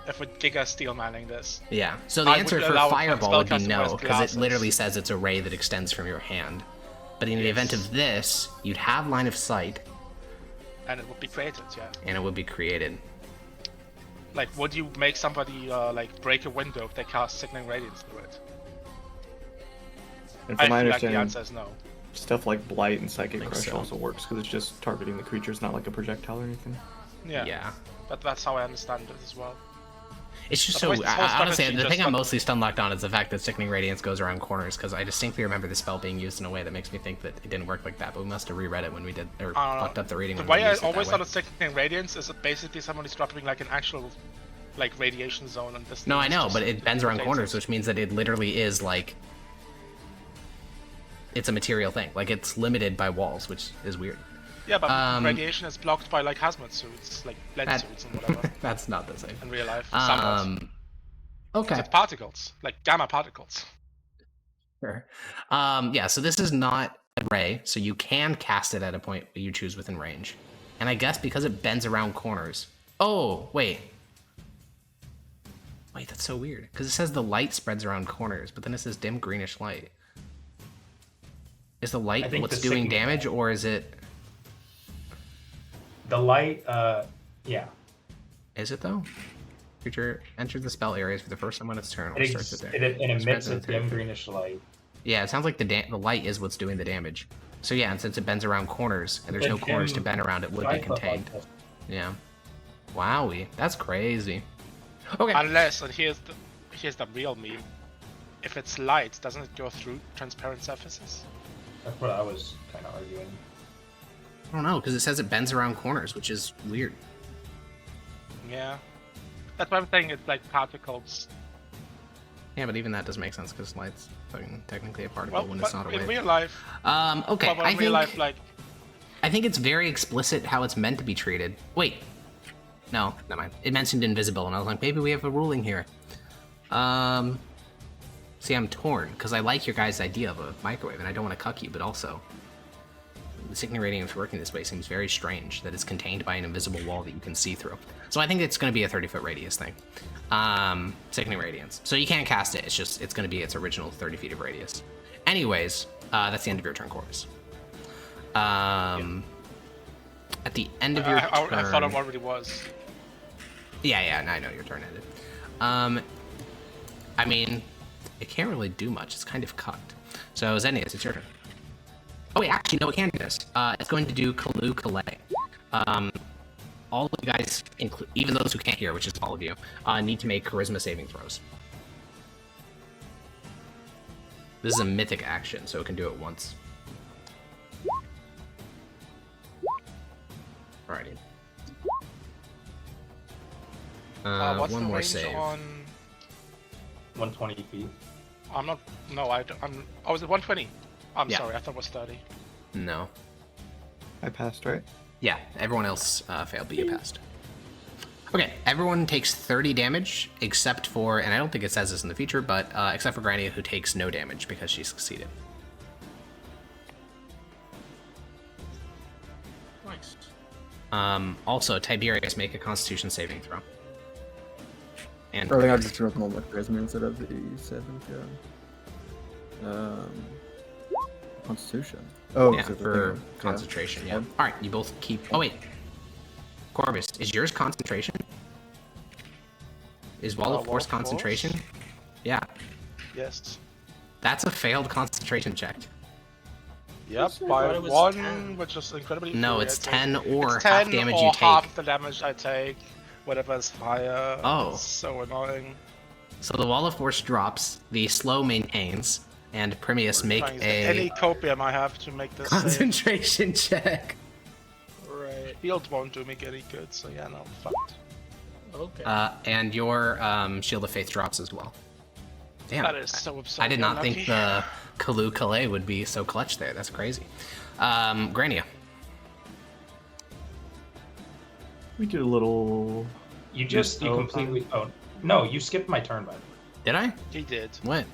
if we're Giga Steel Manning this. Yeah. So the I answer would for allow Fireball would be spellcaster no, wears because it glasses. literally says it's a ray that extends from your hand. But in the event of this, you'd have line of sight, And it would be created, yeah. and it would be created. Like, would you make somebody like break a window if they cast Sickening Radiance through it? And I from my feel like the understanding, answer is no. stuff like Blight and Psychic Think Crush so. also works because it's just targeting the creatures, not like a projectile or anything. Yeah. Yeah. But that's how I understand it as well. It's just so. Otherwise, this whole Honestly, strategy the just thing I'm got- mostly stun locked on is the fact that Sickening Radiance goes around corners, because I distinctly remember the spell being used in a way that makes me think that it didn't work like that, but we must have reread it when we did, or fucked up the reading The when we way I used it that always way. thought of Sickening Radiance is that basically somebody's dropping like an actual like radiation zone and this No, thing I is know, just but it bends around rotates corners, it. which means that it literally is like... It's a material thing. Like, it's limited by walls, which is weird. Yeah, but Um, radiation is blocked by like hazmat suits, like blend That- suits and whatever That's not the same. in real life. Somewhat. Okay. It's particles, like gamma particles. Sure. Yeah, so this is not a ray, so you can cast it at a point you choose within range. And I guess because it bends around corners... Oh, wait. Wait, that's so weird. Because it says the light spreads around corners, but then it says dim greenish light. Is the I light think what's the doing signal- damage, or is it... The light, yeah. Is it, though? Creature enters the spell areas for the first time on its turn, or It, starts ex- it it, there. it emits Spreads a in 30 dim feet. greenish light. Yeah, it sounds like the light is what's doing the damage. So yeah, and since it bends around corners, and there's The no corners to dim bend around, it would be light look contained. like this. Yeah. Wowie, that's crazy. Okay. Unless, and here's the real meme. If it's light, doesn't it go through transparent surfaces? That's what I was kind of arguing. I don't know, because it says it bends around corners, which is weird. Yeah. That's why I'm saying it's like particles. Yeah, but even that doesn't make sense, because light's fucking technically a particle Well, when it's but not a in wave. real life, Okay, well, I in think real life, like, I think it's very explicit how it's meant to be treated. Wait. No, never mind. It mentioned invisible, and I was like, maybe we have a ruling here. See, I'm torn, because I like your guys' idea of a microwave, and I don't want to cuck you, but also... The Sickening Radiance working this way seems very strange, that it's contained by an invisible wall that you can see through. So I think it's going to be a 30-foot radius thing. Sickening Radiance. So you can't cast it, it's going to be its original 30 feet of radius. Anyways, that's the end of your turn, Chorus. At the end of your turn... I thought it already was. Yeah, I know your turn ended. I mean, it can't really do much. It's kind of cucked. So, Zenius, it's your turn. Oh, wait, actually, no, it can do this. It's going to do Kalu Kalay. All of you guys, even those who can't hear, which is all of you, need to make charisma saving throws. This is a mythic action, so it can do it once. Alrighty. What's one the more range save. on? 120 feet. I'm not. No, I'm. Oh, was it 120? I'm Yeah. sorry. I thought it was 30. No. I passed, right? Yeah, everyone else failed, but you passed. Okay, everyone takes 30 damage, except for, and I don't think it says this in the feature, but except for Granny, who takes no damage because she succeeded. Nice. Also, Tiberius, make a Constitution saving throw. And I think I just rolled on my charisma instead of the 7th, yeah. Constitution. Oh, yeah, so the for thing, concentration. Yeah. Yeah. All right, you both keep. Oh wait, Corvus, is yours concentration? Is Wall of Wall Force of Force? concentration? Yeah, Yes. that's a failed concentration check. Yep. sure By thought it was 1, 10. which is incredibly. No, it's 10 or it's half 10 damage or you take. half the damage I take. Whatever is higher. Oh. It's so annoying. So the Wall of Force drops, the slow maintains, and Primius make Trying to- a Any copium I have to make this save. concentration check. Right. Healed won't do me any good, so yeah, no, fucked. Okay. And your Shield of Faith drops as well. Damn, That is so absurd. I did not unlucky. think the Kalu Kalay would be so clutch there. That's crazy. Grania. We did a little. You completely. Oh, no, you skipped my turn, by the way. Did I? He did. What?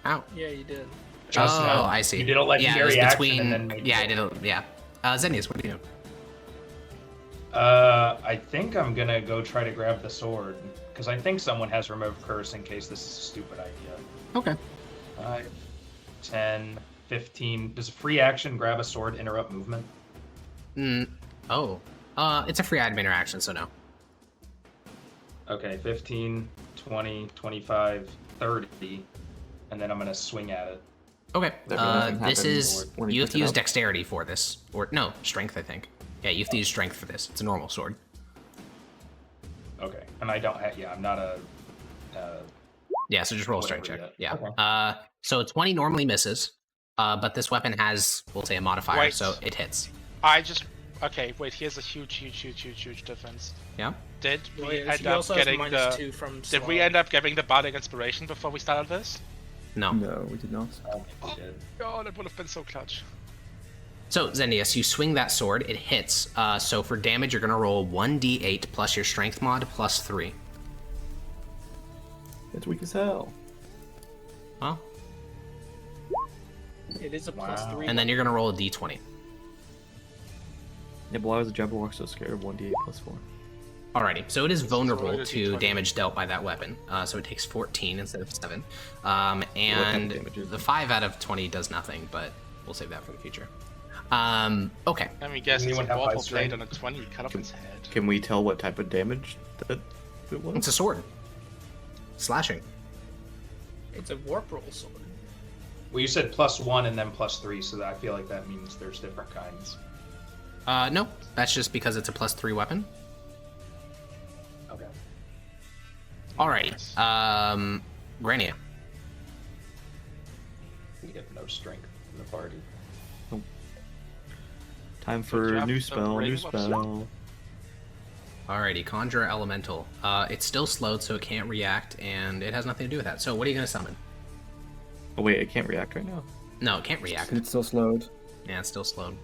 Ow. Yeah, you did. Just oh, now. I see. You did a legendary yeah, it was action between... and then made Yeah, I it. did a... Yeah. Zenius, what do you do? I think I'm gonna go try to grab the sword because I think someone has removed curse in case this is a stupid idea. Okay. 5, 10, 15. Does a free action grab a sword interrupt movement? Oh. It's a free item interaction, so no. Okay, 15, 20, 25, 30, and then I'm gonna swing at it. Okay. That means nothing This happens is when you you have pick to it use up? dexterity for this, or no, strength, I think. Yeah, you have to use strength for this. It's a normal sword. Okay, and I don't have. Yeah, I'm not a. Yeah, so just roll a strength Whatever check. yet. Yeah. Okay. So 20 normally misses, but this weapon has, we'll say, a modifier, Wait. so it hits. Okay, wait, here's a huge difference. Yeah. Did Well, we yeah, end he up also has getting -2 from Did we Slav. end up getting the bardic inspiration before we started this? No. No, we did not. I don't think we did. Oh, that would have been so clutch. So Zendius, you swing that sword, it hits. So for damage, you're gonna roll 1d8 plus your strength mod plus 3. It's weak as hell. Huh? It is a Wow. +3. And then you're gonna roll a d20. Yeah, but why was the Jabberwocky so scared of 1d8 plus 4? Alrighty, so it is vulnerable roll a to d20. damage dealt by that weapon. So it takes 14 instead of 7. kind of And damage is it? the 5 out of 20 does nothing, but we'll save that for the future. Okay. Let me guess, it's a Anyone have high Vorpal blade strength? and a 20. Cut off its head. Can we tell what type of damage that it was? It's a sword. Slashing. It's a warp roll sword. Well, you said +1 and then +3, so that I feel like that means there's different kinds. No, that's just because it's a plus 3 weapon. Okay. Alrighty. Grania. We have no strength in the party. Time So do for you have new the spell, ring new of spell. Alrighty, Conjure Elemental. It's still slowed, so it can't react, and it has nothing to do with that. So what are you gonna summon? Oh wait, it can't react right now. No, it can't react. And it's still slowed. Yeah, it's still slowed.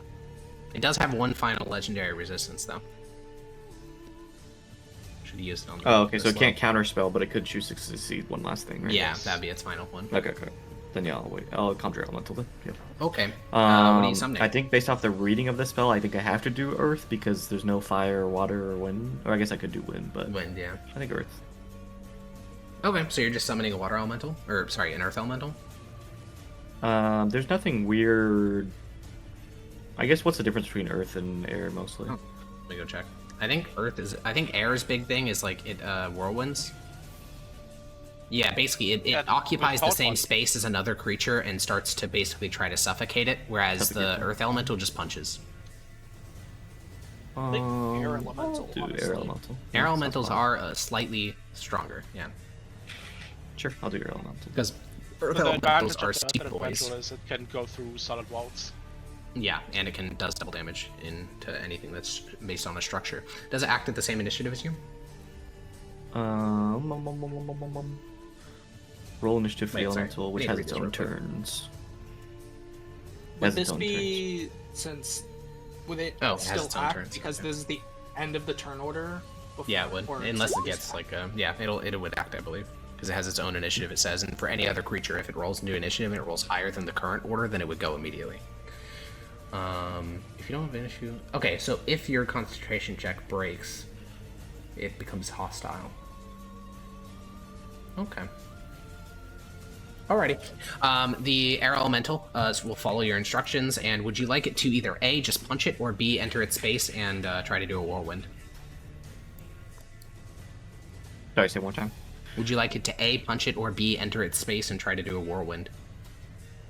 It does have one final legendary resistance, though. Should have used it on the Oh, okay, the so it slow. can't counter spell, but it could choose to succeed one last thing, right? Yeah, that'd be its final one. Okay, okay. Then yeah, I'll wait. I'll conjure elemental then. Yep. Okay. What are you summoning? I think based off the reading of the spell, I think I have to do earth because there's no fire, water, or wind. Or I guess I could do wind, but Wind, yeah. I think earth. Okay, so you're just summoning a water elemental? Or, sorry, an earth elemental? There's nothing weird. I guess what's the difference between earth and air mostly? Oh. Let me go check. I think air's big thing is like it whirlwinds. Yeah, basically it Yeah, occupies the with same one. space as another creature and starts to basically try to suffocate it, whereas Suffocate the them. earth elemental just punches. think air elemental, I'll do honestly. air elemental. Air Yeah, elementals sounds fine. are slightly stronger, yeah. Sure, I'll do air elemental. Because earth But the elementals advantage are of the steep Earth boys. Elemental is it can go through solid walls. Yeah, and it does double damage into anything that's based on a structure. Does it act at the same initiative as you? Roll initiative for the Wait, sorry. elemental, which Need to has read its this own real quick. turns. Would Has its this own be since would it Oh, it has still its own act turns, because okay. this is the end of the turn order? Yeah, it would, or unless it just gets act? like yeah, it would act, I believe, because it has its own initiative. It says, and for any other creature, if it rolls new initiative and it rolls higher than the current order, then it would go immediately. If you don't have an issue, okay, so if your concentration check breaks, it becomes hostile. Okay. Alrighty. The air elemental will follow your instructions, and would you like it to either A, just punch it, or B, enter its space and try to do a whirlwind? Sorry, say one more time. Would you like it to A, punch it, or B, enter its space and try to do a whirlwind?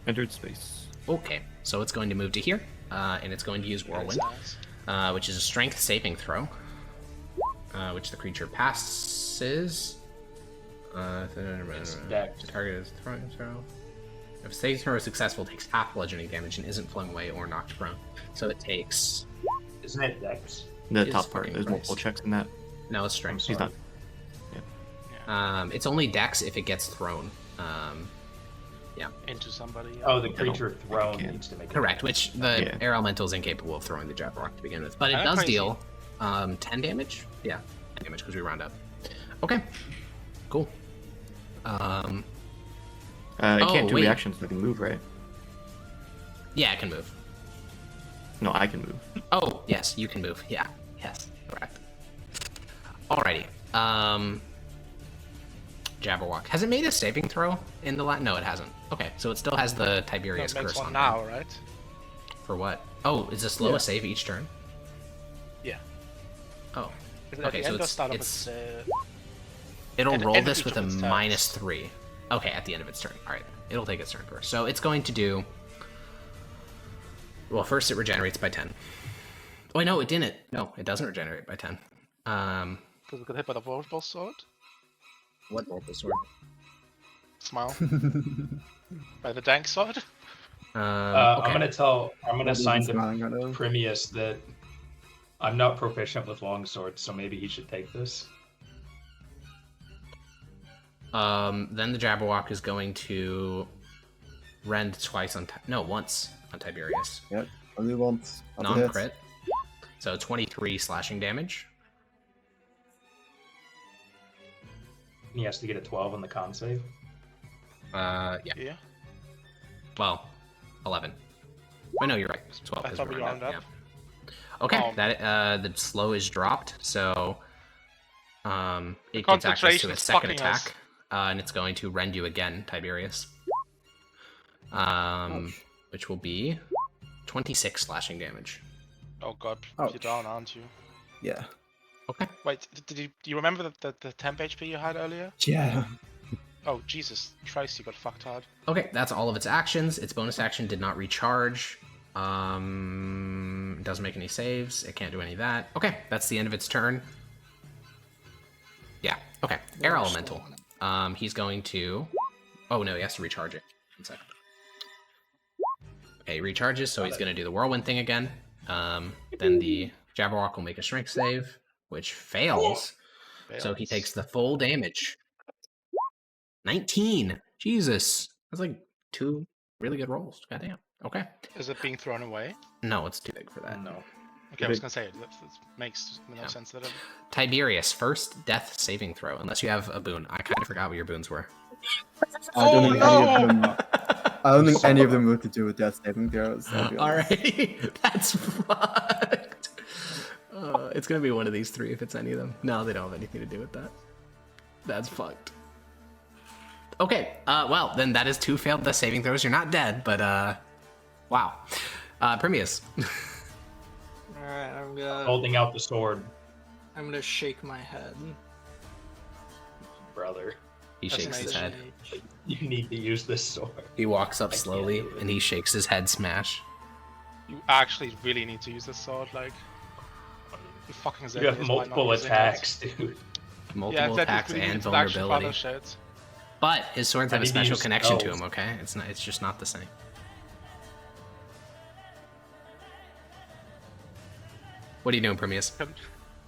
Entered space. Okay, so it's going to move to here, and it's going to use whirlwind, which is a strength saving throw, which the creature passes. It's dex. The target is throwing throw. If a saving throw is successful, it takes half bludgeoning damage and isn't flung away or knocked prone. So it takes... Isn't it dex? The Is top part, fucking there's multiple Christ. checks in that. No, it's strength. He's not. It's only dex if it gets thrown. Into somebody. Oh, the creature thrown can. needs to make it. Correct, which the Yeah. air elemental is incapable of throwing the Jabberwocky to begin with. But it I'm does crazy. deal 10 damage? Yeah, 10 damage because we round up. Okay, cool. It can't do wait. reactions, but it can move, right? Yeah, it can move. No, I can move. Oh, yes, you can move. Yeah, yes. Correct. Alrighty. Jabberwock. Has it made a saving throw in the No, it hasn't. Okay, so it still has the No, Tiberius it makes curse one on now, there. right? For what? Oh, is this slow Yeah. a save each turn? Yeah. Oh. Is it Okay, at the so end or it's- start of it's- its, It'll At the roll end of this each with a of its turns. -3. Okay, at the end of its turn. Alright, it'll take its turn first. So it's going to do... Well, first it regenerates by 10. Oh, wait, no, it didn't. No, it doesn't regenerate by 10. Because it got hit by the Vorpal sword? What Vorpal sword? Smile. By the Dank sword? Okay. I'm gonna Not sign even to smiling right now. Primius that I'm not proficient with longswords, so maybe he should take this. Then the Jabberwock is going to rend twice on... once on Tiberius. Yep, only once. That's a hit. Non-crit. So 23 slashing damage. He has to get a 12 on the con save. Yeah. Yeah. Well, 11. Wait, no, you're right. 12 I is thought we rounded rounded up. up. Yeah. Okay, Oh. that the slow is dropped, so it gets access to concentration's its second fucking us. attack, and it's going to rend you again, Tiberius. Ouch. Which will be 26 slashing damage. Oh god, Ouch. you're down, aren't you? Yeah. Okay. Wait, do you remember the temp HP you had earlier? Yeah. Oh, Jesus Christ, you got fucked hard. Okay, that's all of its actions. Its bonus action did not recharge. It doesn't make any saves. It can't do any of that. Okay, that's the end of its turn. Yeah. Okay. Air Very Elemental. slow on He's going to. Oh no, he has to recharge it. 1 second. Okay, he recharges, so he's going to do the whirlwind thing again. Then the Jabberwock will make a strength save, which fails. So he takes the full damage. 19. Jesus. That's like 2 really good rolls. Goddamn. Okay. Is it being thrown away? No, it's too big for that. No. Okay, I was gonna say, that makes no Yeah. sense that it... Tiberius, first death saving throw, unless you have a boon. I kind of forgot what your boons were. I don't think any of them. I don't think Son any of of them were to do with death saving throws. I'll be honest. Alrighty. That's fucked. It's gonna be one of these 3 if it's any of them. No, they don't have anything to do with that. That's fucked. Okay, well, then that is 2 failed death saving throws. You're not dead, but, wow. Primius. Alright, I'm gonna Holding out the sword, shake my head. brother. He That's shakes his amazing. head. You need to use this sword. He walks up I can't slowly, do it. and he shakes his head smash. You actually really need to use this sword, like... You fucking You have multiple attacks, dude. Multiple attacks and vulnerability. Shit. But his swords I have a need to special use connection to spells. him, okay? It's just not the same. What are you doing, Primius?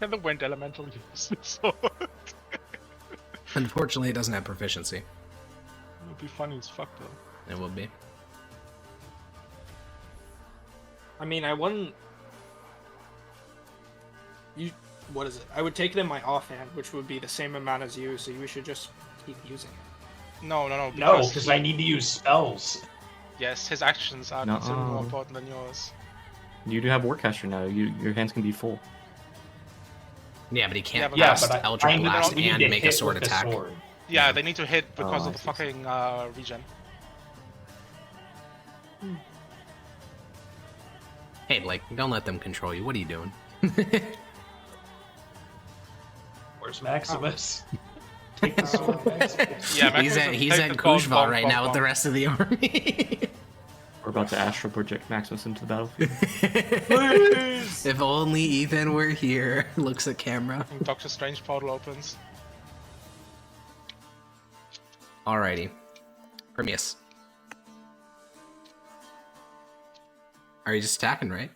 Can the wind elemental use this sword? Unfortunately, it doesn't have proficiency. It would be funny as fuck though. It will be. I mean, I wouldn't. What is it? I would take it in my offhand, which would be the same amount as you, so you should just keep using it. No. No, Because because I need to use spells. yes, his actions are considered more Nuh-uh. important than yours. You do have Warcaster now. Your hands can be full. Yeah, but he can't but- Yeah, cast but I Eldritch need Blast to and make a hit sword with the attack. sword. Yeah, they need to hit because Oh, of the I see. fucking regen. Hey, Blake, don't let them control you. What are you doing? Where's Maximus? Take the sword, Maximus. Yeah, he's at Maximus will take the Kuzval bomb, right bomb, now with the bomb. rest of the army. We're about to astral project Maximus into the battlefield. If only Ethan were here. Looks at camera. And Doctor Strange portal opens. Alrighty. Primius. Are you just attacking, right?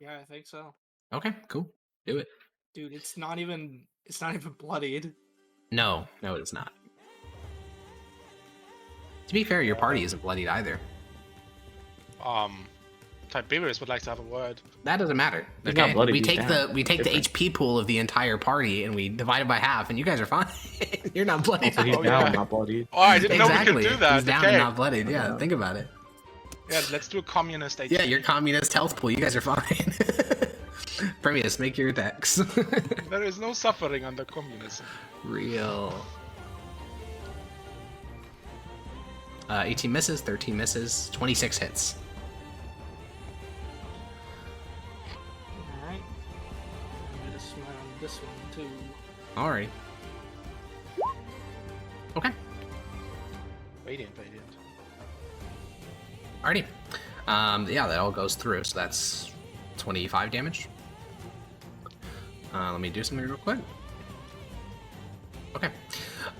Yeah, I think so. Okay, cool. Do it. Dude, it's not even bloodied. No, it's not. To be fair, your party isn't bloodied either. Tiberius would like to have a word. That doesn't matter. He's not bloodied, we he's take down. the Different. HP pool of the entire party and we divide it by half, and you guys are fine. You're not bloodied. So he's Oh, down, yeah. not bloodied. Oh, I didn't Exactly. know we could do that. He's down okay. and not bloodied. Yeah, think about it. Yeah, let's do a communist HP. Yeah, your communist health pool. You guys are fine. Prometheus, make your attacks. There is no suffering under communism. Real. 18 misses, 13 misses, 26 hits. Alright. I'm gonna smile on this one too. Alrighty. Okay. Radiant. Alrighty. Yeah, that all goes through, so that's 25 damage. Let me do something real quick. Okay.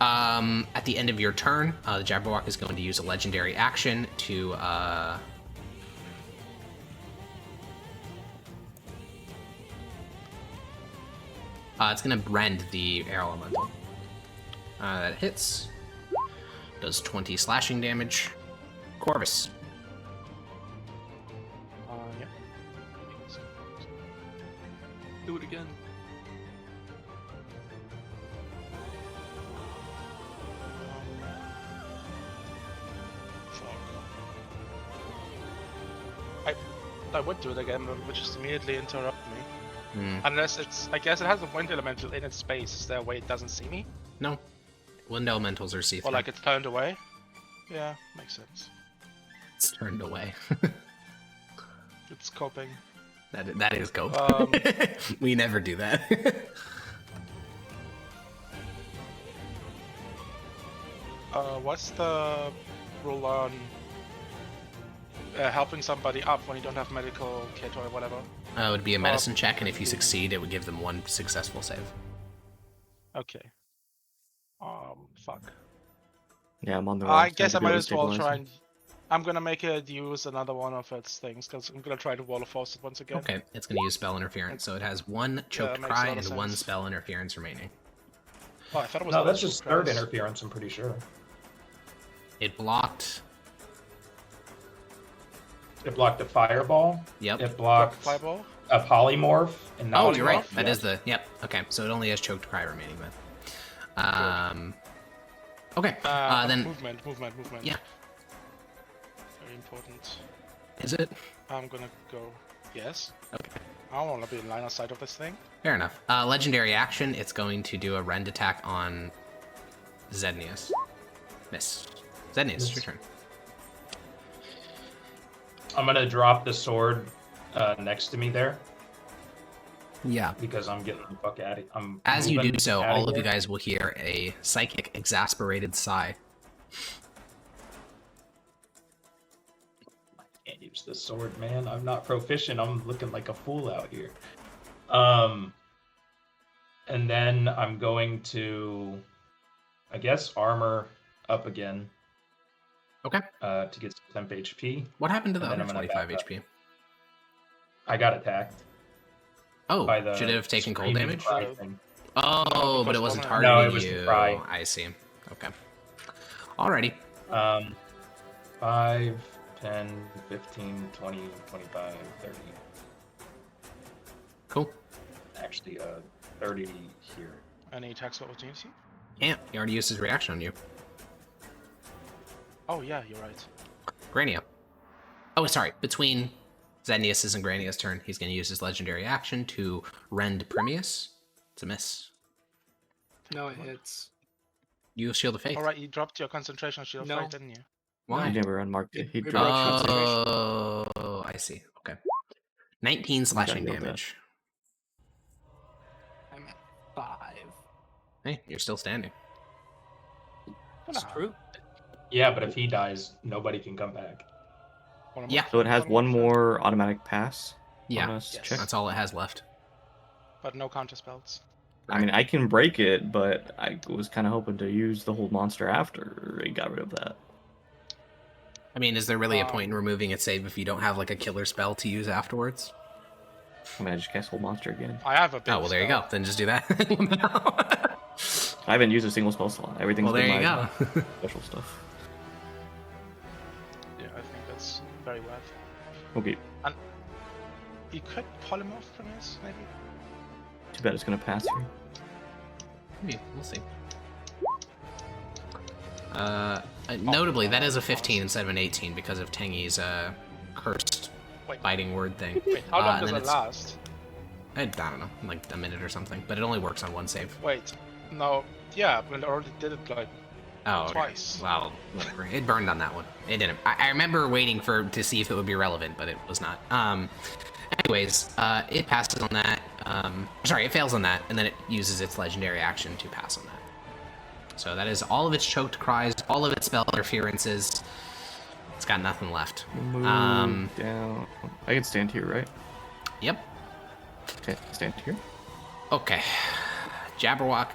At the end of your turn, the Jabberwock is going to use a legendary action to it's going to rend the air elemental. That hits. Does 20 slashing damage. Corvus. Yeah. Do it again. I would do it again, but it would just immediately interrupt me. Hmm. Unless it's, I guess it has a wind elemental in its space. Is there a way it doesn't see me? No. Wind elementals are see-through. Or like it's turned away? Yeah, makes sense. It's turned away. It's coping. That is cope. We never do that. What's the rule on helping somebody up when you don't have medical kit or whatever? It would be a medicine check, and if you succeed, it would give them 1 successful save. Okay. Fuck. Yeah, I'm on the. I wrong guess side I to might go as well try stabilize and. I'm gonna make it use another one of its things, because I'm gonna try to wall of force it once again. Okay, it's going to use spell interference, so it has 1 choked that makes a cry lot of and 1 sense. spell interference remaining. Oh, I thought it was No, other that's just two third cries. interference, I'm pretty sure. It blocked. It blocked a fireball. Yep. It blocked Fireball? a polymorph. And Oh, not you're right. polymorph, That yeah. is the. Yep. Okay, so it only has choked cry remaining then. Okay. Then. Movement. Yeah. Very important. Is it? I'm gonna go. Yes. Okay. I don't want to be in line of sight of this thing. Fair enough. Legendary action. It's going to do a rend attack on Zednius. Miss. Zednius, it's your turn. I'm gonna drop the sword next to me there Yeah. because I'm getting the fuck out of. I'm As you moving do so, outta all of you here. guys will hear a psychic exasperated sigh. I can't use this sword, man. I'm not proficient. I'm looking like a fool out here. And then I'm going to, I guess, armor up again. Okay. To get some temp HP. What happened to the And then other I'm gonna 25 back up. HP? I got attacked Oh, by the. should it have taken cold screaming damage? cry thing. Oh, but it wasn't No, targeting it was the you. cry. I see. Okay. Alrighty. 5, 10, 15, 20, 25, 30. Cool. Actually, 30 here. Any attacks of opportunity? Yeah, he already used his reaction on you. Oh yeah, you're right. Grania. Oh, sorry. Between Zednius' and Grania's turn, he's going to use his legendary action to rend Primius. It's a miss. No, it hits. You shield of faith. All right, you dropped your concentration shield No. fight, didn't you? Why? He never unmarked it. He It dropped dropped it. Oh, I see. Okay. 19 slashing healed that. damage. I'm at 5. Hey, you're still standing. That's true. Yeah, but if he dies, nobody can come back. Yeah. So it has one more automatic pass. Yeah, on us Yes. check. that's all it has left. But no counter spells. I mean, I can break it, but I was kind of hoping to use the whole monster after it got rid of that. I mean, is there really a point in removing its save if you don't have like a killer spell to use afterwards? I mean, I just cast whole monster again. I have a big Oh, well, there you spell. go. Then just do that. I haven't used a single spell slot. Everything's Well, there been you my go. special stuff. Yeah, I think that's very worth. Okay, You could polymorph from this, maybe? too bad it's gonna pass here. Maybe. We'll see. Notably, that is a 15 instead of an 18 because of Tengi's cursed Wait. biting word thing. Wait, how long and does then it it's- last? I don't know, like a minute or something. But it only works on one save. Wait, no, yeah, but I already did it like Oh, okay. twice. Well, whatever. It burned on that one. It didn't. I remember waiting to see if it would be relevant, but it was not. Anyways, it passes on that. Sorry, it fails on that, and then it uses its legendary action to pass on that. So that is all of its choked cries, all of its spell interferences. It's got nothing left. Move down. I can stand here, right? Yep. Okay, stand here. Okay. Jabberwock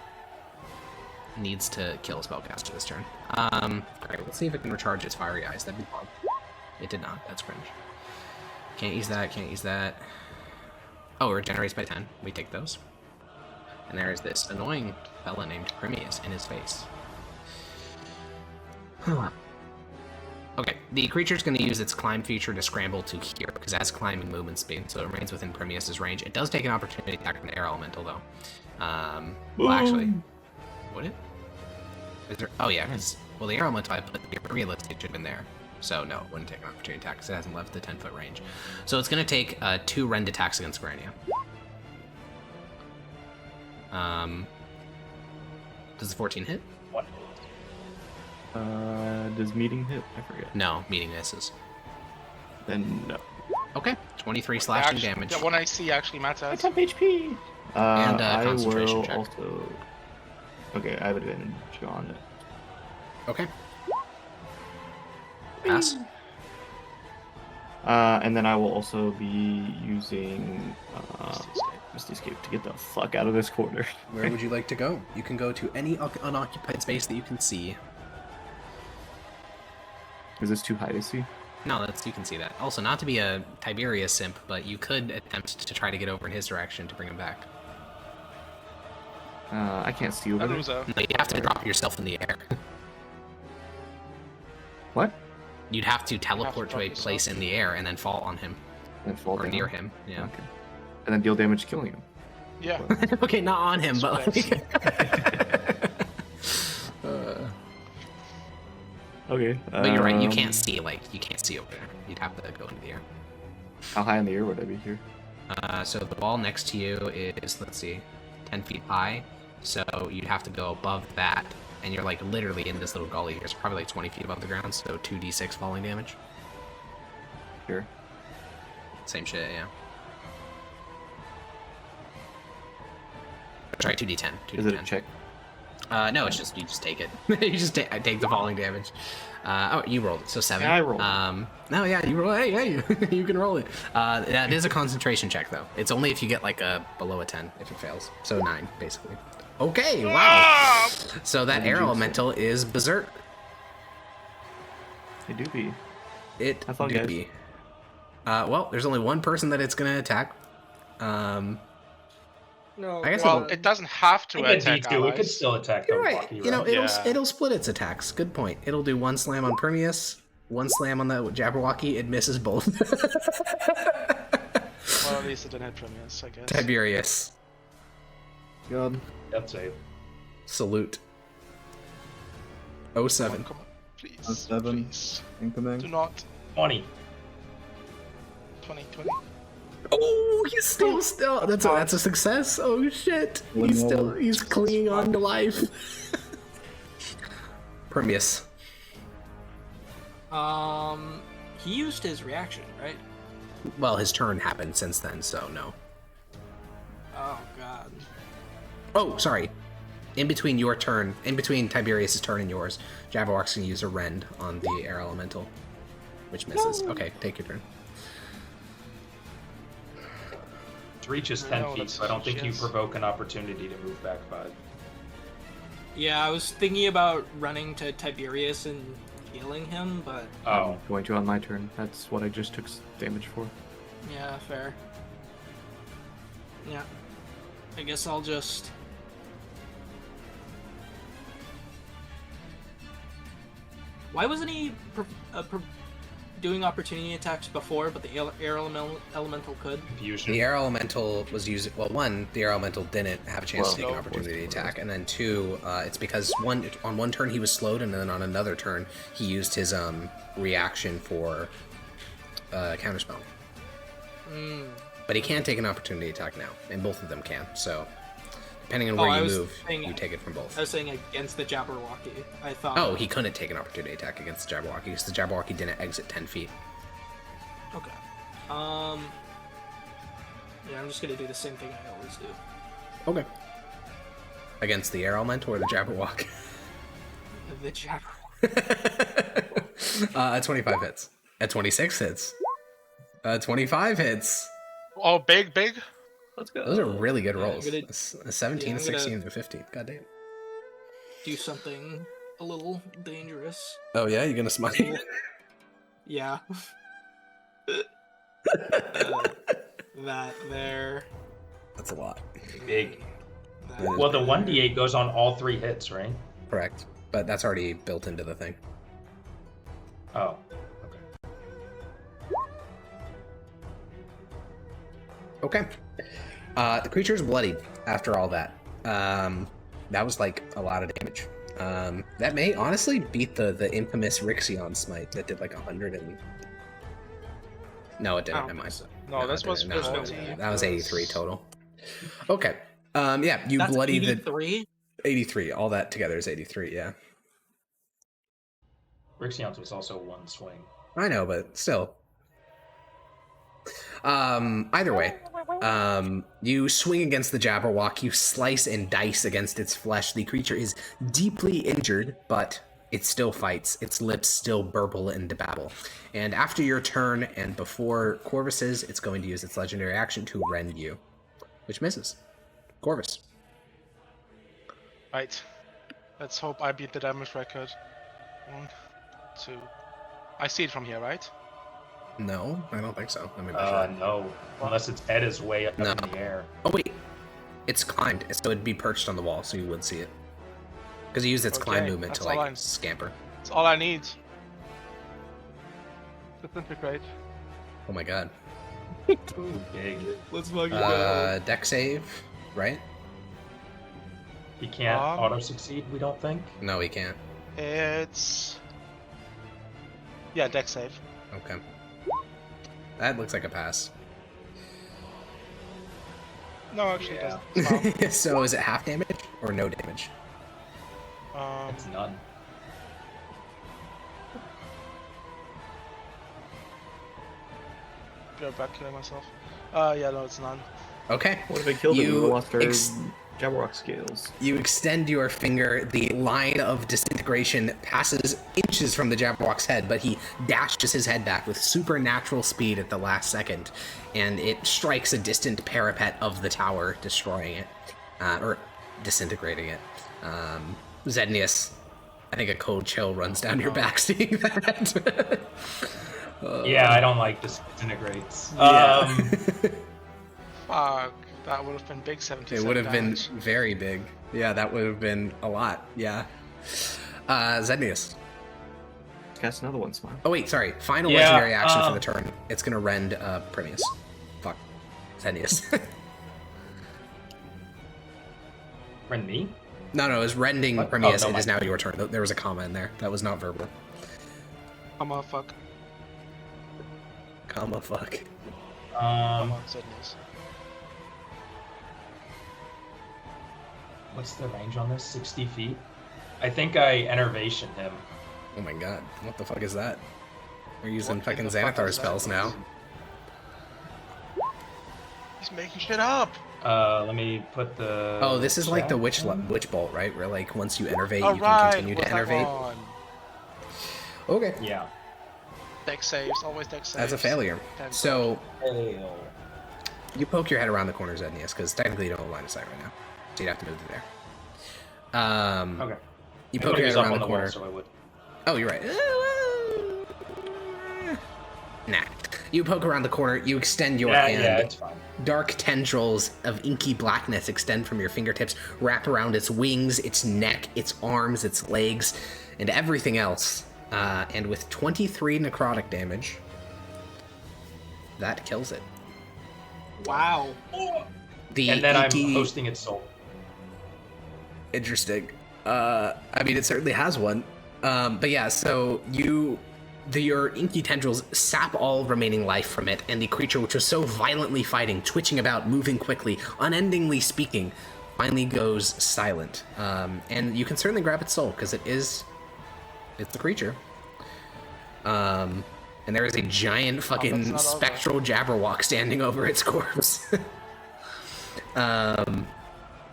needs to kill a spellcaster this turn. Alright, let's see if it can recharge its fiery eyes. That'd be fun. It did not. That's cringe. Can't use that, can't use that. Oh, it regenerates by 10. We take those. And there is this annoying fella named Primius in his face. Okay, the creature's going to use its climb feature to scramble to here, because it has climbing movement speed, so it remains within Primius's range. It does take an opportunity attack from the air elemental, though. Well, actually, would it? Is there? Oh yeah, because well, the air elemental I put realistic should have been there, so no, it wouldn't take an opportunity attack because it hasn't left the 10-foot range. So it's going to take 2 rend attacks against Grania. Does the 14 hit? What? Does meeting hit? I forget. No, meeting misses. Then no. Okay, 23 slashing Actually, damage. The one I see actually matters. Top HP. And I concentration will check. also. Okay, I have advantage on it. Okay. Pass. And then I will also be using Misty Escape to get the fuck out of this corner. Where would you like to go? You can go to any unoccupied space that you can see. Is this too high to see? No, you can see that. Also, not to be a Tiberius simp, but you could attempt to try to get over in his direction to bring him back. I can't see over there. No, you have to drop yourself in the air. What? You'd have to teleport to drop a yourself. place in the air and then fall on him. And fall Or down. near him, yeah. Okay. And then deal damage killing him. Yeah. Okay, not on him, but like... Okay. But you're right, you can't see, over there. You'd have to go into the air. How high in the air would I be here? So the wall next to you is, let's see, 10 feet high. So you'd have to go above that, and you're like literally in this little gully here. It's probably like 20 feet above the ground, so 2d6 falling damage. Sure. Same shit, yeah. Sorry, 2d10. 2d10. Is it a check? No, it's just, you just take it. You just take the falling damage. Oh, you rolled it, so 7. Yeah, I rolled it. No, yeah, you roll. Hey, you can roll it. That is a concentration check, though. It's only if you get like below a 10 if it fails. So 9, basically. Okay, wow. So that air elemental is berserk. It do be. It Have fun, do guys. be. Well, there's only one person that it's gonna attack. No. I guess Well, it doesn't have to I think attack at D2, it could allies. still attack You're Jabberwocky, right. right? You know, Yeah. it'll split its attacks. Good point. It'll do 1 slam on Permeus, 1 slam on the Jabberwocky. It misses both. Well, at least it didn't hit Primius, I guess. Tiberius, God. Death save. salute. Come on, 07. come on, please. 07. Please. Incoming. Do not. 20. 20. Oh, he's still. That's a success. Oh shit. He's clinging on to life. Permeus. He used his reaction, right? Well, his turn happened since then, so no. Oh god. Oh, sorry. In between Tiberius' turn and yours, Jabberwock's gonna use a rend on the air elemental, which misses. Okay, take your turn. Its reach is I 10 know, feet, that's so I don't think you yes. provoke an opportunity to move back 5. Yeah, I was thinking about running to Tiberius and healing him, but Oh, I'm going to on my turn. That's what I just took damage for. yeah, fair. Yeah. I guess I'll just... Why wasn't he doing opportunity attacks before, but the air elemental could? confusion. The air elemental was using. Well, 1, the air elemental didn't have a chance to take an no, opportunity attack, and then 2, it's because on one turn he was slowed, and then on another turn he used his reaction for counterspell. But he can take an opportunity attack now, and both of them can. So, depending on Oh, where I you was move, saying- you take it from both. I was saying against the Jabberwocky. I thought. Oh, he couldn't take an opportunity attack against the Jabberwocky because the Jabberwocky didn't exit 10 feet. Okay. Yeah, I'm just gonna do the same thing I always do. Okay. Against the air element or the Jabberwock? The Jabberwocky. At 25 hits. At 26 hits. 25 hits. Oh, big, big. Let's go. Those are really good Yeah, I'm rolls. gonna- A 17, yeah, a I'm gonna- 16, and a 15. God damn. Do something a little dangerous. Oh yeah, you're gonna smite? Yeah. That there. That's a lot. Big. That Well, the there. 1d8 goes on all 3 hits, right? Correct. But that's already built into the thing. Oh. Okay. The creature's bloodied after all that. That was like a lot of damage. That may honestly beat the infamous Rixion smite that did like 100 and... No, it I didn't. don't Never mind. think so. No, it this was didn't. No, 40. that was 83 total. Okay. Yeah, you That's bloody 83? the 83. All that together is 83. Yeah, Rixion's was also 1 swing. I know, but still. Either way, you swing against the Jabberwock. You slice and dice against its flesh. The creature is deeply injured, but it still fights. Its lips still burble and babble. And after your turn and before Corvus's, it's going to use its legendary action to rend you, which misses. Corvus. Right. Let's hope I beat the damage record. 1, 2. I see it from here, right? No, I don't think so. Let me measure it. No. Unless its head is way up No. in the air. Oh wait, it's climbed, so it'd be perched on the wall, so you would see it. Because it used its climb Okay, movement to that's all like I'm- scamper. That's all I need. Disintegrate. Oh my god. Ooh, big. Let's fucking go. Deck save, right? He can't Um, auto-succeed, we don't think? No, he can't. It's... Yeah, deck save. Okay. That looks like a pass. No, actually Yeah. it doesn't. Wow. So is it half damage or no damage? It's none. Go back to myself. Yeah, no, it's none. Okay. What if it killed it? We You lost our ex- Jabberwock scales. You extend your finger, the line of disintegration passes inches from the Jabberwock's head, but he dashes his head back with supernatural speed at the last second, and it strikes a distant parapet of the tower, destroying it, or disintegrating it. Zednius, I think a cold chill runs down your back seeing that. Yeah, I don't like disintegrates. Yeah. Fuck, that would have been big 77 It would have been damage. very big. Yeah, that would have been a lot. Yeah. Zednius. Cast another one, Smile. Oh wait, sorry. Final Yeah, legendary action for the turn. It's gonna rend Primius. Fuck. Zednius. Rend me? No, it was rending What? Primius. Oh, no, It is my- now your turn. There was a comma in there. That was not verbal. Fuck. Comma fuck. Come on, Zednius. What's the range on this? 60 feet? I think I enervation him. Oh my god. What the fuck is that? We're using What fucking in the fuck Xanathar is that? spells now. He's making shit up. Let me put the... Oh, this is like the chat. witch bolt, right? Where like once you enervate, you can Alright, continue to what's that enervate. one? Okay. Yeah. Deck saves, always deck saves. That's a failure. Thank So Fail. you poke your head around the corner, Zednius, because technically you don't have line of sight right now. So you'd have to move to there. Okay. You I poke thought he your was head up around on the wall, corner. so I would. Oh, you're right. Nah. You poke around the corner, you extend your Yeah, hand. yeah, it's fine. Dark tendrils of inky blackness extend from your fingertips, wrap around its wings, its neck, its arms, its legs, and everything else. And with 23 necrotic damage, that kills it. Wow. The And then inky... I'm hosting its soul. Interesting. I mean, it certainly has one. But yeah, so you your inky tendrils sap all remaining life from it, and the creature, which was so violently fighting, twitching about, moving quickly, unendingly speaking, finally goes silent. And you can certainly grab its soul, because it's the creature. And there is a giant fucking spectral Jabberwock standing over its corpse.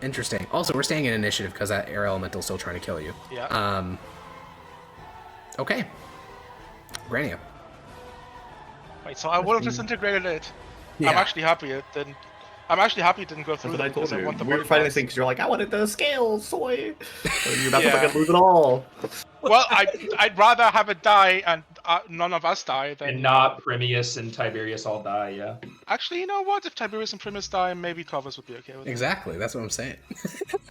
Interesting. Also, we're staying in initiative because that air elemental's still trying to kill you. Yeah. Okay. Grania. Wait, so I would have disintegrated it. I'm Yeah. actually happy it didn't. I'm actually happy it didn't go through. That's what I them, told 'cause I you. want the We were body fighting parts. this thing because you're like, I wanted the scales, soy. And you're about Yeah. to fucking lose it all. Well, I'd rather have it die and none of us die than And not Primius and Tiberius all die, yeah. Actually, you know what? If Tiberius and Primus die, maybe Corvus would be okay with it. Exactly, that's what I'm saying.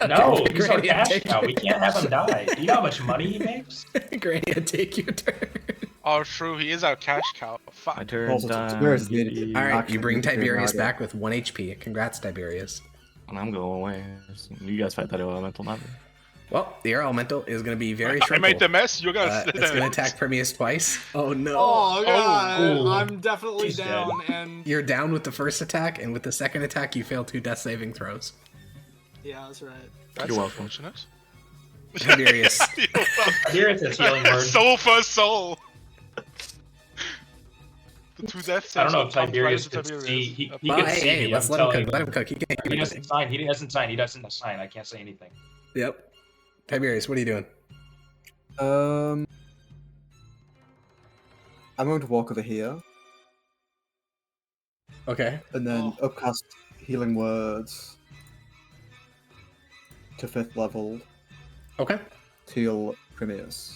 No, he's our Grania, cash take cow. We can't have him die. Do you know how much money he makes? Grania, take your turn. Oh, true. He is our cash cow. My Fuck. turn's Also, done. Tiberius needed to- All right, Actually, you bring you can Tiberius ride it. back with 1 HP. Congrats, Tiberius. And I'm going away. You guys fight that elemental, not me. Well, the air elemental is going to be very I made shrinkable. the mess. You're gonna sit It's there. going to attack Primius twice. Oh no. Oh god, ooh. I'm definitely He's down, dead. and You're down with the first attack, and with the second attack, you fail 2 death saving throws. yeah, that's right. That's You're welcome. unfortunate. Tiberius. You're welcome. Tiberius is healing word. Soul for soul. The 2 death I don't know saves if come right Tiberius into could see. He Well, could hey, see hey, me. let's I'm let him telling cook. you. Let him cook. He can't He do doesn't anything. sign. He doesn't sign. He doesn't sign. I can't say anything. Yep. Tiberius, what are you doing? I'm going to walk over here Okay. and then upcast healing words to 5th level Okay. to heal Primius.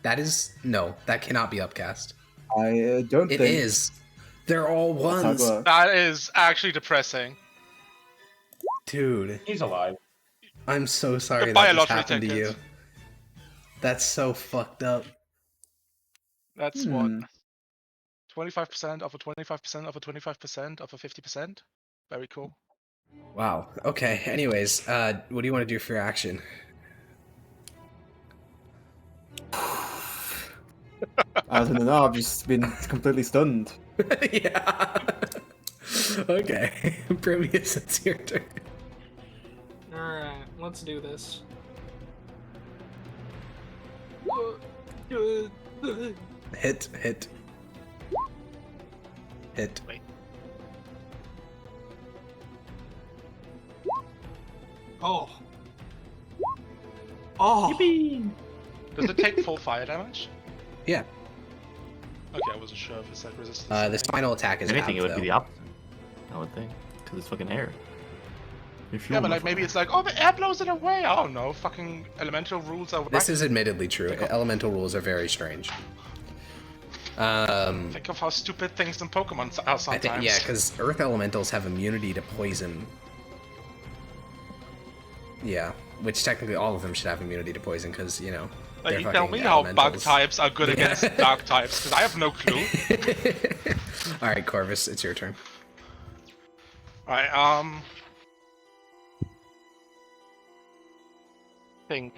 That is... No, that cannot be upcast. I don't It think is. They're all that's how it ones. works. That is actually depressing. Dude, He's alive. I'm so sorry Goodbye, that just lottery happened to you. ticket. That's so fucked up. That's what? Hmm. 25% of a 25% of a 25% of a 50%? Very cool. Wow. Okay, anyways, what do you want to do for your action? I don't know, I've just been completely stunned. Yeah. Okay. Primius, it's your turn. Alright, let's do this. Hit. Hit. Wait. Oh. Oh. Does it take full fire damage? Yeah. Okay, I wasn't sure if it's like resistance. This final attack is If anything, it halved, would be the though. opposite. I would think. Because it's fucking air. If Yeah, but like maybe it's like, oh, the air blows it away. I don't know. Fucking elemental rules are. This is admittedly true. Elemental rules are very strange. Think of how stupid things in Pokemon are I sometimes. think, yeah, because Earth Elementals have immunity to poison. Yeah, which technically all of them should have immunity to poison, because, you know, Like, they're you tell me fucking how bug elementals. types are good against dark types, because I have no clue. Alright, Corvus, it's your turn. Alright, think.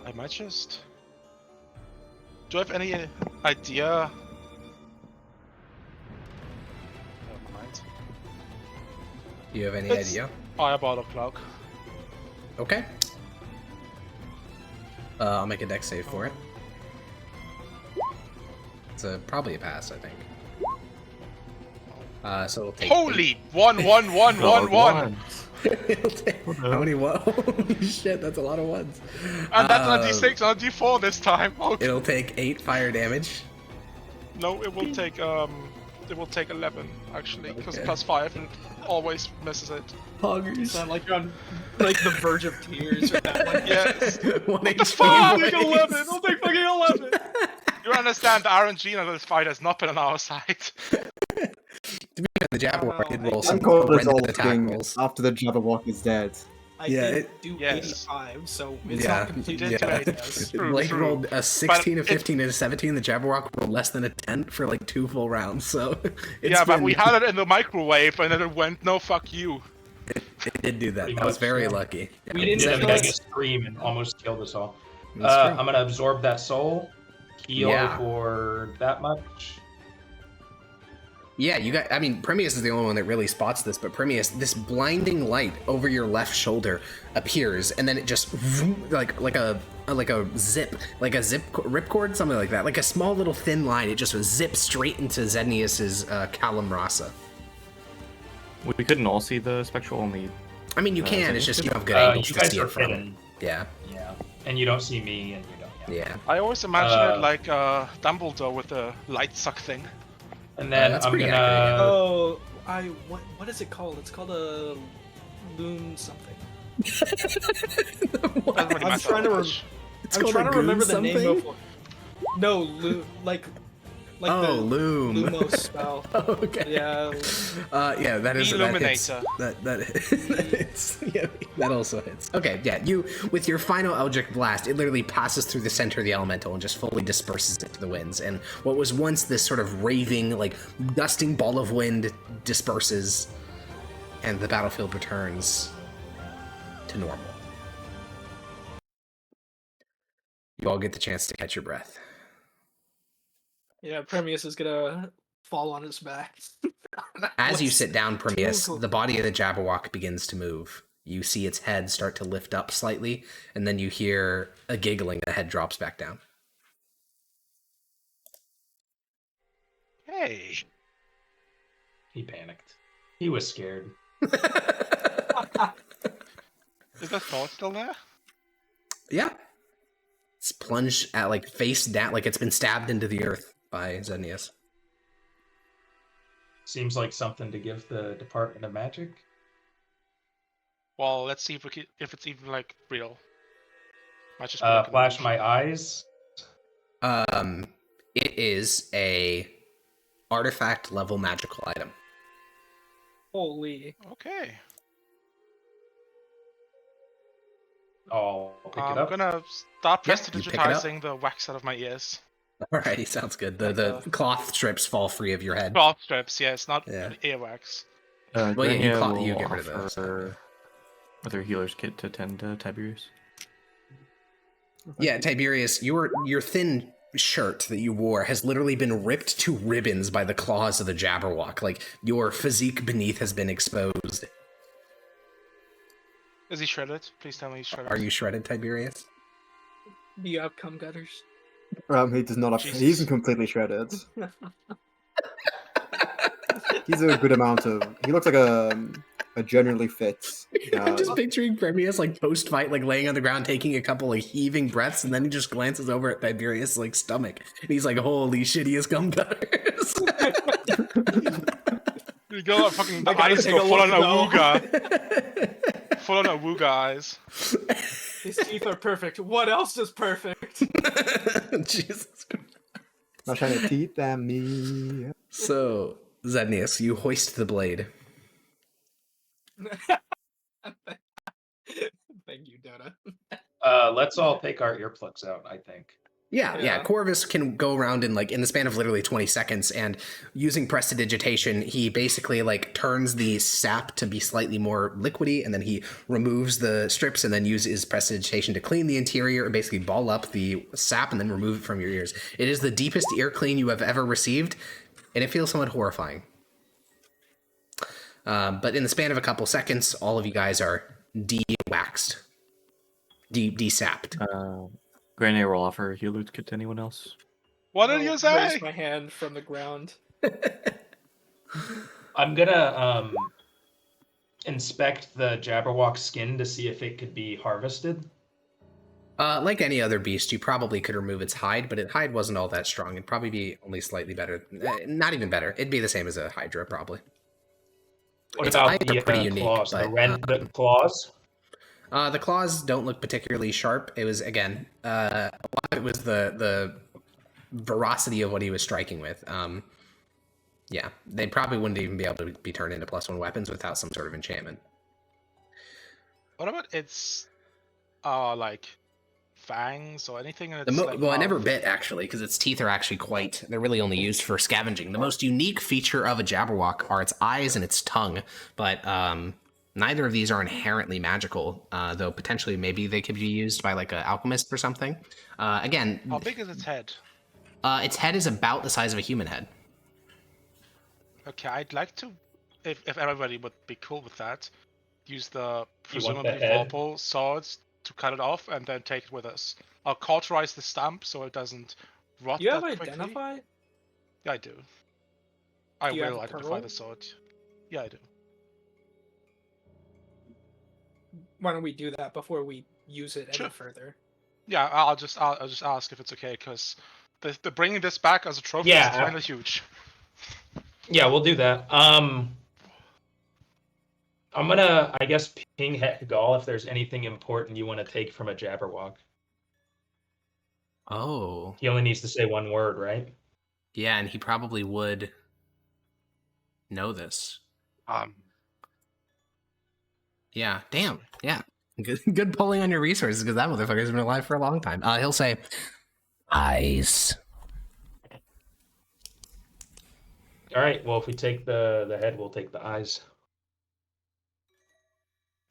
I might just. Do I have any idea? Never mind. Do you have any It's- idea? Fireball or cloak. Okay. I'll make a dex save for it. It's probably a pass, I think. So it'll take. Holy 1 It'll take how many ones? Shit, that's a lot of ones. And that's not D6, not D4 this time. Oh, It'll take 8 fire damage. no, it will take 11 actually, because Okay. +5 and always misses it. Poggers. Sound like you're on like the verge of tears or that. Like, Yes. 1 What the HP. fuck? take 11. I'll take fucking 11. You understand the RNG in this fight has not been on our side. To be fair, the Jabberwocky did roll I'm some called horrendous resolving attack rolls. after the Jabberwock is dead. I Yeah, did it- do Yes. 85, so it's Yeah, not completely yeah. bananas. True, Blake true. rolled a 16, a it- 15, and a 17. The Jabberwock rolled less than a 10 for like 2 full rounds. So it's Yeah, but been- we had it in the microwave and then it went, no, fuck you. It did do that. Pretty That was much, very yeah. lucky. We It didn't did a kill mega us. scream and almost killed us all. That's true. I'm gonna absorb that soul, heal Yeah. for that much. Yeah, you got. I mean, Premius is the only one that really spots this, but Premius, this blinding light over your left shoulder appears, and then it just like a zip, like a ripcord, something like that, like a small little thin line. It just zips straight into Zednius's Callum Rasa. We couldn't all see the spectral, only. I mean, you can. Zednius It's just did? you don't have good angles You to guys see are it from. hidden. Yeah, Yeah, and you don't see me, and you don't. yeah. I always imagine Uh, it like Dumbledore with the light suck thing. And then that's I'm pretty gonna. accurate, yeah. Oh, what is it called? It's called a loon something. Doesn't really I'm matter trying to much. It's I'm called trying a to remember the goon name something? of what. No, loon, like Oh, the loom. Lumos spell. Oh, okay. Yeah. Yeah, that is Illuminator. that hits. Yeah, that also hits. Okay, yeah, you with your final Eldritch Blast, it literally passes through the center of the elemental and just fully disperses it to the winds. And what was once this sort of raving, like gusting ball of wind disperses, and the battlefield returns to normal. You all get the chance to catch your breath. Yeah, Premius is gonna fall on his back. As you What's- sit down, Prometheus, Twinkle. the body of the Jabberwock begins to move. You see its head start to lift up slightly, and then you hear a giggling, and the head drops back down. Hey. He panicked. He was scared. Is that thought still there? Yeah. It's plunged at, like, face down, like it's been stabbed into the earth by Zednius. Seems like something to give the Department of Magic. Well, let's see if it's even like real. Might just be like an Flash illusion. my eyes. It is a artifact level magical item. Holy. Okay. I'll pick it I'm up. gonna start Yeah, you pick it up. prestidigitizing the wax out of my ears. Alrighty, sounds good. The cloth strips fall free of your head. Cloth strips, yeah, it's not Yeah. earwax. Well, yeah, you get rid of those. offer With her healer's kit to tend to Tiberius. Yeah, Tiberius, your thin shirt that you wore has literally been ripped to ribbons by the claws of the Jabberwock. Like, your physique beneath has been exposed. Is he shredded? Please tell me he's shredded. Are you shredded, Tiberius? Do you have cum gutters? He does not have. Jesus. He isn't completely shredded. He's a good amount of. He looks like a generally fit. I'm just picturing Premius, like, post-fight, like, laying on the ground, taking a couple, like, heaving breaths, and then he just glances over at Tiberius' like, stomach. And he's like, holy shit, he has gum gutters. You go like fucking I gotta eyes take go a full on look, awooga. Full on awooga eyes. His teeth are perfect. What else is perfect? Jesus Christ. Not trying to teeth at me. So, Zednius, you hoist the blade. Thank you, Dota. Let's all take our earplugs out, I think. Yeah, Yeah. Corvus can go around in, like, in the span of literally 20 seconds, and using prestidigitation, he basically, like, turns the sap to be slightly more liquidy, and then he removes the strips and then uses prestidigitation to clean the interior and basically ball up the sap and then remove it from your ears. It is the deepest ear clean you have ever received, and it feels somewhat horrifying. But in the span of a couple seconds, all of you guys are de-waxed. De-sapped. Granny will offer a healer's kit to anyone else. What did I'll you say? Raise my hand from the ground. I'm gonna inspect the Jabberwock skin to see if it could be harvested. Like any other beast, you probably could remove its hide, but its hide wasn't all that strong. It'd probably be only slightly better. Not even better. It'd be the same as a Hydra, probably. What Its about eyes the are pretty unique, claws? The but, red claws? The claws don't look particularly sharp. It was, again, a lot of it was the veracity of what he was striking with. Yeah, they probably wouldn't even be able to be turned into +1 weapons without some sort of enchantment. What about its like fangs or anything in The its like well, I mouth? never bit actually, because its teeth are actually they're really only used for scavenging. The most unique feature of a Jabberwock are its eyes and its tongue, but neither of these are inherently magical, though potentially maybe they could be used by like an alchemist or something. Again, How big is its head? its head is about the size of a human head. Okay, I'd like to, if everybody would be cool with that, use the You want the presumably head? vorpal swords to cut it off and then take it with us. I'll cauterize the stump so it doesn't rot Do you have that quickly. identify? Yeah, I do. I Do you have will a identify pearl? the sword. Yeah, I do. Why don't we do that before we use it Sure. any further? Yeah, I'll just ask if it's okay, because the bringing this back as a trophy Yeah, is kind of huge. Yeah, we'll do that. I'm gonna, I guess, ping Gall if there's anything important you want to take from a Jabberwock. Oh, He only needs to say one word, right? yeah, and he probably would know this. Yeah, damn. Yeah. Good pulling on your resources, because that motherfucker's been alive for a long time. He'll say, eyes. All right. Well, if we take the head, we'll take the eyes.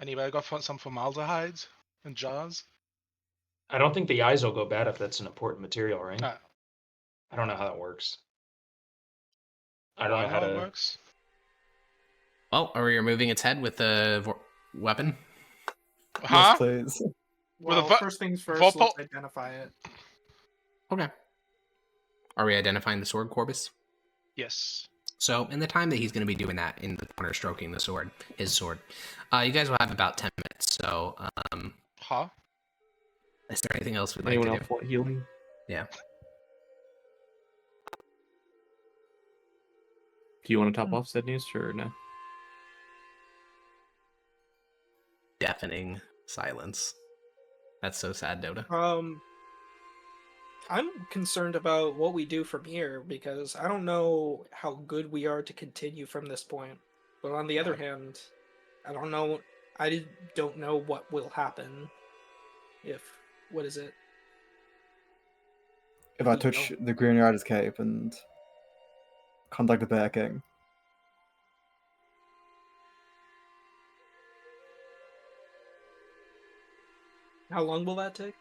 Anybody got some formaldehyde in jars? I don't think the eyes will go bad if that's an important material, right? Ah, I don't know how that works. I do don't I know how how it to. works? Well, are we removing its head with the weapon? Huh? Yes, please. Well, va- first things first, vorpal- let's identify it. Okay. Are we identifying the sword, Corvus? Yes. So, in the time that he's going to be doing that in the corner, stroking the sword, his sword, you guys will have about 10 minutes. So, Huh? is there anything else we'd like Anyone to else want healing? Yeah. Do you want to top off Sednius or no? Deafening silence. That's so sad, Dota. I'm concerned about what we do from here because I don't know how good we are to continue from this point. But on the other hand, I don't know. I don't know what will happen if what is it? If I We touch don't- the Green Rider's cape and contact the Bear King. How long will that take?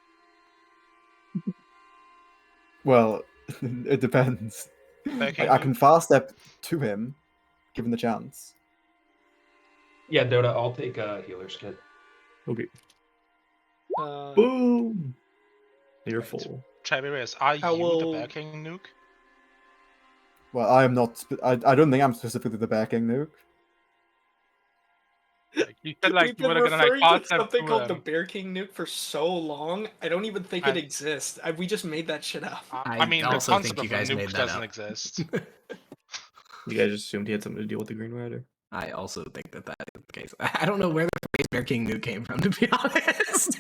Well, it depends. Bear King I Luke? can fast step to him, given the chance. Yeah, Dota, I'll take a healer's kit. Okay. Uh, Boom! You're Wait. full. Tiberius, are How you the will- Bear King Nuke? Well, I am not. I don't think I'm specifically the Bear King, Nuke. Like, you said like We've you been were gonna like referring to fast step something to called the them. Bear King nuke for so long. I don't even think it exists. We just made that shit up. I mean, the also concept think you of a guys made nuke that doesn't up. exist. You guys just assumed he had something to deal with the Green Rider. I also think that is the case. I don't know where the phrase Bear King Nuke came from, to be honest.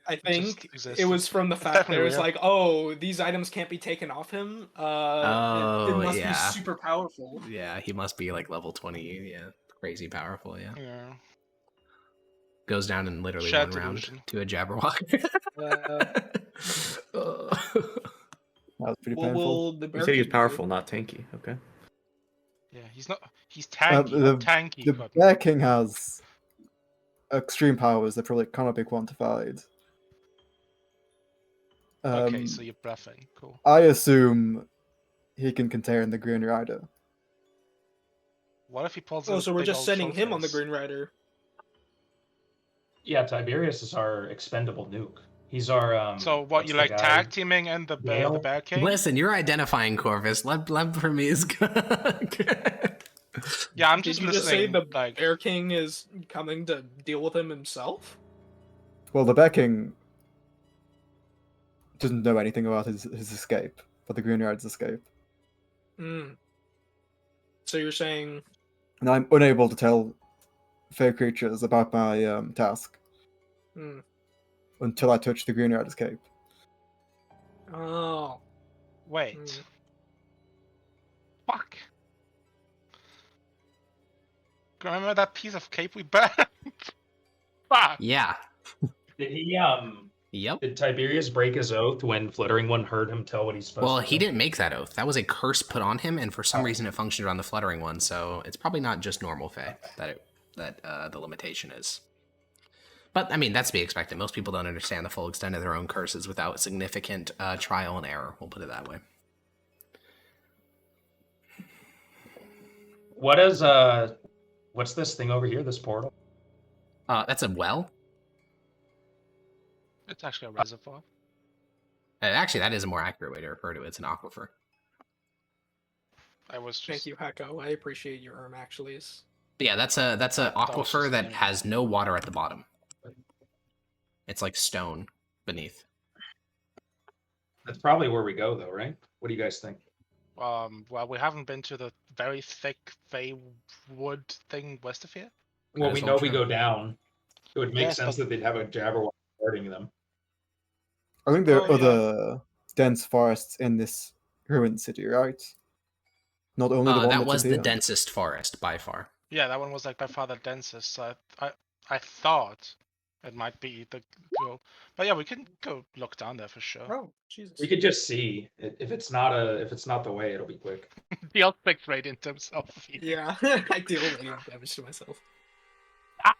I think it existed. was from the It's fact that definitely it was real. like, oh, these items can't be taken off him. It must be yeah. super powerful. Yeah, he must be like level 20. Yeah, crazy powerful. Yeah, Yeah. goes down in literally Shared one round delusion. to a Jabberwocky. That was pretty What painful. will the You Bear said he was King powerful, do? not tanky. Okay. Yeah, he's not. He's tanky, the not tanky. the Cotton. Bear King has extreme powers that probably cannot be quantified. Okay, so you're bluffing. Cool. I assume he can contain the Green Rider. What if he pulls Oh, those so we're big just old sending him on the trophies? Green Rider. Yeah, Tiberius is our expendable nuke. He's our So what? what's You the like guy? tag teaming and the Gale? Bear King? Listen, you're identifying Corvus. Let for me is good. Yeah, I'm Did just you just say listening. the Like, Bear King is coming to deal with him himself? Well, the Bear King doesn't know anything about his escape, but the Green Rider's escape. Hmm. So you're saying And I'm unable to tell fair creatures about my task until I touch the Green Rider's cape. oh. wait. Hmm. Fuck. Remember that piece of cape we burned? Fuck. Yeah. Did he Yep. Did Tiberius break his oath when Fluttering One heard him tell what he's supposed Well, to do? he didn't make that oath. That was a curse put on him, and for some reason it functioned on the Fluttering One, so it's probably not just normal Fae that the limitation is. But, I mean, that's to be expected. Most people don't understand the full extent of their own curses without significant trial and error, we'll put it that way. What is what's this thing over here, this portal? That's a well? It's actually a reservoir. Actually, that is a more accurate way to refer to it. It's an aquifer. I was just... Thank you, Hako. I appreciate your actuallys. But yeah, that's a aquifer just that saying. has no water at the bottom. It's like stone beneath. That's probably where we go, though, right? What do you guys think? Well, we haven't been to the very thick Fey wood thing west of here. Well, That we is know all we true. go down. It would make Yes, sense but- that they'd have a Jabberwocky guarding them. I think there are Oh, yeah. other dense forests in this ruined city, right? Not only the one That that's was the here. densest forest by far. Yeah, that one was like by far the densest. So I thought it might be the go, but yeah, we can go look down there for sure. Oh, Jesus. We could just see. If it's not the way, it'll be quick. He'll fix radiant himself. Yeah, I deal radiant damage to myself. Ah.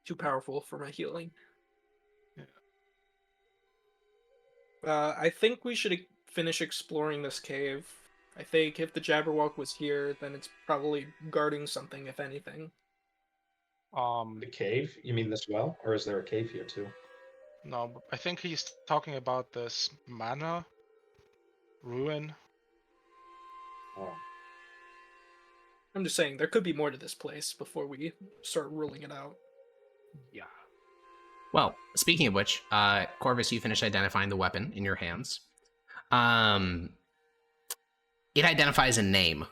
Too powerful for my healing. Yeah. I think we should finish exploring this cave. I think if the Jabberwock was here, then it's probably guarding something, if anything. The cave? You mean this well, or is there a cave here too? No, but I think he's talking about this manor ruin. Oh. I'm just saying, there could be more to this place before we start ruling it out. Yeah. Well, speaking of which, Corvus, you finished identifying the weapon in your hands. It identifies a name.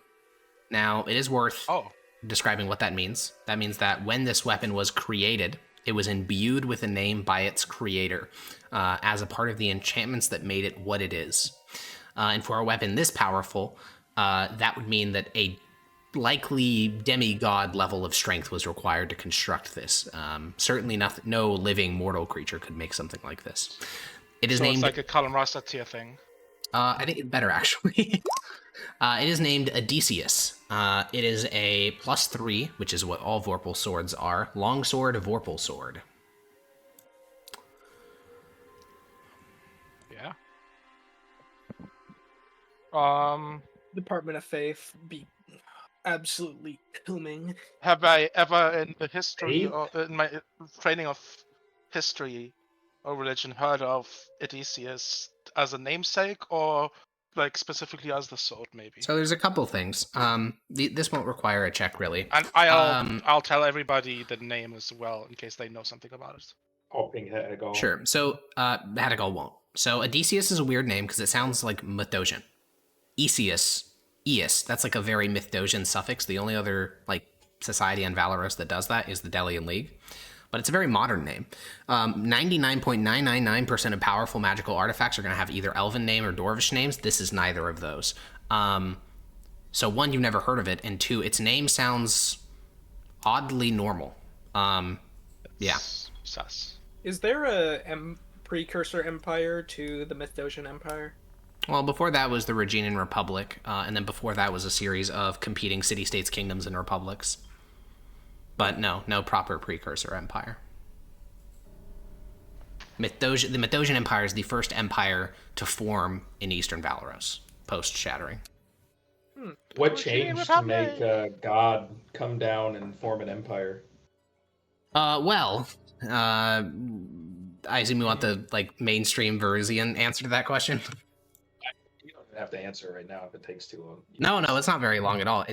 Now, it is worth Oh. describing what that means. That means that when this weapon was created, it was imbued with a name by its creator, as a part of the enchantments that made it what it is. And for a weapon this powerful, that would mean that a likely demigod level of strength was required to construct this. Certainly no living mortal creature could make something like this. It is So named... it's like a Colin Rasta tier thing. I think it's better, actually. It is named Odysseus. It is a +3, which is what all Vorpal swords are. Longsword, Vorpal sword. Yeah. Department of Faith be absolutely booming. Have I ever in the history Hey? or in my training of history or religion heard of Odysseus as a namesake or like specifically as the sword maybe? So there's a couple things. This won't require a check, really. And I'll tell everybody the name as well in case they know something about it. Hoping head go. Sure. So Hadagal won't. So Odysseus is a weird name because it sounds like Mythosian. Eus, that's like a very Mythosian suffix. The only other like society on Valoros that does that is the Delian League. But it's a very modern name. 99.999% of powerful magical artifacts are going to have either Elven name or Dwarvish names. This is neither of those. So one, you've never heard of it, and two, its name sounds oddly normal. Yeah. Sus. Is there a precursor empire to the Mythosian Empire? Well, before that was the Reginan Republic, and then before that was a series of competing city-states, kingdoms, and republics. But no proper precursor empire. The Mythosian Empire is the first empire to form in Eastern Valoros, post-Shattering. What changed to make God come down and form an empire? I assume you want the mainstream Verusian answer to that question? You don't have to answer right now if it takes too long. No, it's not very long at all.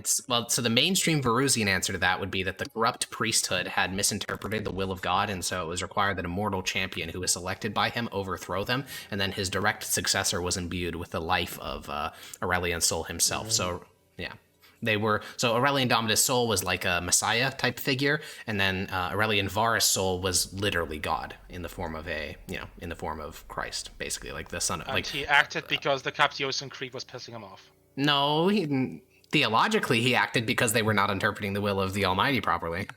So the mainstream Verusian answer to that would be that the corrupt priesthood had misinterpreted the will of God, and so it was required that a mortal champion who was selected by him overthrow them, and then his direct successor was imbued with the life of Aurelian Sol himself. So, yeah. Aurelian Domitus Sol was like a messiah type figure, and then Aurelian Varus Sol was literally God in the form of Christ, basically, like the son of. And he acted because the Captiosian Creed was pissing him off. No, he didn't. Theologically, he acted because they were not interpreting the will of the Almighty properly.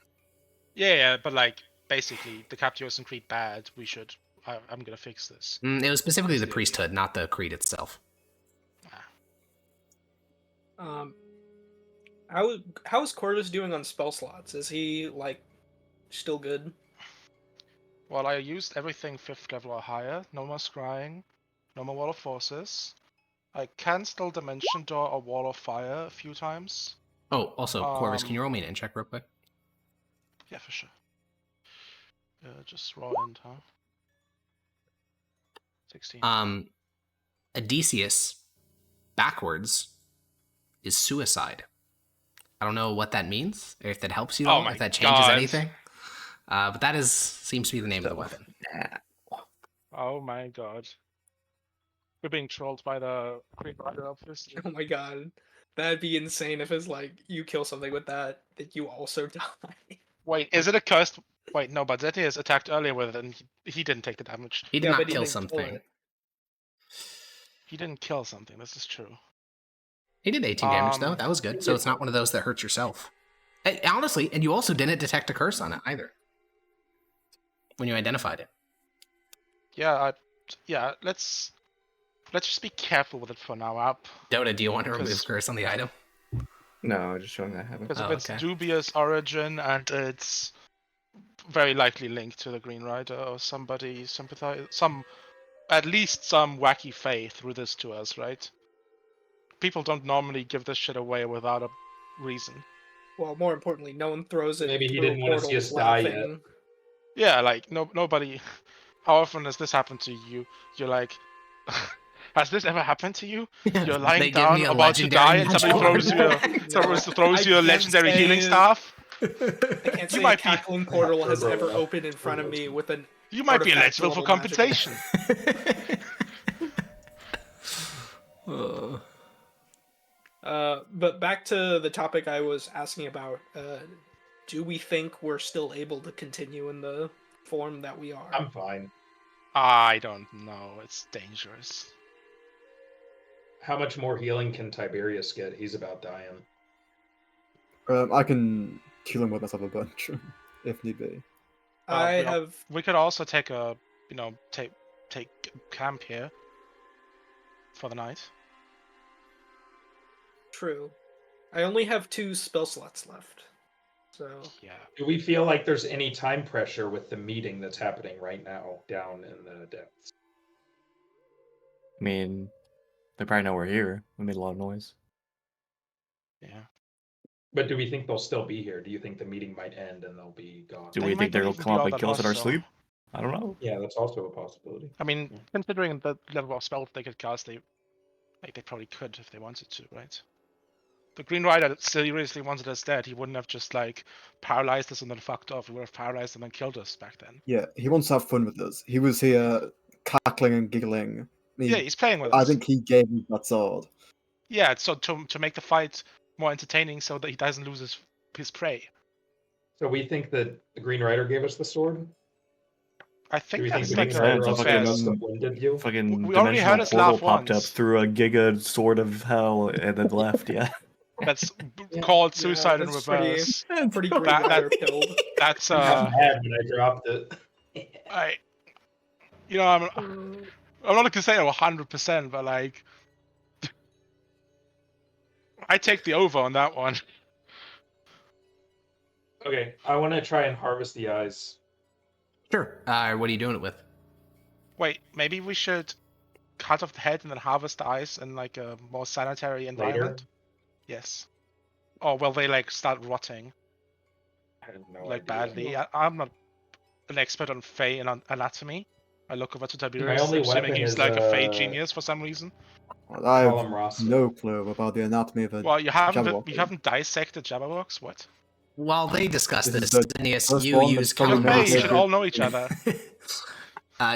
Yeah, but like basically, the Captivus and Creed bad. I'm gonna fix this. It was specifically That's the the idea. priesthood, not the creed itself. How is Corvus doing on spell slots? Is he like still good? Well, I used everything 5th level or higher. No more scrying. No more Wall of Forces. I can still Dimension Door or Wall of Fire a few times. Oh, also, Corvus, can you roll me an in check real quick? Yeah, for sure. Just raw end, huh? 16. Odysseus backwards is suicide. I don't know what that means, or if that helps you at Oh all, my if that changes God. anything. But that seems to be the name of the weapon. Oh my god. We're being trolled by the Green Rider, obviously. Oh my god, that'd be insane if it's like you kill something with that you also die. Wait, is it a cursed? Wait, no, but Zeti is attacked earlier with it, and he didn't take the damage. He did Yeah, not but he kill didn't kill something. it. He didn't kill something. This is true. He did 18 damage, though. Um, That was good. So it's not one of those that hurts yourself. And honestly, and you also didn't detect a curse on it either when you identified it. Yeah, let's just be careful with it for now, up. Dota, do you want to remove 'Cause- curse on the item? No, just showing that happened. Because Oh, of its okay. dubious origin, and it's very likely linked to the Green Rider or somebody at least some wacky fae threw this to us, right? People don't normally give this shit away without a reason. Well, more importantly, no one throws it. Maybe he through didn't wanna see portals us die yet. laughing. Yeah, like nobody. How often has this happened to you? You're like, has this ever happened to you? You're They lying give down me a about to die, and legendary somebody magic throws you a I can't legendary say healing it. staff. I can't You say a might be- cackling portal has Turbo, ever yeah. opened in front of Turbo. me with an. You might be Artifact eligible for level magic. compensation. But back to the topic I was asking about. Do we think we're still able to continue in the form that we are? I'm fine. I don't know. It's dangerous. How much more healing can Tiberius get? He's about dying. I can kill him with myself a bunch, if need be. I we al- have. We could also take a, take camp here for the night. True. I only have 2 spell slots left. So. Yeah. Do we feel like there's any time pressure with the meeting that's happening right now down in the depths? I mean, they probably know we're here. We made a lot of noise. Yeah. But do we think they'll still be here? Do you think the meeting might end and they'll be gone? Do They we might think they'll not even come be up all and that kill us at our hostile. sleep? I don't know. Yeah, that's also a possibility. I mean, considering the level of spell they could cast, they probably could if they wanted to, right? The Green Rider seriously wanted us dead. He wouldn't have just like paralyzed us and then fucked off. He would have paralyzed and then killed us back then. Yeah, he wants to have fun with us. He was here cackling and giggling. Yeah, he's playing with I us. think he gave me that sword. Yeah, so to make the fight more entertaining, so that he doesn't lose his prey. So we think that the Green Rider gave us the sword? I Do think we think that's the like Green Makes Rider sense. also fair. gave us the Fucking- blended view? Fucking We already heard dimensional us portal laugh popped up once. through a giga sword of hell and then left. Yeah. That's Yeah. called Yeah, suicide in that's pretty- reverse. Pretty Green That- Rider killed. That's I got mad when I dropped it. I'm not gonna say 100%, but like, I take the over on that one. Okay, I want to try and harvest the eyes. Sure. What are you doing it with? Wait, maybe we should cut off the head and then harvest the eyes in like a more sanitary environment. Yes. Or will they like start rotting I have no like idea. badly? I'm not an expert on Fey and on anatomy. I look over to Tiberius, only assuming weapon he's is, like a Fey genius for some reason. I have Column Rasa. no clue about the anatomy of a Well, you haven't Jabberwocky. dissected Jabberwocks? What? While they discuss This this, is the Dennis, first you one use that's probably You're Column Fey, Rasa. you should all know each other.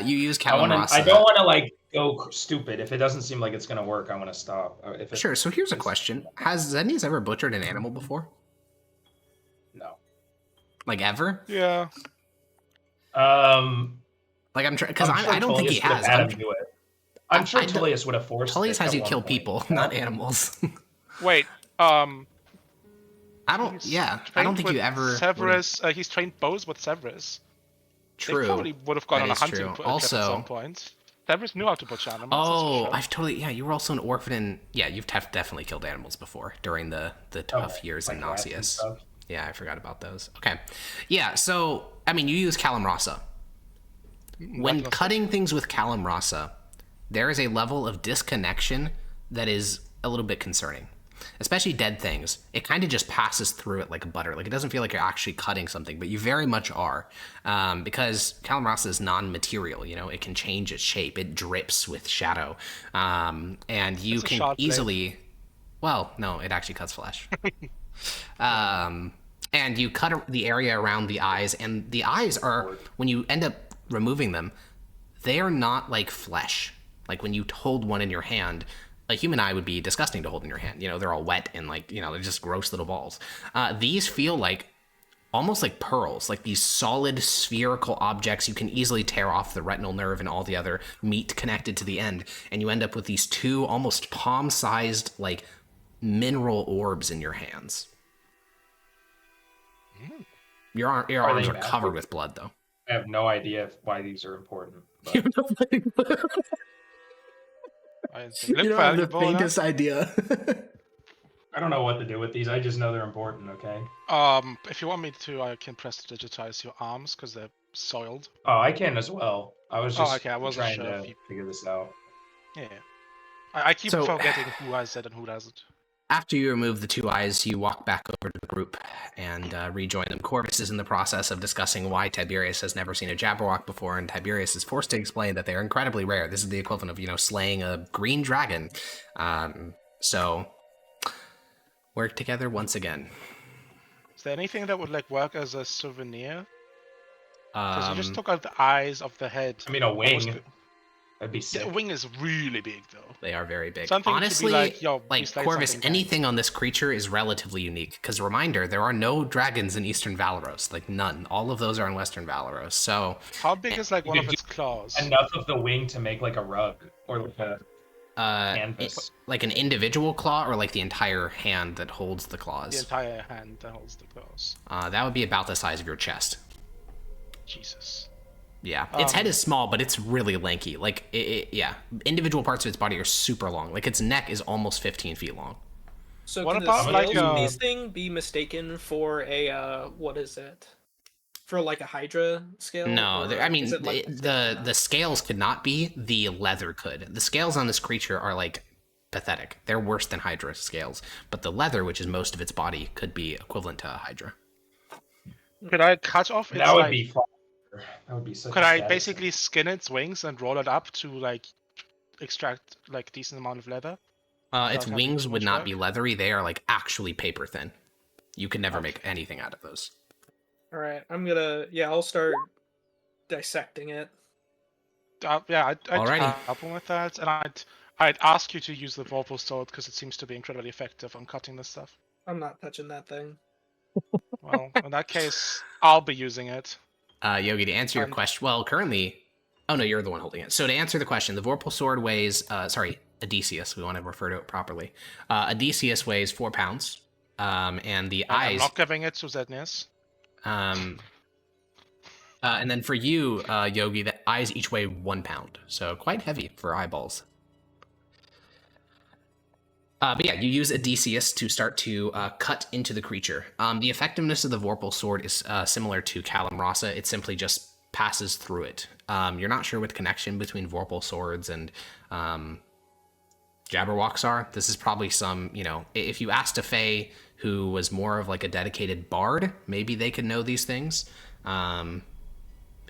You use I don't Calamrasa. want to like go stupid. If it doesn't seem like it's gonna work, I want to stop. If it, Sure, so here's a question. Has Zennies ever butchered an animal before? No. Like, ever? Yeah. Like, I'm trying, because I'm sure I don't think he Tullius would have has. had I'm, him do it. I'm sure I don't- Tullius would have forced Tullius it has at you one kill point. people, not animals. Wait. I don't. He's Yeah, I trained don't think with you ever. would've- Severus. He's trained bows with Severus. They True. probably would have gone That on a is hunting true. trip at some Also, point. Severus knew how to butcher animals. oh, that's I've totally. Yeah, you were also an orphan. And yeah, you've definitely killed animals before during the tough Okay, years in like rats and Nauseous. stuff. Yeah, I forgot about those. Okay. Yeah, so I mean, you use Callum Rasa. When Nothing else. cutting things with Callum Rasa, there is a level of disconnection that is a little bit concerning. Especially dead things. It kind of just passes through it like butter. Like, it doesn't feel like you're actually cutting something, but you very much are. Because Callum Rasa is non-material, you know? It can change its shape. It drips with shadow. And you It's a can sharp blade. easily... Well, no, it actually cuts flesh. And you cut the area around the eyes, and the eyes are, when you end up removing them, they are not like flesh. Like when you hold one in your hand, a human eye would be disgusting to hold in your hand. You know, they're all wet and like, you know, they're just gross little balls. These feel like almost like pearls, like these solid spherical objects. You can easily tear off the retinal nerve and all the other meat connected to the end, and you end up with these two almost palm-sized like mineral orbs in your hands. Your arms they are magic? covered with blood, though. I have no idea why these are important. But You Look don't have the valuable enough. faintest idea. I don't know what to do with these. I just know they're important. Okay. If you want me to, I can press to digitize your arms because they're soiled. Oh, I can as well. I was Oh, just okay, I wasn't trying sure to if you- figure this out. Yeah. I keep So- forgetting who has it and who doesn't. After you remove the two eyes, you walk back over to the group and rejoin them. Corvus is in the process of discussing why Tiberius has never seen a Jabberwock before, and Tiberius is forced to explain that they are incredibly rare. This is the equivalent of, you know, slaying a green dragon. So, work together once again. Is there anything that would like work as a souvenir? Because you just Um, took out the eyes of the head. I mean, a What was wing. the- That'd be The sick. wing is really big though. They are very big. Something to be Honestly, like, yo, we like slayed Corvus, something bad. anything on this creature is relatively unique. Because reminder, there are no dragons in Eastern Valeros. Like, none. All of those are in Western Valeros. So, How big is like You one of could its claws? Enough of the wing to make like a rug or like a canvas. like an individual claw or like the entire hand that holds the The claws. entire hand that holds the claws. That would be about the size of your chest. Jesus. Yeah, its head is small, but it's really lanky. Like, yeah, individual parts of its body are super long. Like, its neck is almost 15 feet long. So What can about, the like, scales in these thing be mistaken for a what is it? For like a Hydra scale? No, Or I mean, is it, like, the scales could not be. The leather could. The scales on this creature are like pathetic. They're worse than Hydra scales. But the leather, which is most of its body, could be equivalent to a Hydra. Could I cut off its That would like, be fun. That would be such. could a I status basically skin its wings and roll it up to like extract like decent amount of leather? Its having wings too would much not work? be leathery. They are like actually paper thin. You could never make anything out of those. All right, I'll start dissecting it. Yeah, I'd Alrighty. help him with that, and I'd ask you to use the Vorpal sword because it seems to be incredibly effective on cutting this stuff. I'm not touching that thing. Well, in that case, I'll be using it. Yogi, to answer your Um, question, well, currently, oh no, you're the one holding it. So to answer the question, the Vorpal sword weighs, Odysseus, we want to refer to it properly. Odysseus weighs 4 pounds, and the And I'm eyes, not giving it to Zednius. and then for you, Yogi, the eyes each weigh 1 pound, so quite heavy for eyeballs. But yeah, you use Odysseus to start to cut into the creature. The effectiveness of the Vorpal sword is similar to Callum Rasa. It simply just passes through it. You're not sure what the connection between Vorpal swords and Jabberwocks are. This is probably some, you know, if you asked a Fae who was more of like a dedicated bard, maybe they could know these things.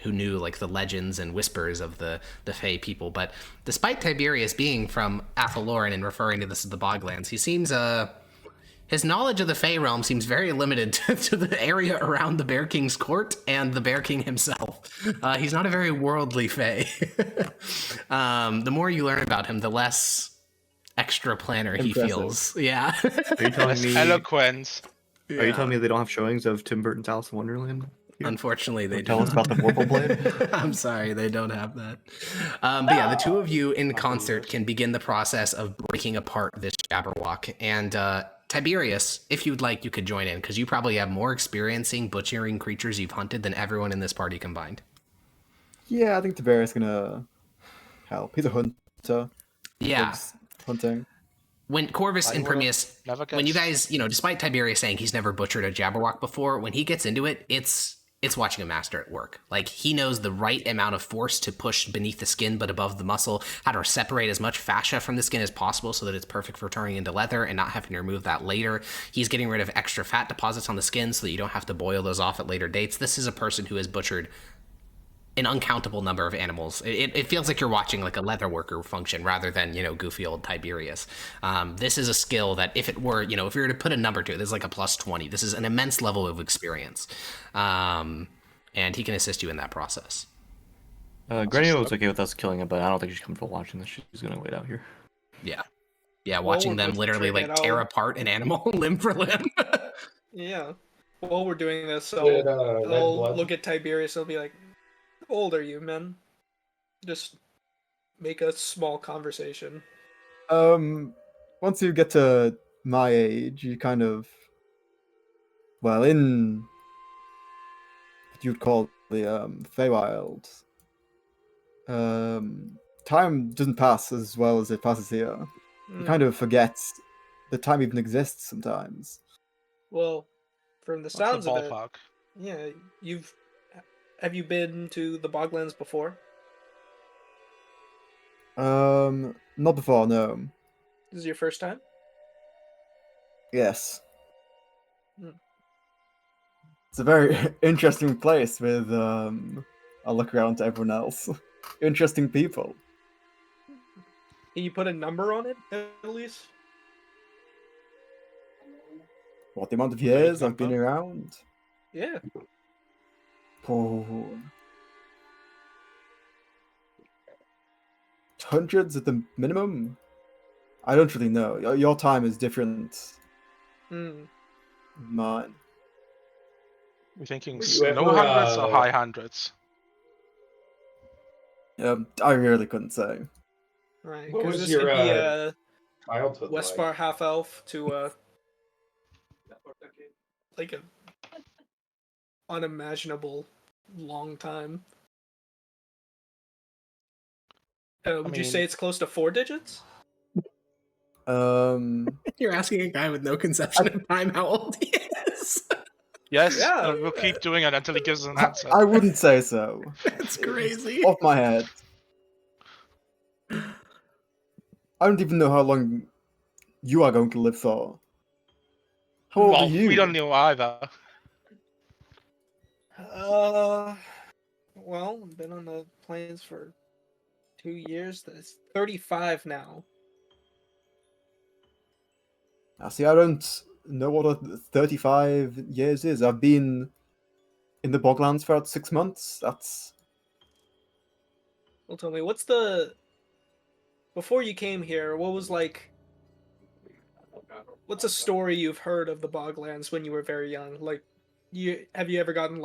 Who knew like the legends and whispers of the Fae people. But despite Tiberius being from Athaloran and referring to this as the Boglands, he seems his knowledge of the Fae realm seems very limited to the area around the Bear King's court and the Bear King himself. He's not a very worldly Fae. The more you learn about him, the less extra planner he Impressive. feels. Yeah. Are you telling me? Eloquent. Are you telling me they don't have showings of Tim Burton's Alice in Wonderland? Here? Unfortunately, they Tell don't. us about the Vorpal blade. I'm sorry, they don't have that. But yeah, the two of you in concert can begin the process of breaking apart this Jabberwock. And Tiberius, if you'd like, you could join in because you probably have more experience seeing butchering creatures you've hunted than everyone in this party combined. Yeah, I think Tiberius gonna help. He's a hunter. Yeah. Loves hunting. When Corvus I and would've Primius, never when you guessed. guys, despite Tiberius saying he's never butchered a Jabberwock before, when he gets into it, it's watching a master at work. Like, he knows the right amount of force to push beneath the skin but above the muscle, how to separate as much fascia from the skin as possible so that it's perfect for turning into leather and not having to remove that later. He's getting rid of extra fat deposits on the skin so that you don't have to boil those off at later dates. This is a person who has butchered an uncountable number of animals. It feels like you're watching like a leather worker function rather than, goofy old Tiberius. This is a skill that if it were, if you were to put a number to it, there's like a plus 20. This is an immense level of experience. And he can assist you in that process. Granny was okay with us killing it, but I don't think she's comfortable watching this. She's gonna wait out here. Yeah. Yeah, While watching we're them literally butchering like it, tear I'll- apart an animal limb for limb. Yeah. While we're doing this, Did, I'll Red Blood- look at Tiberius. I'll be like, "How old are you, man?" Just make a small conversation. Once you get to my age, you kind of, well, in what you'd call the Feywild, time doesn't pass as well as it passes here. You kind of forget that time even exists sometimes. Well, from the What's sounds the of it, ballpark? yeah, have you been to the Boglands before? Not before, no. This is your first time? Yes. Hmm. It's a very interesting place with, I'll look around to everyone else. Interesting people. Can you put a number on it, at least? What, the amount of Vague years I've been number? around? Yeah. Oh, hundreds at the minimum? I don't really know. Your time is different Hmm. than mine. We're thinking Were you low ever, hundreds or high hundreds? I really couldn't say. Right. What Because was this your could be a childhood Westbar like? half elf to like a unimaginable long time. Would you say mean- it's close to 4 digits? You're asking a guy with no conception of time how old he is. Yes, Yeah. and we'll keep doing it until he gives an answer. I wouldn't say so. That's crazy. Off my head. I don't even know how long you are going to live for. How old Well, are you? we don't know either. Well, I've been on the planes for 2 years. That's 35 now. See, I don't know what a 35 years is. I've been in the Boglands for about 6 months. That's... Well, tell me, before you came here, what was what's a story you've heard of the Boglands when you were very young? Like, have you ever gotten,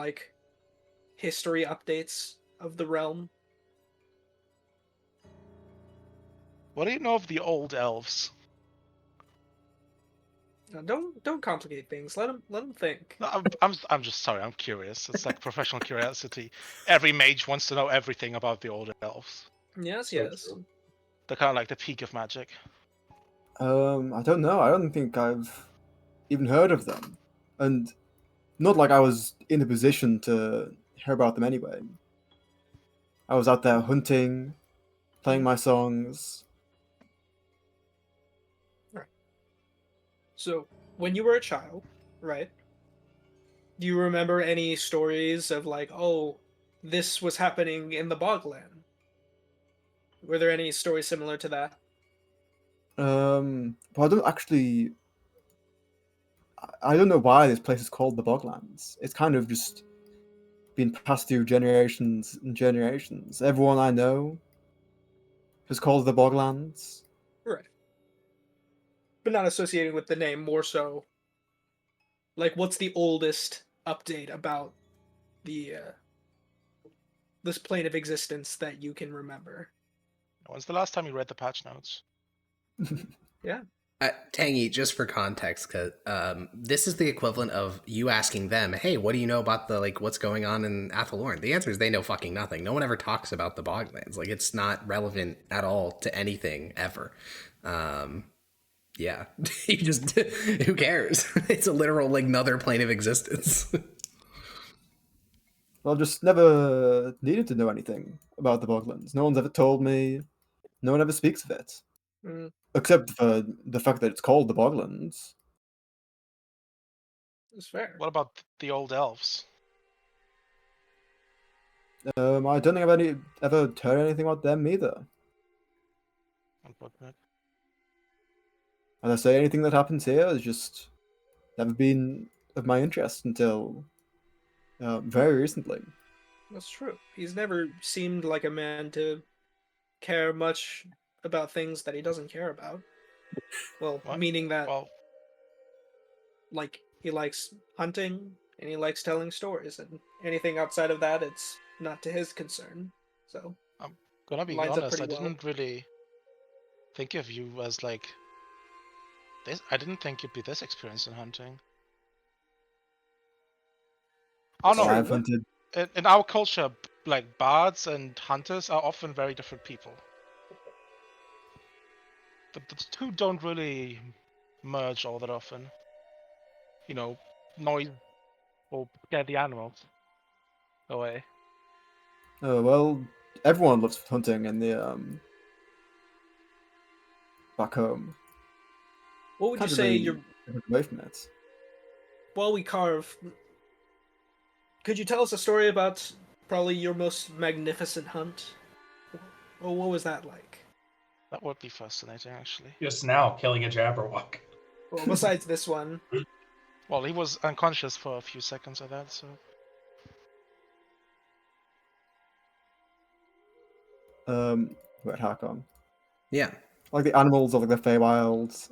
history updates of the realm? What do you know of the old elves? Now, don't complicate things. Let them think. No, I'm just sorry. I'm curious. It's like professional curiosity. Every mage wants to know everything about the old elves. Yes, So yes. true. They're kind of like the peak of magic. I don't know. I don't think I've even heard of them. And not like I was in a position to hear about them anyway. I was out there hunting, playing my songs. So, when you were a child, right? Do you remember any stories of oh, this was happening in the Bogland? Were there any stories similar to that? But I don't actually... I don't know why this place is called the Boglands. It's kind of just been passed through generations and generations. Everyone I know has called it the Boglands. Right. But not associating with the name, more so. What's the oldest update about the this plane of existence that you can remember? When's the last time you read the patch notes? Yeah. Tangy, just for context, because this is the equivalent of you asking them, "Hey, what do you know about the what's going on in Athelorn?" The answer is they know fucking nothing. No one ever talks about the Boglands. Like it's not relevant at all to anything ever. Yeah, you just who cares? It's a literal another plane of existence. Well, I've just never needed to know anything about the Boglands. No one's ever told me. No one ever speaks of it. Mm, Except for the fact that it's called the Boglands. it's fair. What about the old elves? I don't think I've ever heard anything about them either. Unfortunate. As I say, anything that happens here has just never been of my interest until very recently. That's true. He's never seemed like a man to care much about things that he doesn't care about. Well, What? meaning that Well, like he likes hunting and he likes telling stories, and anything outside of that, it's not to his concern. So gonna be lines up honest, I pretty well. didn't really think of you as like this. I didn't think you'd be this experienced in hunting. Oh That's So no, true. I've hunted. in our culture, like bards and hunters are often very different people. The two don't really merge all that often. You know, noise or scare the animals away. Well, everyone loves hunting in the back home. What would you Can't say really you're get away from it. while we carve? Could you tell us a story about probably your most magnificent hunt? Or what was that like? That would be fascinating, actually. Just now, killing a Jabberwock. Well, besides this one, Well, he was unconscious for a few seconds of that, so Wait, Hakon. Yeah. Like the animals of the Feywilds.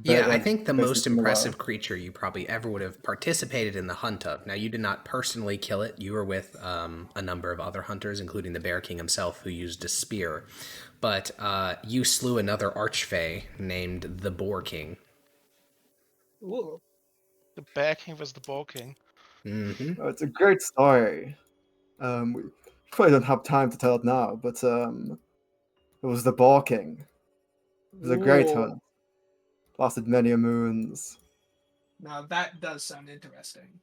Yeah, I think the basically most similar. impressive creature you probably ever would have participated in the hunt of. Now, you did not personally kill it. You were with a number of other hunters, including the Bear King himself, who used a spear. But you slew another archfey named the Boar King. ooh, the Bear King was the Boar King. Mm-hmm. Oh, it's a great story. We probably don't have time to tell it now, but it was the Boar King. It was a great ooh. hunt. Lasted many a moons. Now that does sound interesting.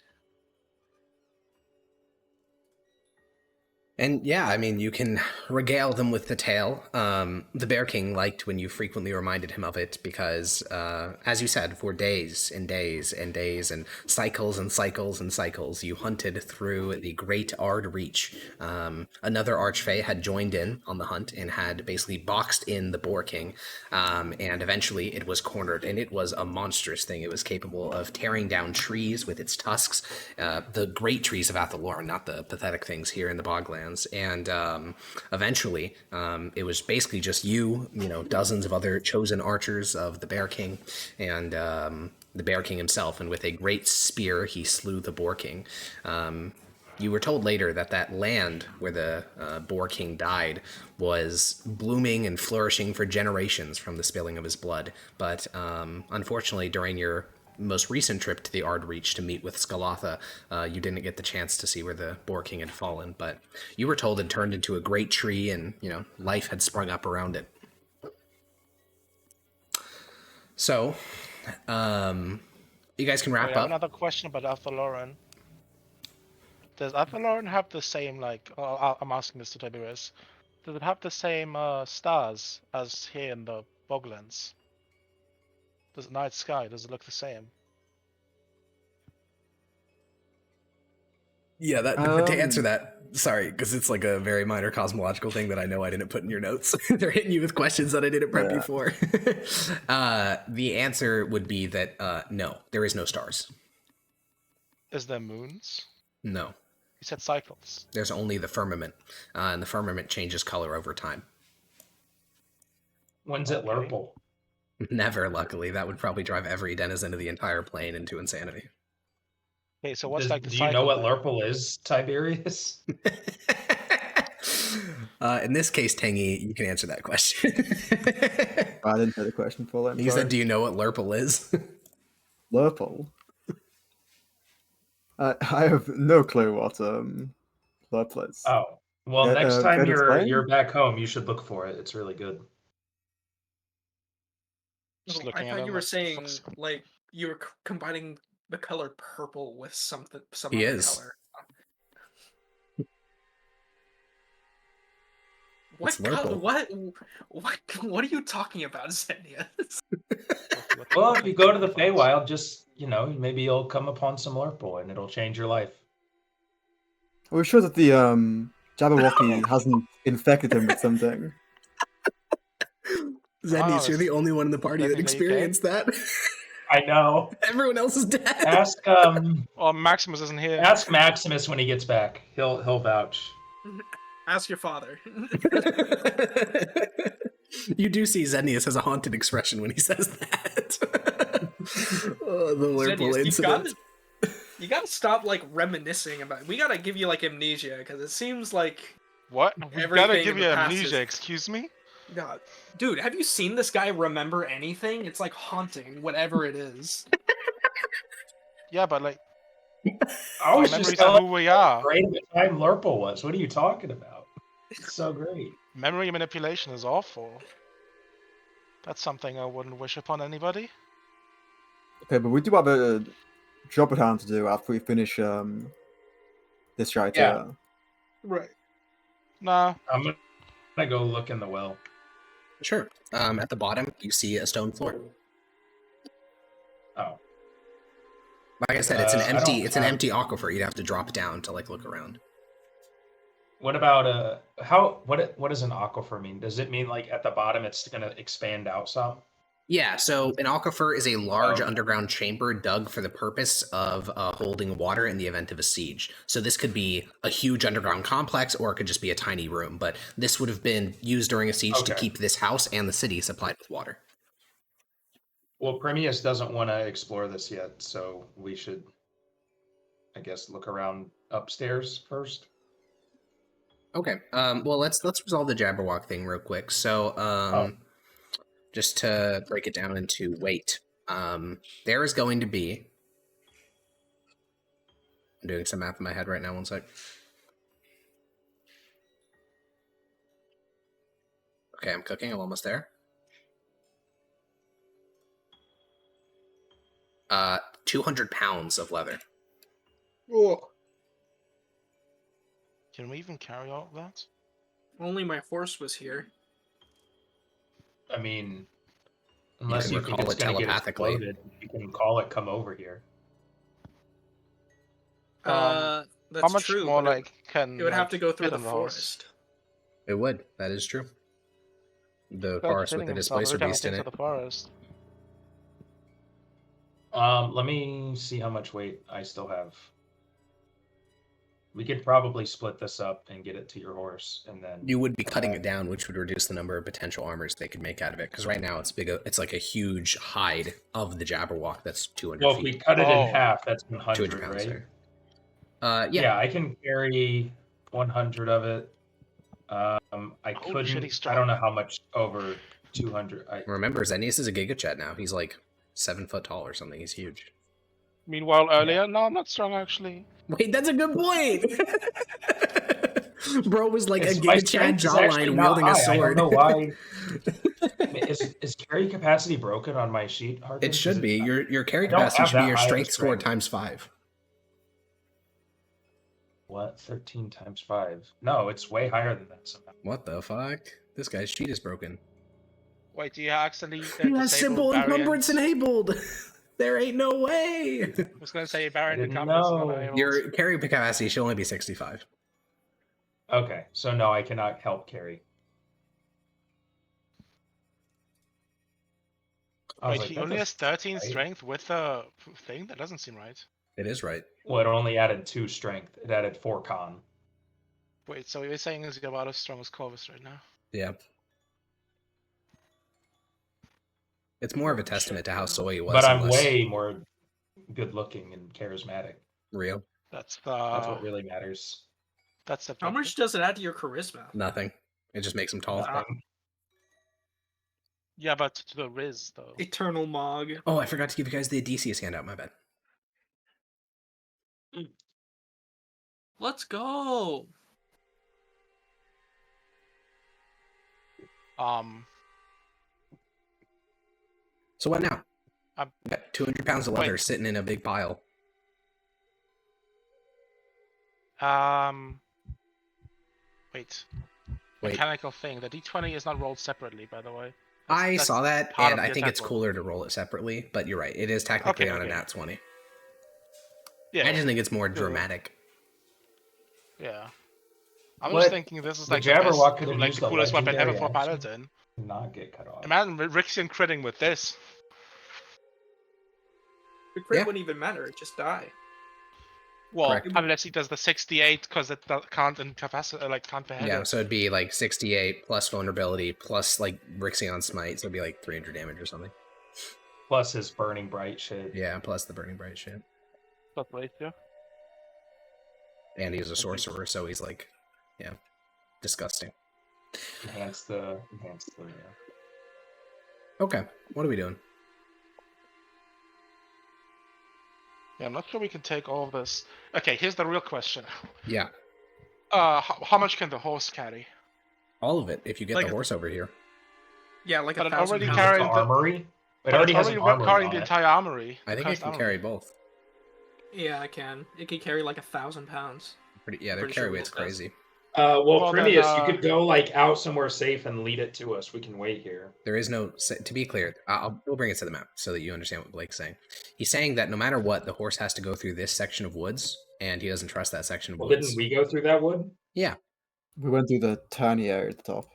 And yeah, I mean, you can regale them with the tale. The Bear King liked when you frequently reminded him of it because, as you said, for days and days and days and cycles and cycles and cycles, you hunted through the Great Ard Reach. Another Archfey had joined in on the hunt and had basically boxed in the Boar King, and eventually it was cornered, and it was a monstrous thing. It was capable of tearing down trees with its tusks, the great trees of Athelorn, not the pathetic things here in the Boglands. And eventually, it was basically just you, dozens of other chosen archers of the Bear King, and the Bear King himself. And with a great spear, he slew the Boar King. You were told later that that land where the Boar King died was blooming and flourishing for generations from the spilling of his blood. But unfortunately, during your most recent trip to the Ard Reach to meet with Skalatha, you didn't get the chance to see where the Boar King had fallen, but you were told it turned into a great tree and, life had sprung up around it. So, you guys can wrap I have up. another question about Athelorn. Does Athelorn have the same, I'm asking this to Tiberius, does it have the same stars as here in the Boglands? Does the night sky, does it look the same? Yeah, to answer that, sorry, because it's like a very minor cosmological thing that I know I didn't put in your notes. They're hitting you with questions that I didn't prep before. The answer would be that no, there is no stars. Is there moons? No. You said cycles. There's only the firmament, and the firmament changes color over time. When's it Lurple? Never, luckily. That would probably drive every denizen of the entire plane into insanity. Okay, so what's Do like the you cycle know what then? Lurple is, Tiberius? In this case, Tangy, you can answer that question. I didn't hear the question fully. I'm He sorry. said, "Do you know what Lurple is?" Lurple. I have no clue what Lurple is. Oh, well, Yeah, next time care to explain? you're back home, you should look for it. It's really good. Just Oh, I looking at thought him you were like, saying "Fuck's-" like you were combining the color purple with some He other is. color. It's What color? Lurple. What are you talking about, Xenia? what- Well, if you go to the Feywild, just, maybe you'll come upon some Lurple and it'll change your life. Are we sure that the Jabberwocky hasn't infected him with something? Zennies, you're the it's only one in the party that technically you can. experienced that. I know. Everyone else is dead. Ask Oh, Maximus isn't here. ask Maximus when he gets back. He'll vouch. Ask your father. You do see Zennius has a haunted expression when he says that. Oh, the Lurple Xenius, incident. you gotta stop like reminiscing about. We gotta give you like amnesia because it seems like What? We Everything gotta in give the you past amnesia, is- excuse me? God, dude, have you seen this guy remember anything? It's like haunting, whatever it is. Yeah, but like, I our was just memories telling are who we are. how great of a time Lurple was. What are you talking about? It's so great. Memory manipulation is awful. That's something I wouldn't wish upon anybody. Okay, but we do have a job at hand to do after we finish this right Yeah. here. Right. Nah, I'm gonna go look in the well. Sure. At the bottom, you see a stone floor. Oh. Like I said, it's an I empty. don't It's an have- empty aquifer. You'd have to drop down to like look around. What about what does an aquifer mean? Does it mean like at the bottom it's gonna expand out some? Yeah. So an aquifer is a large Okay. underground chamber dug for the purpose of holding water in the event of a siege. So this could be a huge underground complex, or it could just be a tiny room. But this would have been used during a siege to Okay. keep this house and the city supplied with water. Well, Premius doesn't want to explore this yet, so we should, I guess, look around upstairs first. Okay. Well, let's resolve the Jabberwock thing real quick. So, just to break it down into weight, there is going to be. I'm doing some math in my head right now. 1 sec. Okay, I'm cooking. I'm almost there. 200 pounds of leather. Oh, can we even carry all of that? only my horse was here. I mean, unless can you think recall it's it going to get telepathically. exploded, you can call it come over here. That's How much true. more but like can it would have like, to go through fit the in horse? forest. It would. That is true. The Like forest hitting with the himself displacer every time he beast in thinks it. of the forest. Let me see how much weight I still have. We could probably split this up and get it to your horse, and then You would be cutting it down, which would reduce the number of potential armors they could make out of it. Because right now it's big. It's like a huge hide of the Jabberwock that's 200 Well, if we feet. cut it in Oh. half, that's 200 100, pounds, right? sorry. Yeah. Yeah, I can carry 100 of it. I Holy shit, couldn't. he's I strong. don't know how much over 200. Remember, Zennius is a Giga Chat now. He's like 7 foot tall or something. He's huge. Meanwhile, earlier, no, I'm not strong actually. Wait, that's a good point. Bro was like a My Giga Chat strength is actually jawline not wielding a high. sword. I don't know why. Is carry capacity broken on my sheet, Harkin? It should be. Your carry I don't capacity have should be that your high of strength score strength. times 5. What? 13 times 5? No, it's way higher than that somehow. What the fuck? This guy's sheet is broken. Wait, do you actually He has simple encumbrance enabled. There ain't no way. I was gonna say variant didn't encumbrance is not know. enabled. Your carry capacity should only be 65. Okay, so no, I cannot help carry. I was Wait, like, he that only has doesn't- 13 right. strength with a thing? That doesn't seem right. It is right. Well, it only added 2 strength. It added 4 con. Wait, so you're saying he's about as strong as Corvus right now? Yeah. It's more of a testament to how soy he was. But I'm unless- way more good looking and charismatic. real. That's That's what really matters. That's the How much does it add to your charisma? Nothing. It just makes him tall. Yeah, but to the Riz though. Eternal Mog. Oh, I forgot to give you guys the Odysseus handout. My bad. Let's go. So what now? I'm- We got 200 pounds of leather Wait. sitting in a big pile. Wait. Wait. Mechanical thing. The D20 is not rolled separately, by the way. I That's saw that, part and of I the think attack it's roll. cooler to roll it separately, but you're right. It is technically Okay, on a okay. nat 20. Yeah. I just think it's more Cool. dramatic. Yeah. I'm What? just thinking this is The like the best, Jabberwock could have like used the a coolest weapon ever legendary for action. Paladin. Not get cut off. Imagine Rixian critting with this. The crit Yeah. wouldn't even matter, it just die. Well, Correct. unless he does the 68 because it can't incapacitate, can't behead Yeah, it. so it'd be like 68 plus vulnerability plus like Rixion Smite, so it'd be like 300 damage or something. Plus his burning bright shit. Yeah, plus the Burning Bright shit. But ratio. And he's a sorcerer, so he's like, yeah, disgusting. Enhance the. Okay, what are we doing? Yeah, I'm not sure we can take all of this. Okay, here's the real question. Yeah, How much can the horse carry? all of it, if you get Like the a- horse over here. Yeah, like But it 1,000 already pounds. carried- The armory. It But already it's has an armory carrying on the it. entire armory. I think it cursed can armory. carry both. Yeah, I can. It can carry like 1,000 pounds. Pretty, yeah, their Pretty carry sure weight's Wolf does. crazy. Well, Well, then, Primius, you could go like out somewhere safe and lead it to us. We can wait here. There is no, to be clear, we'll bring it to the map so that you understand what Blake's saying. He's saying that no matter what, the horse has to go through this section of woods, and he doesn't trust that section of Well, woods. didn't we go through that wood? Yeah, We went through the tiny area at the top.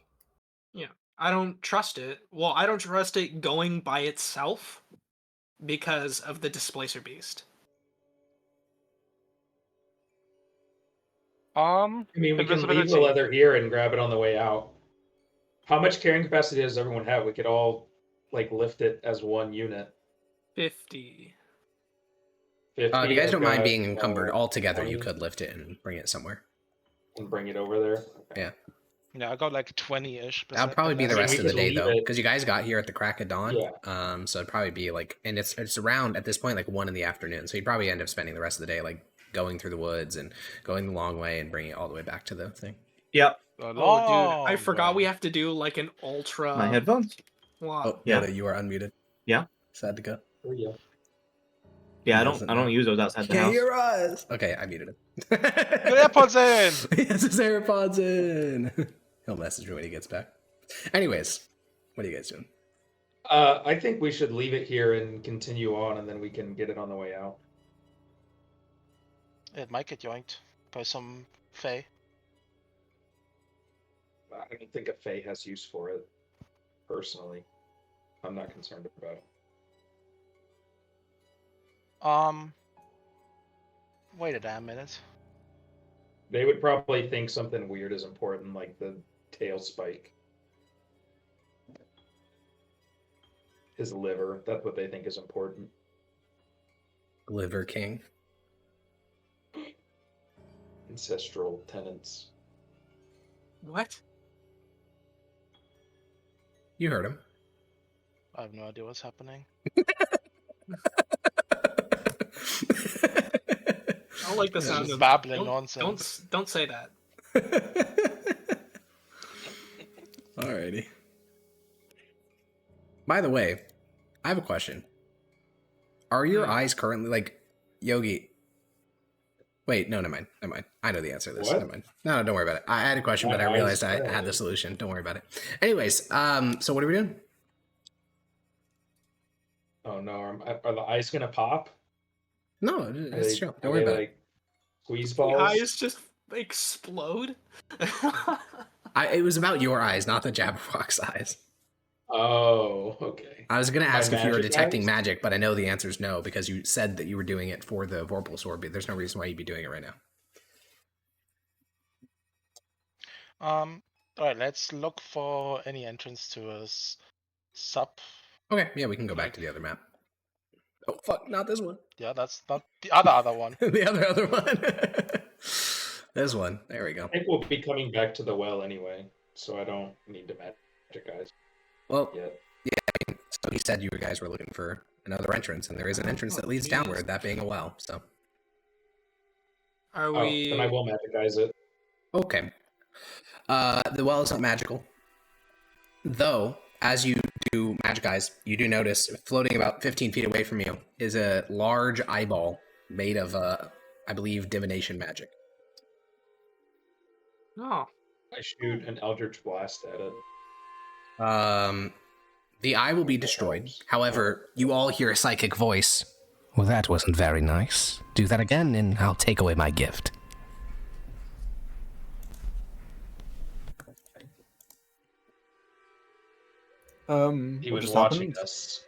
I don't trust it. Well, I don't trust it going by itself because of the Displacer Beast. I mean, we can leave the Invisibility. leather here and grab it on the way out. How much carrying capacity does everyone have? We could all like lift it as one unit. 50. 50, if you guys I've don't mind got, being encumbered, altogether 20, you could lift it and bring it somewhere. and bring it over there. Okay. Yeah. Yeah, I got like 20-ish. That'll probably be the I mean, rest we of the could day leave though, it- because you guys got here at the crack of dawn. Yeah. So it'd probably be like, and it's around at this point like 1 in the afternoon. So you'd probably end up spending the rest of the day like going through the woods and going the long way and bringing it all the way back to the thing. Yep. Oh, dude, I forgot we have to do like an ultra. My headphones. Wow. Oh, Yeah. yeah, you are unmuted. Yeah. Sad to go. Oh, yeah. Yeah, Doesn't I don't know. use those outside the Can't house. hear us. Okay, I muted him. Get AirPods in! He has his AirPods in. He'll message me when he gets back. Anyways, what are you guys doing? I think we should leave it here and continue on, and then we can get it on the way out. It might get yoinked by some Fae. I don't think a Fae has use for it. Personally, I'm not concerned about it. Wait a damn minute. They would probably think something weird is important, like the tail spike. His liver, that's what they think is important. Liver King. Ancestral tenets. What? You heard him. I have no idea what's happening. I don't like the This sound is of babbling don't, nonsense. Don't say that. Alrighty. By the way, I have a question. Are your eyes currently like Yogi? Wait, no, never mind. Never mind. I know the answer to this. What? Never mind. No, don't worry about it. I had a question, but I My eyes realized I currently. had the solution. Don't worry about it. Anyways, so what are we doing? Oh no, are the eyes gonna pop? No, Are it's they- chill. are Don't worry they, about it. like, squeeze The balls? eyes just explode. It was about your eyes, not the Jabberwock's eyes. Oh, okay. I was going to My ask if you were magic detecting eyes? magic, but I know the answer is no because you said that you were doing it for the Vorpal Sword, but there's no reason why you'd be doing it right now. Alright, let's look for any entrance to a sub. Okay, yeah, we can go back to the other map. Oh, fuck, not this one. Yeah, that's not the other one. The other one. There's one. There we go. I think we'll be coming back to the well anyway, so I don't need to magic guys Well, yet. so he said you guys were looking for another entrance, and there is an entrance that leads downward, that being a well. So. Are Oh, then I we? will magic guys it. Okay. The well is not magical. Though, as you do magic guys, you do notice floating about 15 feet away from you is a large eyeball made of, I believe, divination magic. Oh, I shoot an Eldritch Blast at it. The eye will be destroyed. However, you all hear a psychic voice. Well, that wasn't very nice. Do that again, and I'll take away my gift. He what was just watching happened? us.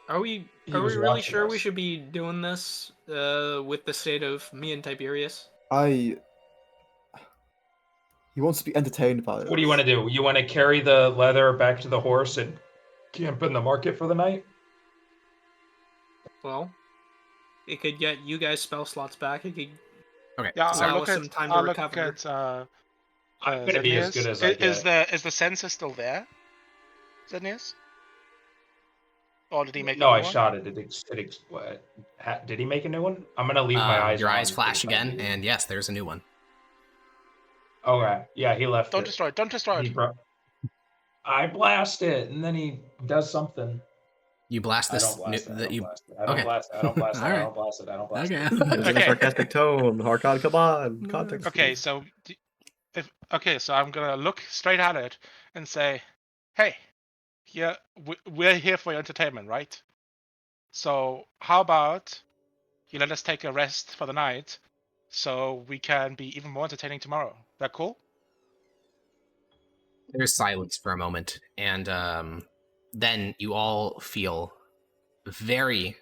are we? He Are was we really watching sure we us. should be doing this? With the state of me and Tiberius. He wants to be entertained by it. What do you want to do? You want to carry the leather back to the horse and camp in the market for the night? Well, it could get you guys spell slots back. It could. Okay. Yeah, so- Allow I'll us look some at. time to I'll look recover. at. I'm gonna be as good as I Is get. the census still there? Zenius? Or did he make? No, a I new one? shot it. What? Did he make a new one? I'm gonna leave my eyes. Your on eyes flash for the time again, being. and yes, there's a new one. Okay. Yeah, he left Don't it. destroy it. Don't destroy He it. I blast it, and then he does something. You blast I this. don't blast it. I don't you... blast it. I don't Okay. blast it. I don't blast it. I Alright. don't blast it. I don't blast Okay. it. It was in Okay. a sarcastic tone. Harkon, come on. Context. Okay, so so I'm gonna look straight at it and say, "Hey, we're here for your entertainment, right? So how about you let us take a rest for the night, so we can be even more entertaining tomorrow? That cool?" There's silence for a moment, and then you all feel very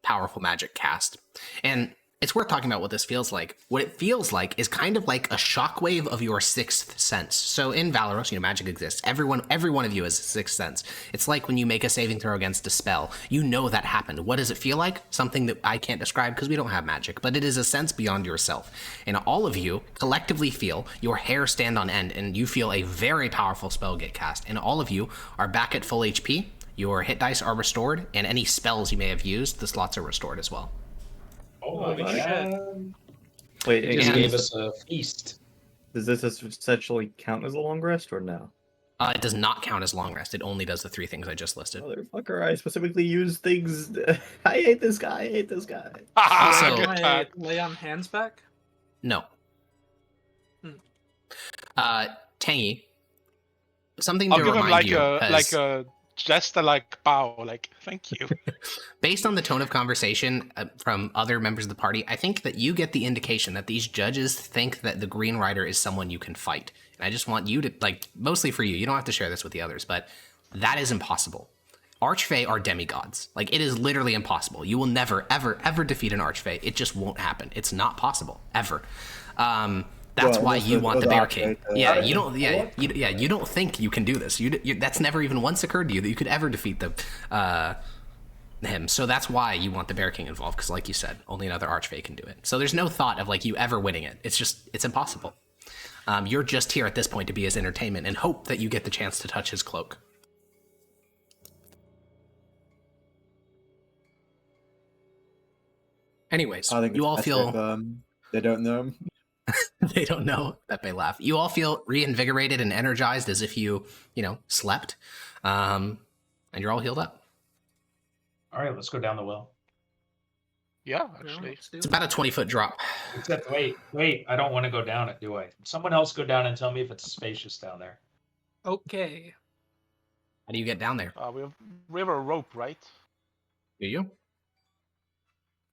powerful magic cast. And it's worth talking about what this feels like. What it feels like is kind of like a shockwave of your sixth sense. So in Valoros, magic exists. Every one of you has a sixth sense. It's like when you make a saving throw against a spell. You know that happened. What does it feel like? Something that I can't describe because we don't have magic, but it is a sense beyond yourself. And all of you collectively feel your hair stand on end, and you feel a very powerful spell get cast. And all of you are back at full HP. Your hit dice are restored, and any spells you may have used, the slots are restored as well. Oh Oh my my god! Wait, He just and- gave us a feast. does this essentially count as a long rest or no? It does not count as long rest. It only does the 3 things I just listed. Motherfucker, I specifically use things. I hate this guy. I hate this guy. So- Good time. Lay on hands back. No. Hmm. Tangy, something I'll to give him remind you, 'cause just a bow, like thank you. based on the tone of conversation from other members of the party, I think that you get the indication that these judges think that the Green Rider is someone you can fight. And I just want you to, mostly for you don't have to share this with the others, but that is impossible. Archfey are demigods. It is literally impossible. You will never, ever, ever defeat an Archfey. It just won't happen. It's not possible, ever. That's Well, why unless you the want the other Bear Archfey King. You don't think you can do this. That's never even once occurred to you that you could ever defeat him. So that's why you want the Bear King involved, because like you said, only another Archfey can do it. So there's no thought of you ever winning it. It's impossible. You're just here at this point to be his entertainment and hope that you get the chance to touch his cloak. Anyways, I think you it's all best feel if, they don't know. they don't know that they laugh. You all feel reinvigorated and energized as if you slept, and you're all healed up. All right, let's go down the well. Yeah, No, actually. let's do It's it. about a 20-foot drop. Except, wait, I don't want to go down it, do I? Someone else go down and tell me if it's spacious down there. Okay. How do you get down there? We have a rope, right? Do you?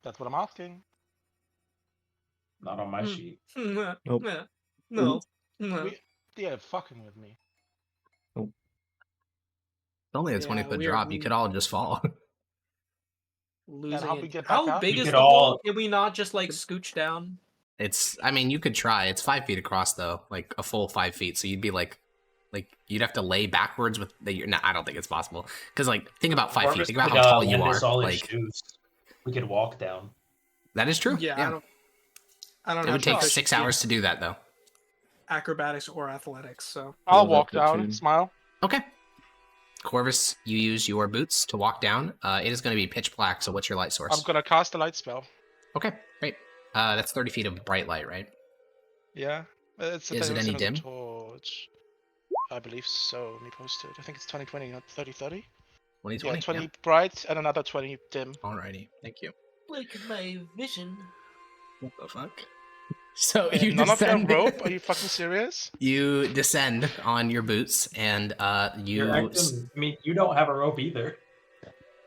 That's what I'm asking. Not on my Hmm. sheet. No. Nope. No. No. Yeah, fucking with me. It's only a Yeah, 20-foot we are- drop. You could all just fall. Losing how it. we get back How up? big We is could the all- hole? Can we not just scooch down? You could try. It's 5 feet across though, a full 5 feet. So you'd be you'd have to lay backwards with the. No, I don't think it's possible. Because think about 5 feet. Marcus Think about could, how tall you lend are. us all his shoes. We could walk down. That is true. Yeah. I don't... I don't It know. would take proficiency 6 in hours to do that, though. acrobatics or athletics. So I'll Build up walk the down, tune. smile. Okay. Corvus, you use your boots to walk down. It is going to be pitch black, so what's your light source? I'm gonna cast a light spell. Okay, great. That's 30 feet of bright light, right? Yeah. It's Is it any another dim? torch. I believe so. Let me post it. I think it's 20/20, not 30/30. 2020? Yeah, 20 bright and another 20 dim. Alrighty, thank you. Look at my vision. What the fuck? So Wait, you none descend. of you have rope? Are you fucking serious? You descend on your boots, and You're acting. I mean, you don't have a rope either.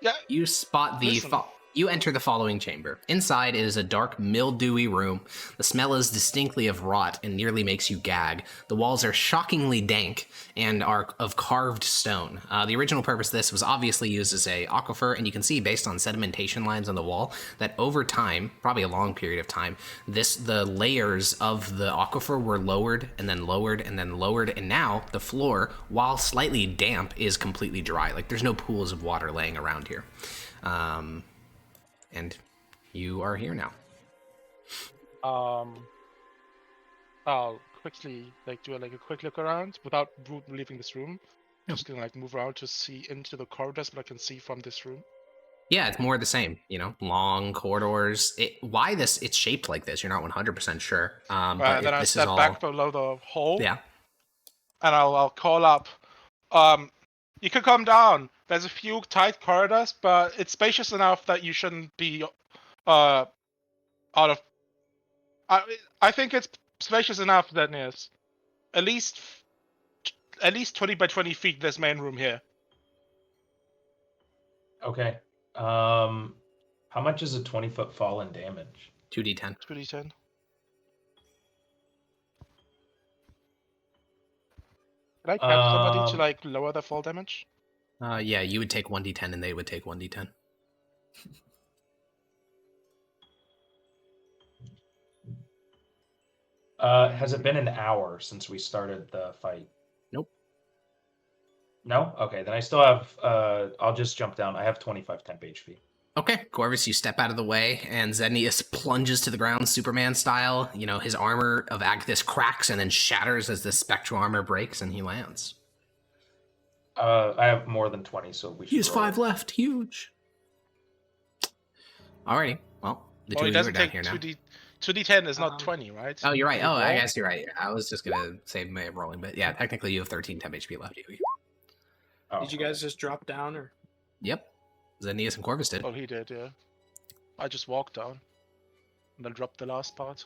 Yeah. you spot the. Listen. You enter the following chamber. Inside is a dark, mildewy room. The smell is distinctly of rot and nearly makes you gag. The walls are shockingly dank and are of carved stone. The original purpose of this was obviously used as a aquifer, and you can see based on sedimentation lines on the wall that over time, probably a long period of time, the layers of the aquifer were lowered and then lowered and then lowered, and now the floor, while slightly damp, is completely dry. Like there's no pools of water laying around here. And you are here now. I'll quickly do a quick look around without leaving this room. Just gonna move around to see into the corridors, but I can see from this room. Yeah, it's more the same, long corridors. It's shaped like this, you're not 100% sure. But then I this step is all... back below the hole. Yeah. And I'll call up. You can come down. There's a few tight corridors, but it's spacious enough that you shouldn't be out of. I think it's spacious enough that there's at least 20 by 20 feet. This main room here. Okay. How much is a 20-foot fall in damage? 2d10. 2d10. Can I catch somebody to lower the fall damage? Yeah, you would take 1d10 and they would take 1d10. Has it been an hour since we started the fight? Nope. No? Okay, then I still have, I'll just jump down. I have 25 temp HP. Okay, Corvus, you step out of the way, and Zednius plunges to the ground, Superman style. His armor of Agthis cracks and then shatters as the spectral armor breaks, and he lands. I have more than 20, so we should He has roll 5 it. left. Huge. Alrighty, well, the two He of you are doesn't down take here now. 2d10 is not 20, right? Oh, you're right. You Oh, I roll? guess you're right. I was just gonna say my rolling, but yeah, technically you have 13 temp HP left. Oh, did you guys just drop down or? Yep. Zednius and Corvus did. Oh, he did, yeah. I just walked down. And then dropped the last part.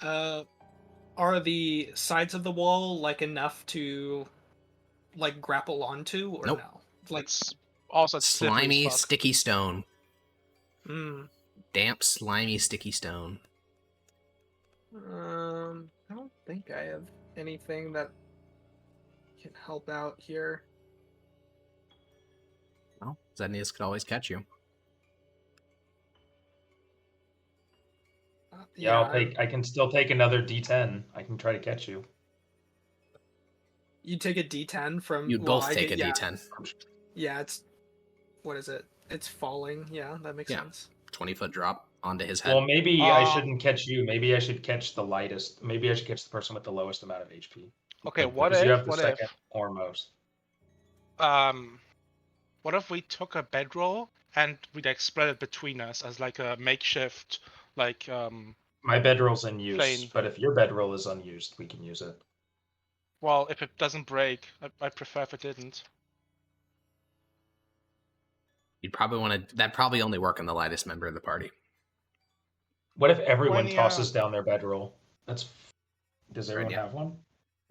Are the sides of the wall enough to grapple onto or Nope. no? It's also slippery as Slimy, fuck. sticky stone. Hmm. Damp, slimy, sticky stone. I don't think I have anything that can help out here. Well, Zednius could always catch you. Yeah, I can still take another D10. I can try to catch you. You take a D10 from. You'd well, both I take get- a yeah, D10. Yeah, it's. What is it? It's falling. Yeah, that makes Yeah. sense. 20-foot drop onto his head. Well, maybe I shouldn't catch you. Maybe I should catch the lightest. Maybe I should catch the person with the lowest amount of HP. Okay, Like, what because if? you have the What second if? or most. What if we took a bedroll and we spread it between us as a makeshift, My bedroll's in use, Plane. but if your bedroll is unused, we can use it. well, if it doesn't break, I'd prefer if it didn't. You'd probably want to... That'd probably only work on the lightest member of the party. What if everyone 20, tosses down their bedroll? Does everyone idea. have one?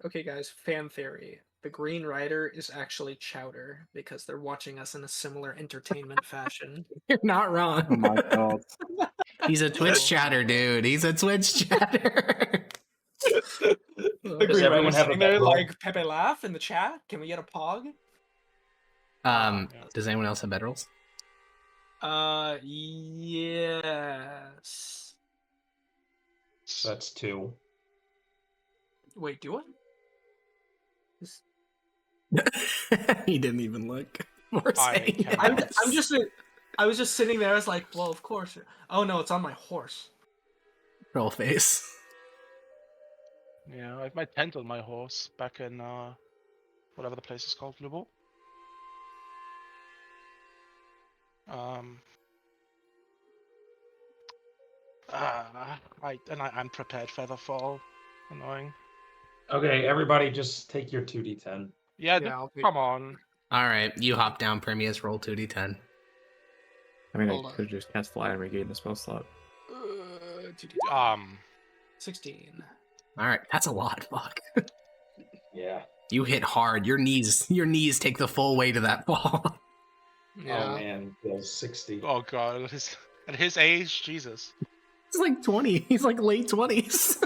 Okay, guys. Fan theory: the Green Rider is actually Chowder because they're watching us in a similar entertainment fashion. You're not wrong. Oh my god. He's a Twitch chatter, dude. He's a Twitch chatter. The Does Green everyone Rider's have a sitting there bedroll? Pepe laugh in the chat. Can we get a pog? Does anyone else have bedrolls? Yes. So that's 2. Wait, do I? He didn't even look. We're I saying cannot. yes. I was just sitting there. I was like, well, of course. Oh no, it's on my horse. Roll face. Yeah, I have my tent on my horse back in whatever the place is called, Lubo. I'm prepared Featherfall. Annoying. Okay, everybody, just take your 2d10. Yeah, Yeah, I'll be. come on. All right, you hop down, Prometheus, roll 2d10. I mean, Hold I on. could have just cast fly and regain the spell slot. 16. All right, that's a lot. Fuck. Yeah. You hit hard. Your knees take the full weight of that fall. Yeah. Oh man, feels 60. Oh god, at his age, Jesus. He's like 20. He's like late 20s.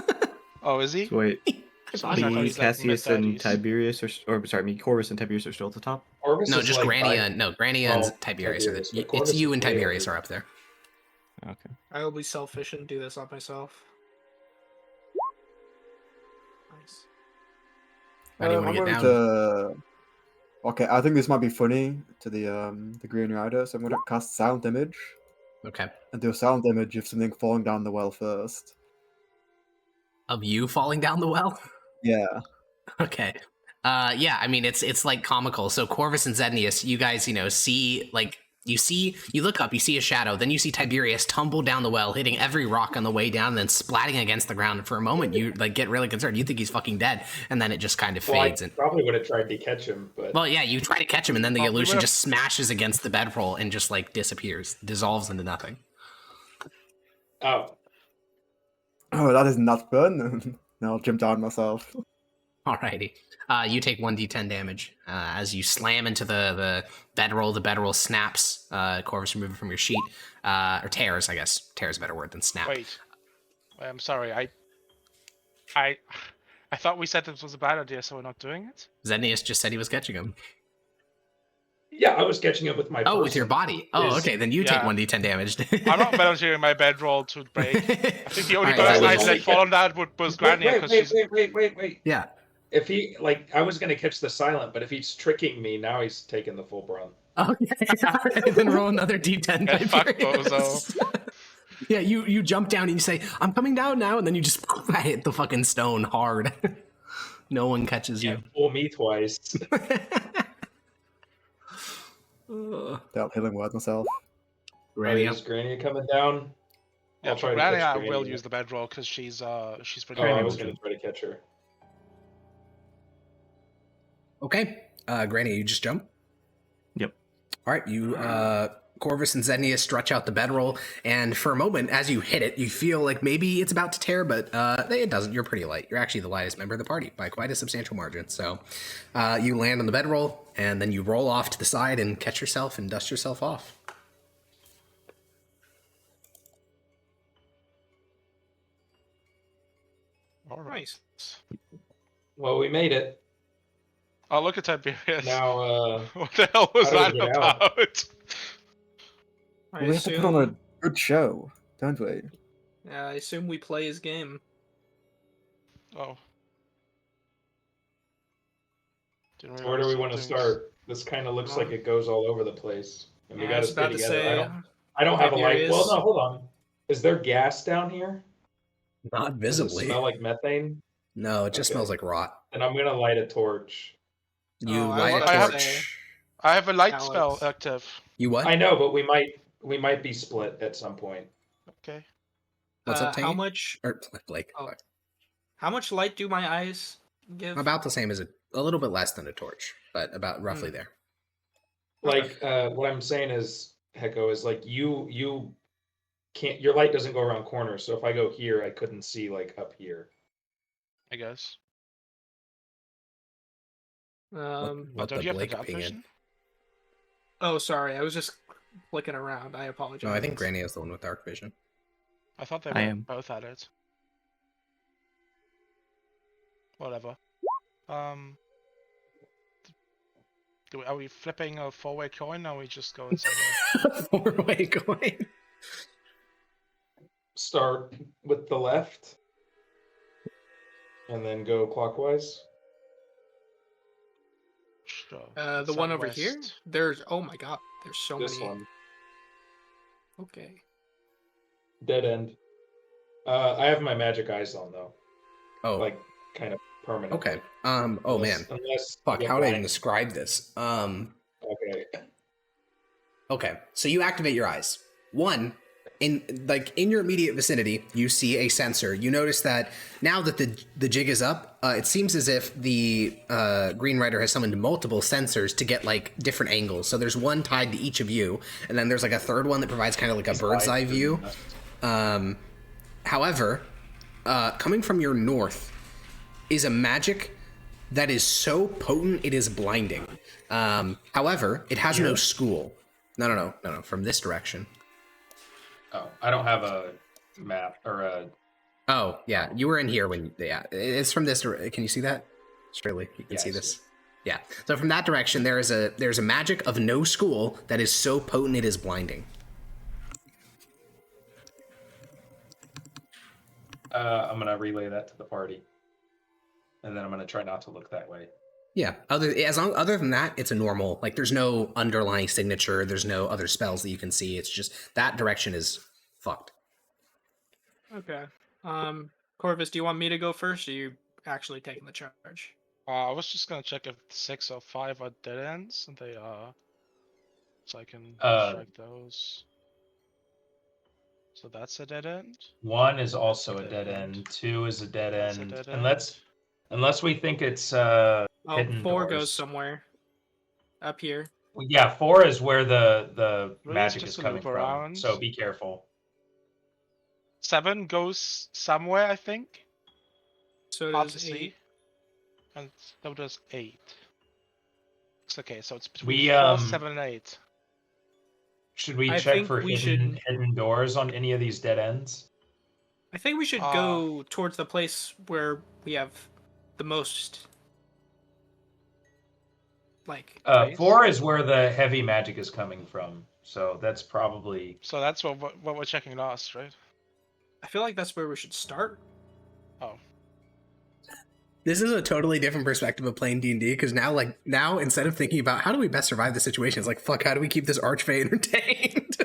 Oh, is he? So wait, I I thought thought he he me, was like Cassius, and mid-30s. Tiberius, or sorry, me, Corvus, and Tiberius are still at the top. Corvus No, is just like Grania. five- No, Grania and Oh, Tiberius are Tiberius, the. but It's Corvus you is and way Tiberius over. are up there. Okay. I will be selfish and do this on myself. Nice. How do you want I'm to get going down? to. Okay, I think this might be funny to the Green Rider, so I'm going to cast Sound Image Okay. and do a sound image of something falling down the well first. Of you falling down the well? Yeah. Okay. Yeah, I mean it's like comical. So Corvus and Zednius, you guys, see like you look up, you see a shadow, then you see Tiberius tumble down the well, hitting every rock on the way down, then splatting against the ground. And for a moment, you like get really concerned. You think he's fucking dead, and then it just kind of fades. I probably would have tried to catch him, but Well, yeah, you try to catch him, and then the Well, we illusion would've- just smashes against the bedroll and just like disappears, dissolves into nothing. oh, Oh, that is not fun. No, I'll jump down myself. Alrighty. You take 1d10 damage as you slam into the bedroll. The bedroll snaps. Corvus, remove it from your sheet. Or tears, I guess. Tear is a better word than snap. Wait. I'm sorry. I thought we said this was a bad idea, so we're not doing it. Zednius just said he was catching him. yeah, I was catching up with my. Oh, with your person. body. Oh, Is- okay. Then you take Yeah. 1d10 damage. I'm not volunteering my bedroll to break. I think the only Alright, person yeah, I we- let fall on that was Grania, because she's. Wait. Yeah. If he I was gonna catch the silent, but if he's tricking me, now he's taking the full brunt. Okay. Then roll another d10. Get fucked, Tiberius. bozo. Yeah, you jump down and you say, "I'm coming down now," and then you just hit the fucking stone hard. No one catches you. Can't fool me twice. Without healing word myself. Ready? Is Grania coming down? Yeah, I'll for try to Grania, catch I will Grania. use the bedroll because she's pretty. Oh, I Grania was will gonna jump. try to catch her. Okay. Granny, you just jump? Yep. All right, you, Corvus and Zednius stretch out the bedroll, and for a moment, as you hit it, you feel like maybe it's about to tear, but it doesn't. You're pretty light. You're actually the lightest member of the party by quite a substantial margin. So you land on the bedroll, and then you roll off to the side and catch yourself and dust yourself off. All right. Well, we made it. Oh, look at Tiberius. Now, What the hell was how that do we get out? about? I We have to put on a good show, don't we? I assume we play his game. Oh. Didn't where do we realize want to things- start? This kind of looks like it goes all over the place, and we Yeah, got I to was stay about to together. say. I don't have a light. Tiberius- Well, no, hold on. Is there gas down here? Not Does it visibly. smell like methane? No, it just Okay. smells like rot. And I'm gonna light a torch. You Oh, I light was a about to torch. say- I have a light Alex. spell active. You what? I know, but we might be split at some point. Okay. What's up, How Tangy? much? Or Blake. Oh. How much light do my eyes give? About the same as a little bit less than a torch, but about roughly there. Like what I'm saying is, Hecko, is like you can't. Your light doesn't go around corners. So if I go here, I couldn't see like up here. I guess. What don't the you have the Blake dark opinion? vision? Oh, sorry. I was just flicking around. I apologize. No, I think Granny is the one with dark vision. I thought they I were am. both at it. Whatever. Are we flipping a four-way coin, or are we just going somewhere? Four-way coin. Start with the left, and then go clockwise. Sure. The one over here. Southwest. There's. Oh my god. There's so This many. one, Okay. dead end. I have my magic eyes on though, Oh, like kind of permanent. Okay. Oh man. Unless Fuck. you How would I even blind- describe this? Okay. Okay. So you activate your eyes. One, in your immediate vicinity, you see a sensor. You notice that now that the jig is up, it seems as if the Green Rider has summoned multiple sensors to get like different angles. So there's one tied to each of you, and then there's like a third one that provides kind of like a bird's eye view. However, coming from your north is a magic that is so potent it is blinding. However, it has no school. No. From this direction. Oh, I don't have a map or a. Oh yeah, you were in here when. Yeah, it's from this. Can you see that? Surely you can see this. Yeah. So from that direction, there's a magic of no school that is so potent it is blinding. I'm gonna relay that to the party, and then I'm gonna try not to look that way. Yeah. Other than that, it's a normal. Like, there's no underlying signature. There's no other spells that you can see. It's just that direction is fucked. Okay. Corvus, do you want me to go first, or are you actually taking the charge? I was just gonna check if 6 or 5 are dead ends, and they are, so I can strike those. So that's a dead end. 1 is also a dead end. 2 is a dead That's a end. dead Unless we think it's Oh, hidden 4 doors. goes somewhere. Up here. Well, yeah, 4 is where the Really, magic it's is just a coming loop from. around. So be careful. 7 goes somewhere, I think. So Hard does to 8. see. And so does 8. It's okay, so it's between We 4, 7, and 8. should we I check think for we hidden doors on any of these dead ends? I think we should go towards the place where we have the most, like... 4 is where the heavy magic is coming from. So that's probably. So that's what we're checking last, right? I feel like that's where we should start. Oh. This is a totally different perspective of playing D&D, because now instead of thinking about how do we best survive the situation, it's like, fuck, how do we keep this archfey entertained?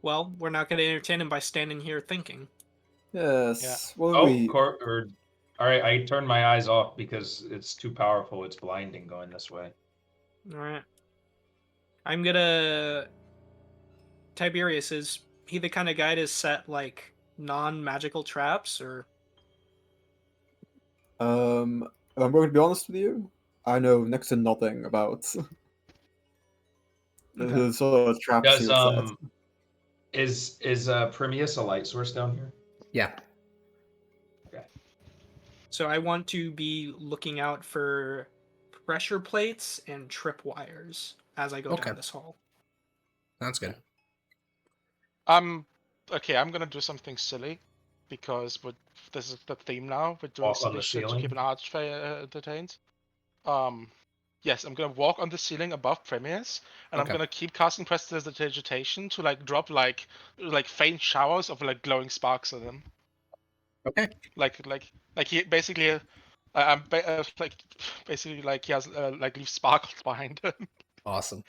Well, we're not going to entertain him by standing here thinking. Yes. Yeah. Well, All right, I turned my eyes off because it's too powerful. It's blinding going this way. All right. I'm gonna. Tiberius, is he the kind of guy to set like non-magical traps, or? if I'm going to be honest with you, I know next to nothing about the sort of traps Does he would set. is Primius a light source down here? Yeah. Okay. So I want to be looking out for pressure plates and tripwires as I go down this hall. Sounds good. Okay, I'm gonna do something silly because this is the theme now. We're doing Walk on silly the shit to ceiling? keep an archfey entertained. Yes, I'm gonna walk on the ceiling above Premiers, and I'm Okay. gonna keep casting Prestidigitation to like drop like faint showers of like glowing sparks on them. Okay. Like he basically, basically like he has like leave sparkles behind him. Awesome.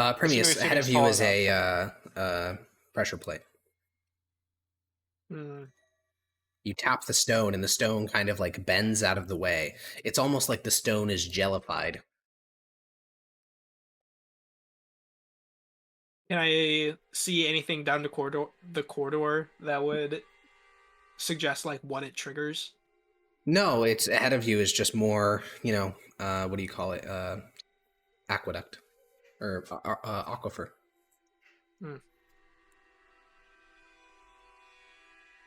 Assuming Primius, the ahead of ceiling's you tall is a pressure plate. You tap the stone, and the stone kind of like bends out of the way. It's almost like the stone is jellified. Can I see anything down the corridor that would suggest like what it triggers? No, it's ahead of you is just more, what do you call it? Aqueduct or aquifer.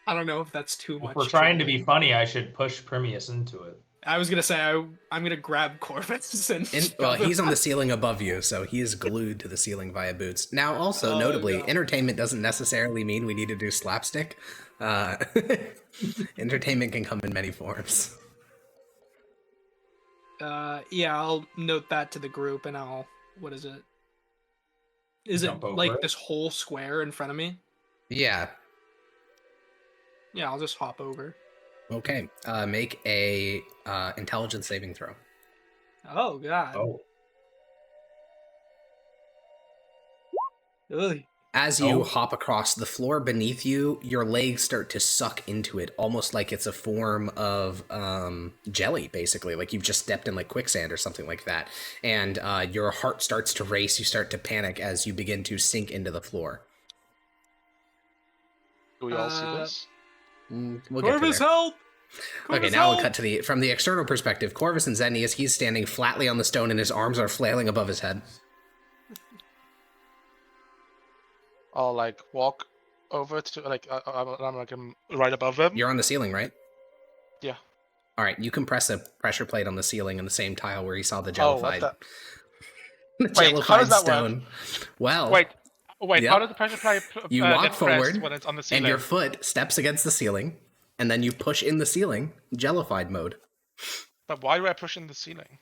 I don't know if that's too much. If we're trying to be funny, I should push Primius into it. I was gonna say I'm gonna grab Corvus and Well, he's on the ceiling above you, so he is glued to the ceiling via boots. Now, also notably, no. entertainment doesn't necessarily mean we need to do slapstick. Entertainment can come in many forms. Yeah, I'll note that to the group, and I'll. What is it? Is Jump it over like it? this whole square in front of me? Yeah. Yeah, I'll just hop over. Okay. Make a intelligence saving throw. Oh god. Oh, Ugh. As you Oh. hop across the floor beneath you, your legs start to suck into it, almost like it's a form of jelly, basically. Like you've just stepped in like quicksand or something like that. And your heart starts to race. You start to panic as you begin to sink into the floor. Do we all see this? We'll get to Corvus, there. help! Okay, Corvus, now we'll help! cut to from the external perspective. Corvus and Zenius, he's standing flatly on the stone and his arms are flailing above his head. I'll like walk over to like I'm right above him. You're on the ceiling, right? Yeah. All right, you can press a pressure plate on the ceiling in the same tile where you saw the Oh, what jellified, the? the Wait, how does jellified that stone. Well, Wait, yeah. how does the pressure plate You walk get pressed forward, when it's on the ceiling? and your foot steps against the ceiling, and then you push in the ceiling, jellified mode. But why do I push in the ceiling?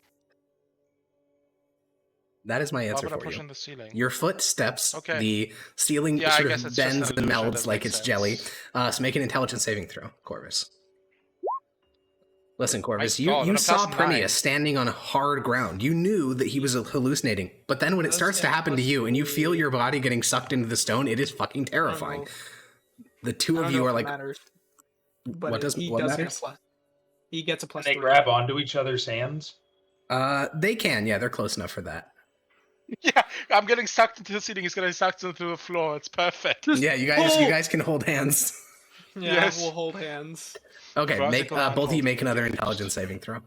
That is my Why answer would I for push you. in the ceiling? Your foot steps, Okay. the ceiling Yeah, I sort guess of it's just bends an and illusion, melts that like makes it's jelly. sense. So make an intelligence saving throw, Corvus. Listen, Corvus, My you, God, you on a saw +9. Primius standing on hard ground. You knew that he was hallucinating. But then when it Does starts to get happen to you and you feel +3. your body getting sucked into the stone, it is fucking I don't terrifying. know- The I two don't of know you if are it like, matters, but what he what does get a matters? plus. He gets a Can plus they 3. grab onto each other's hands? They can, yeah, they're close enough for that. Yeah, I'm getting sucked into the ceiling. He's getting sucked into the floor. It's perfect. Yeah, you guys can hold hands. Yeah, Yes. we'll hold hands. Okay, make Vertical both of you hand make holding another it. intelligence saving throw.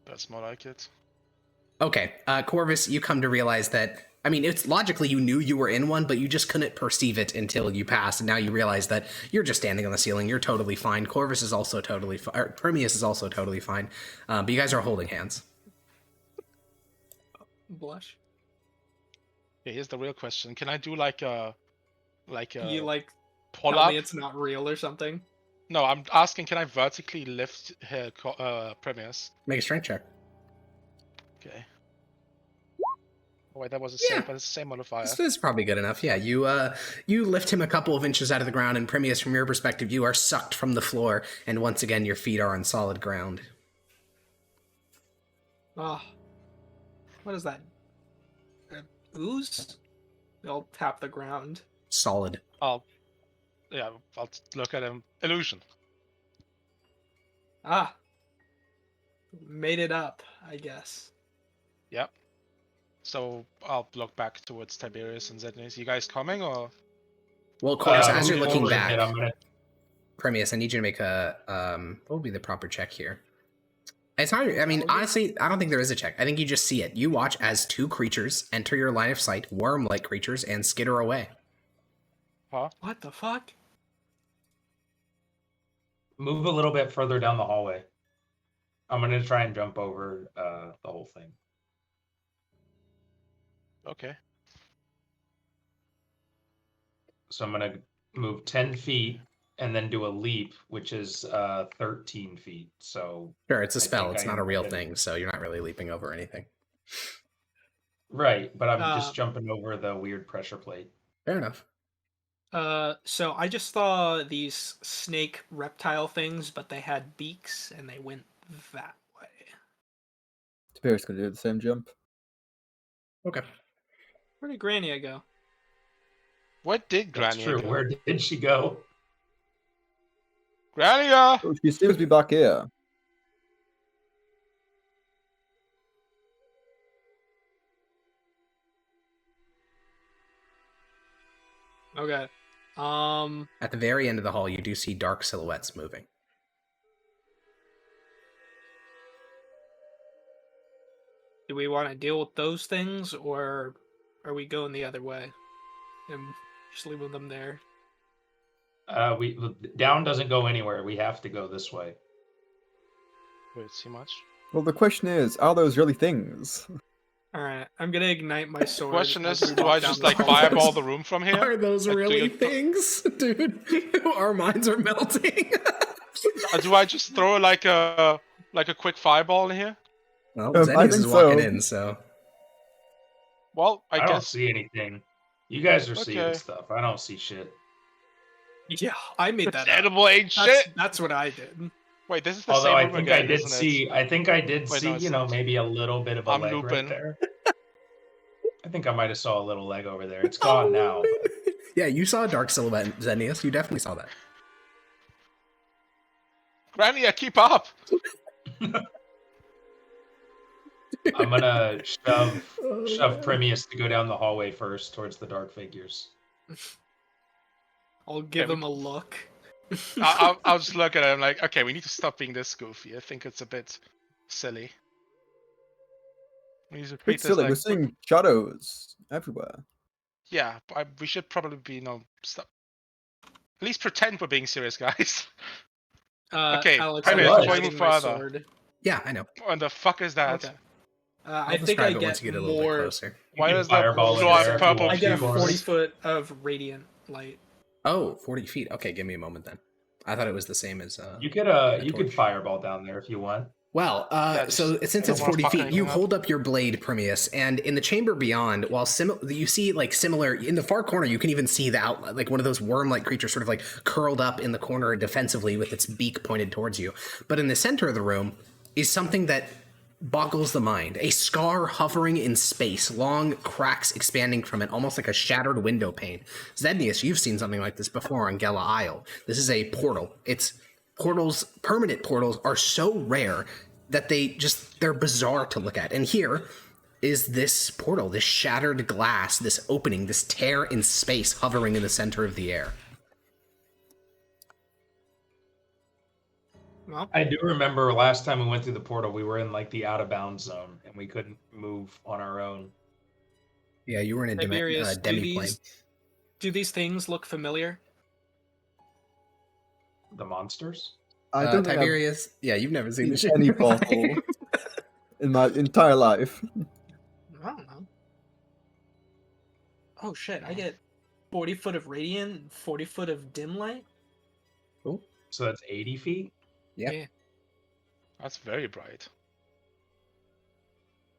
That's more like it. Okay, Corvus, you come to realize that, I mean, it's logically you knew you were in one, but you just couldn't perceive it until you passed, and now you realize that you're just standing on the ceiling, you're totally fine. Corvus is also totally fine, or Primius is also totally fine, but you guys are holding hands. Blush. Yeah, here's the real question. Can I do like a You like pull tell up? me it's not real or something? No, I'm asking. Can I vertically lift Premius? Make a strength check. Okay. Oh wait, that was a Yeah. save, but it's the same modifier. This is probably good enough. Yeah, you lift him a couple of inches out of the ground, and Primius, from your perspective, you are sucked from the floor, and once again, your feet are on solid ground. Ah, what is that? Ooze? They'll tap the ground. Solid. I'll look at him. Illusion. Ah, made it up, I guess. Yep. So I'll look back towards Tiberius and Zednius. You guys coming or? Well, Corvus, as you're moving looking over a back, bit, I'm gonna Primius, I need you to make a what would be the proper check here? It's not. I mean, honestly, I don't think there is a check. I think you just see it. You watch as two creatures enter your line of sight, worm-like creatures, and skitter away. Huh? What the fuck? move a little bit further down the hallway. I'm gonna try and jump over the whole thing. Okay. So I'm gonna move 10 feet and then do a leap, which is 13 feet. So Sure, it's a I spell. think It's I not a real did it. thing, so you're not really leaping over anything. right, but I'm Uh, just jumping over the weird pressure plate. Fair enough. So I just saw these snake reptile things, but they had beaks and they went that way. Tiberius gonna do the same jump. Okay. Where did Grania go? Where did That's Grania true. go? Where did she go? Grania! Oh, she seems to be back here. Okay. At the very end of the hall, you do see dark silhouettes moving. Do we want to deal with those things, or are we going the other way and just leaving them there? We down doesn't go anywhere. We have to go this way. Wait, see much? Well, the question is, are those really things? All right, I'm gonna ignite my sword. Question as is, we do walk I down just this like hallway. fireball the room from here? Are those Like, do really you- things, dude? Our minds are melting. Do I just throw like a quick fireball in here? Well, I Zenius is think walking so. in, so Well, I I don't guess. see anything. You guys are seeing Okay. stuff. I don't see shit. Yeah, I made that up. Animal ain't shit. That's what I did. Wait, this is the Although same I room think again, I did isn't it? see, I think I did Wait, see, no, it's you know, not. maybe a little bit of a I'm leg right looping. there. I think I might have saw a little leg over there. It's gone now. But... Yeah, you saw a dark silhouette, Zenius. You definitely saw that. Granny, keep up. I'm gonna shove Primius to go down the hallway first towards the dark figures. I'll give him a look. I'll just look at it. I'm like, okay, we need to stop being this goofy. I think it's a bit silly. We need to treat It's this silly. like, We're seeing shadows everywhere. yeah, we should probably be, stop. At least pretend we're being serious, guys. Okay, Alex, Primius, I'm before you hiding move my further, sword. Yeah, I know. what the fuck is that? Okay. I'll I think I describe it once get you get a little bit more. closer. Why can does that fireball it glow there if you purple? want I get a to, 40 Boris. foot of radiant light. Oh, 40 feet. Okay, give me a moment then. I thought it was the same as... You could torch. fireball down there if you want. Well, so since I it's don't wanna 40 fuck feet, you anything up. hold up your blade, Primius, and in the chamber beyond, while you see like similar in the far corner, you can even see the outlet, like one of those worm-like creatures, sort of like curled up in the corner defensively with its beak pointed towards you. But in the center of the room is something that boggles the mind. A scar hovering in space, long cracks expanding from it, almost like a shattered window pane. Zednius, you've seen something like this before on Gela Isle. This is a portal. Permanent portals are so rare that they're bizarre to look at. And here is this portal, this shattered glass, this opening, this tear in space hovering in the center of the air. Well, I do remember last time we went through the portal, we were in like the out of bounds zone and we couldn't move on our own. Yeah, you were in a Tiberius, demi-plane. do these things look familiar? The monsters? I don't think I've Tiberius, yeah, you've never seen this seen shit. any portal in my entire life. I don't know. Oh shit, I get 40 foot of radiant and 40 foot of dim light? So that's 80 feet? Yeah. That's very bright.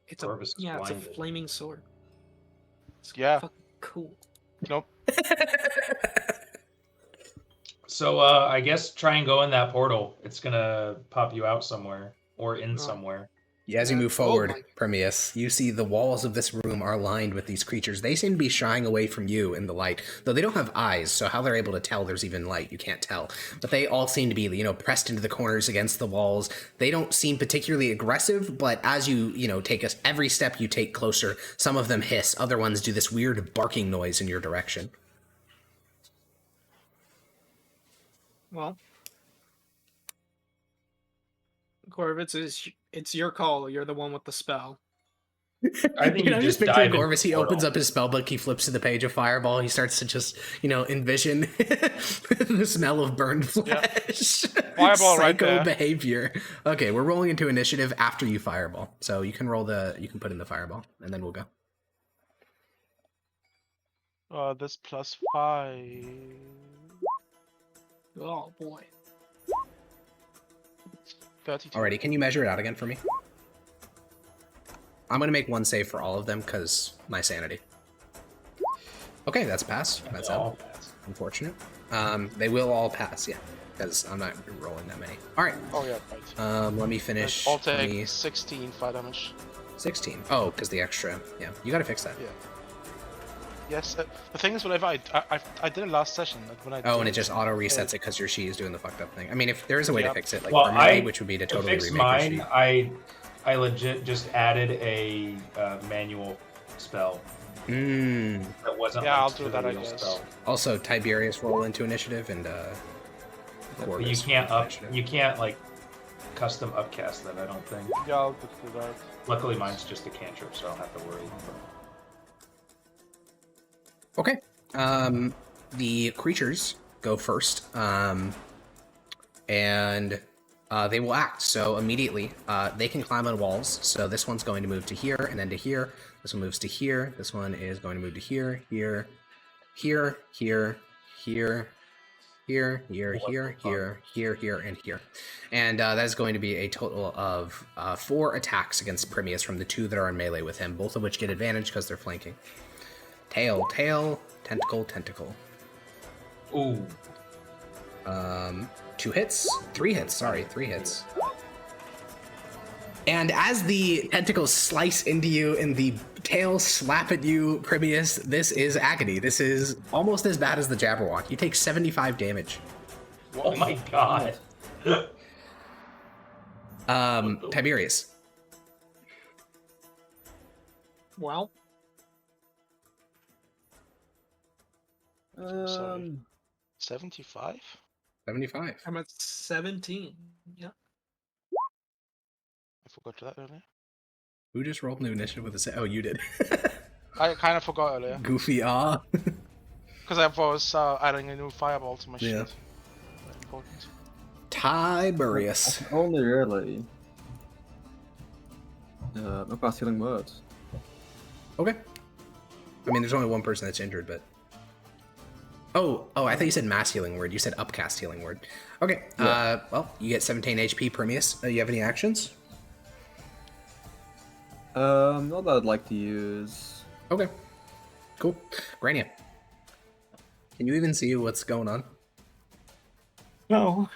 It's Corvus is it's a blinded. flaming sword. It's Yeah. fucking cool. Nope. So I guess try and go in that portal. It's gonna pop you out somewhere or in Oh. somewhere. Yeah, as you Yeah. move Oh forward, my- Primius, you see the walls of this room are lined with these creatures. They seem to be shying away from you in the light, though they don't have eyes, so how they're able to tell there's even light, you can't tell. But they all seem to be, pressed into the corners against the walls. They don't seem particularly aggressive, but as you, take every step you take closer, some of them hiss, other ones do this weird barking noise in your direction. Well, Corvus, it's your call. You're the one with the spell. I think You you know, just just picture dive into Gorvis, the he opens portal. up his spellbook, he flips to the page of Fireball, he starts to just, envision the smell of burned flesh. Fireball right Psycho there. behavior. Okay, we're rolling into initiative after you Fireball. So you can you can put in the Fireball, and then we'll go. This +5. Oh boy. 32. Alrighty, can you measure it out again for me? I'm gonna make one save for all of them, because my sanity. Okay, that's a pass. That's all out. bats. Unfortunate. They will all pass, yeah. Because I'm not rolling that many. Alright. Oh yeah, right. Let me finish. I'll take 20, 16 fire damage. 16. Oh, because the extra. Yeah, you gotta fix that. Yeah. Yes, the thing is, whenever I did it last session, like when I Oh, did and it just auto resets it because your she is doing the fucked up thing. I mean, if there is a way to Yep. fix it, like Well, permanently, which would be to To totally fix remake mine, your sheet. I legit just added a manual spell Mm. that wasn't. Yeah, I'll linked do to that, the I real guess. spell. Also, Tiberius roll into initiative and But Corvus you can't roll into you can't like custom upcast that. I don't think. Yeah, I'll go through that. Luckily, mine's just a cantrip, so I don't have to worry. Okay. The creatures go first, and they will act. So immediately, they can climb on walls. So this one's going to move to here and then to here. This one moves to here. This one is going to move to here, here, here, here, here, here, here, here, here, here, here, and here. And that is going to be a total of 4 attacks against Primius from the 2 that are in melee with him, both of which get advantage because they're flanking. Tail, tail, tentacle, tentacle. Ooh, 2 hits, 3 hits. Sorry, 3 hits. And as the tentacles slice into you and the tail slap at you, Pribius, this is agony. This is almost as bad as the Jabberwocky. You take 75 damage. Oh my god. Tiberius. Well, Sorry. 75? 75. I'm at 17. Yeah. I forgot that earlier. Who just rolled new initiative with a... Oh, you did. I kind of forgot earlier. Goofy, ah. Because I was adding a new fireball to my Yeah. sheet. Very important. Tiberius. Only really. No past healing words. Okay. I mean, there's only one person that's injured, but... Oh, I thought you said mass healing word. You said upcast healing word. Okay, Yeah. well, you get 17 HP, Permeus. You have any actions? Not that I'd like to use. Okay. Cool. Grania. Can you even see what's going on? No.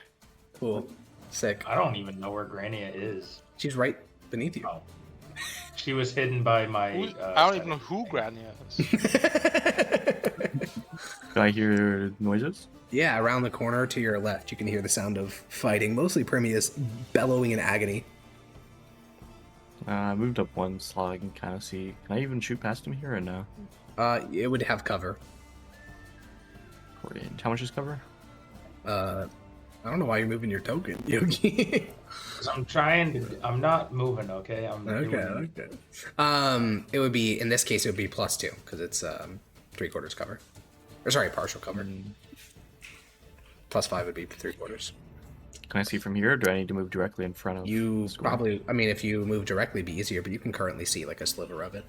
Cool. Sick. I don't even know where Grania is. She's right beneath you. Oh. She was hidden by my. I don't even know who Grania is. Do I hear noises? Yeah, around the corner to your left, you can hear the sound of fighting, mostly Permeus bellowing in agony. I moved up one slot. I can kind of see. Can I even shoot past him here or no? It would have cover. Great. How much is cover? I don't know why you're moving your token, Yogi. I'm trying to. I'm not moving. Okay. I'm Okay. It would be, in this case, it would be +2 because it's 3/4 cover, or sorry, partial cover. +5 would be 3/4. Can I see from here, or do I need to move directly in front of You the square? probably, I mean, if you move directly, it'd be easier, but you can currently see like a sliver of it.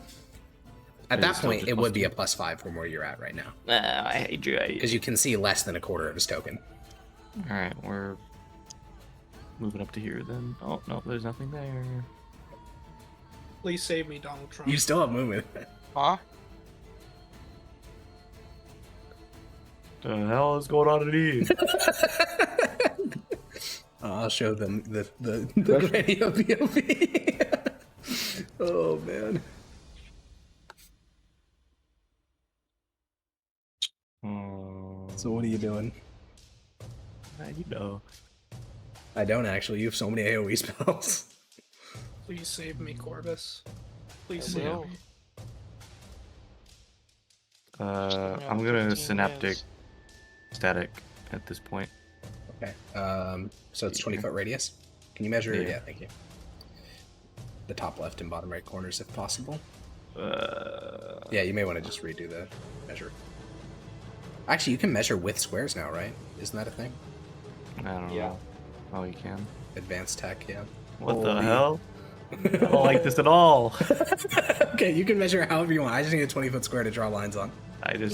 At Is that it still point, just it would be +2? a +5 from where you're at right now, I hate you. because you can see less than 1/4 of his token. All right, we're moving up to here then. Oh no, there's nothing there. Please save me, Donald Trump. You still have movement. Huh? The hell is going on in here? I'll show them the radio POV. Oh man. So what are you doing? You know. I don't actually. You have so many AoE spells. Please save me, Corvus. Please I save will. me. I'm gonna 15 synaptic minutes. static at this point. Okay. So it's 20-foot radius. Can you measure? Yeah. Yeah, thank you. The top left and bottom right corners, if possible. Yeah, you may want to just redo the measure. Actually, you can measure with squares now, right? Isn't that a thing? I don't Yeah. know. Oh, you can. Advanced tech, yeah. What the Holy- hell? I don't like this at all. Okay, you can measure however you want. I just need a 20-foot square to draw lines on. I just.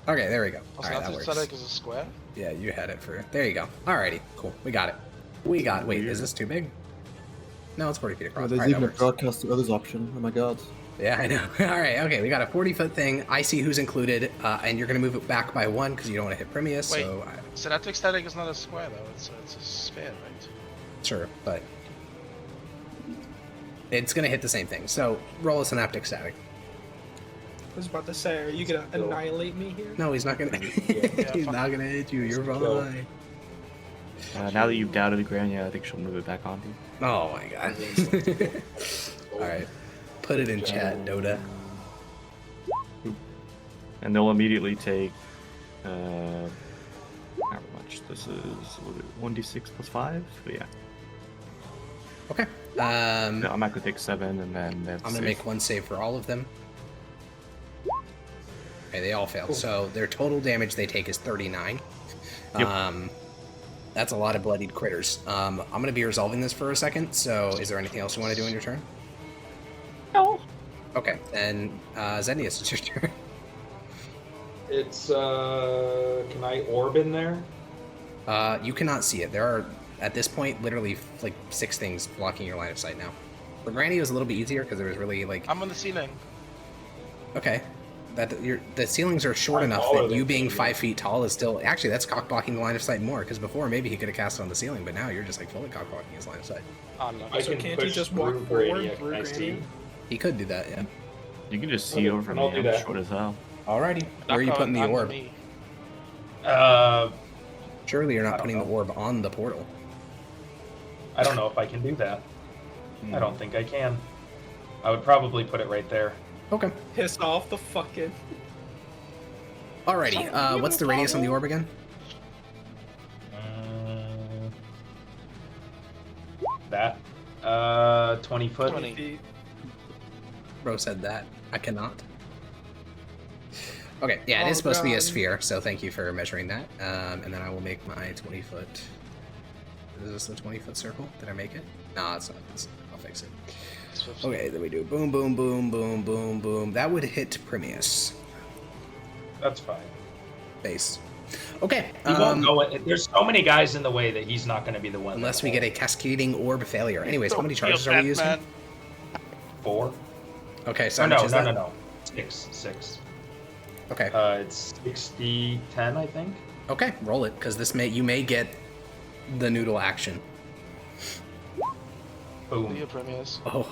Okay, there we go. Also, All right, that that's works. static is a square. Yeah, you had it for... There you go. Alrighty, cool. We got it. Wait, is this too big? No, it's 40 feet Oh, across. there's Alright, that even a works. broadcast to others option. Oh my god. Yeah, I know. Alright, okay, we got a 40-foot thing. I see who's included, and you're going to move it back by 1 because you don't want to hit Primius, Wait. so... Static static is not a square though. It's a sphere, right? Sure, but... It's going to hit the same thing. So, roll a synaptic static. I was about to say, are you gonna annihilate me here? No, he's not going to... he's fuck not going to hit you. You're Go. fine. Now that you've doubted Grania, I think she'll move it back on you. Oh my god. Alright. Put it in chat, Dota. And they'll immediately take. However much. This is 1d6 plus 5? But yeah. Okay. No, I'm not gonna take 7 and then that's. I'm gonna make one save for all of them. Okay, they all failed. So their total damage they take is 39. Yep. That's a lot of bloodied critters. I'm gonna be resolving this for a second. So is there anything else you want to do in your turn? No. Okay, then Zendius, it's your turn. It's can I orb in there? You cannot see it. There are at this point literally like 6 things blocking your line of sight now. For Granny, it was a little bit easier because there was really like I'm on the ceiling. okay. the ceilings are short I'm enough taller that than you being you. 5 feet tall is still actually that's cock blocking the line of sight more. Because before maybe he could have cast it on the ceiling, but now you're just like fully cock blocking his line of sight. Oh, no. I So can can't he push just walk through forward Grania, through can I see? Grania? He could do that, yeah. You can just see Okay, over and me. I'll do I'm that. short as hell. Alrighty. Where are you putting the Under orb? me. Surely you're I not don't putting the know. orb on the portal. I don't know if I can do that. I don't think I can. I would probably put it right there. Okay. Pissed off the fucking. Alrighty. What's the radius on the orb again? That. 20 foot. 20. feet. Bro said that. I cannot. Okay, yeah, it Oh, is supposed to be a God. sphere, so thank you for measuring that. And then I will make my 20-foot... Is this a 20-foot circle? Did I make it? No, it's not. I'll fix it. Okay, then we do boom, boom, boom, boom, boom, boom. That would hit Primius. That's fine. Base. Okay, He won't go in. There's so many guys in the way that he's not going to be the one. unless we get a cascading orb failure. Anyways, how many charges are we using? Man. 4. Okay, so Or how much no, is no, that? no, no. 6. Okay, It's 60, 10, I think. okay, roll it, because you may get the noodle action. Boom. Leo premiers. Oh.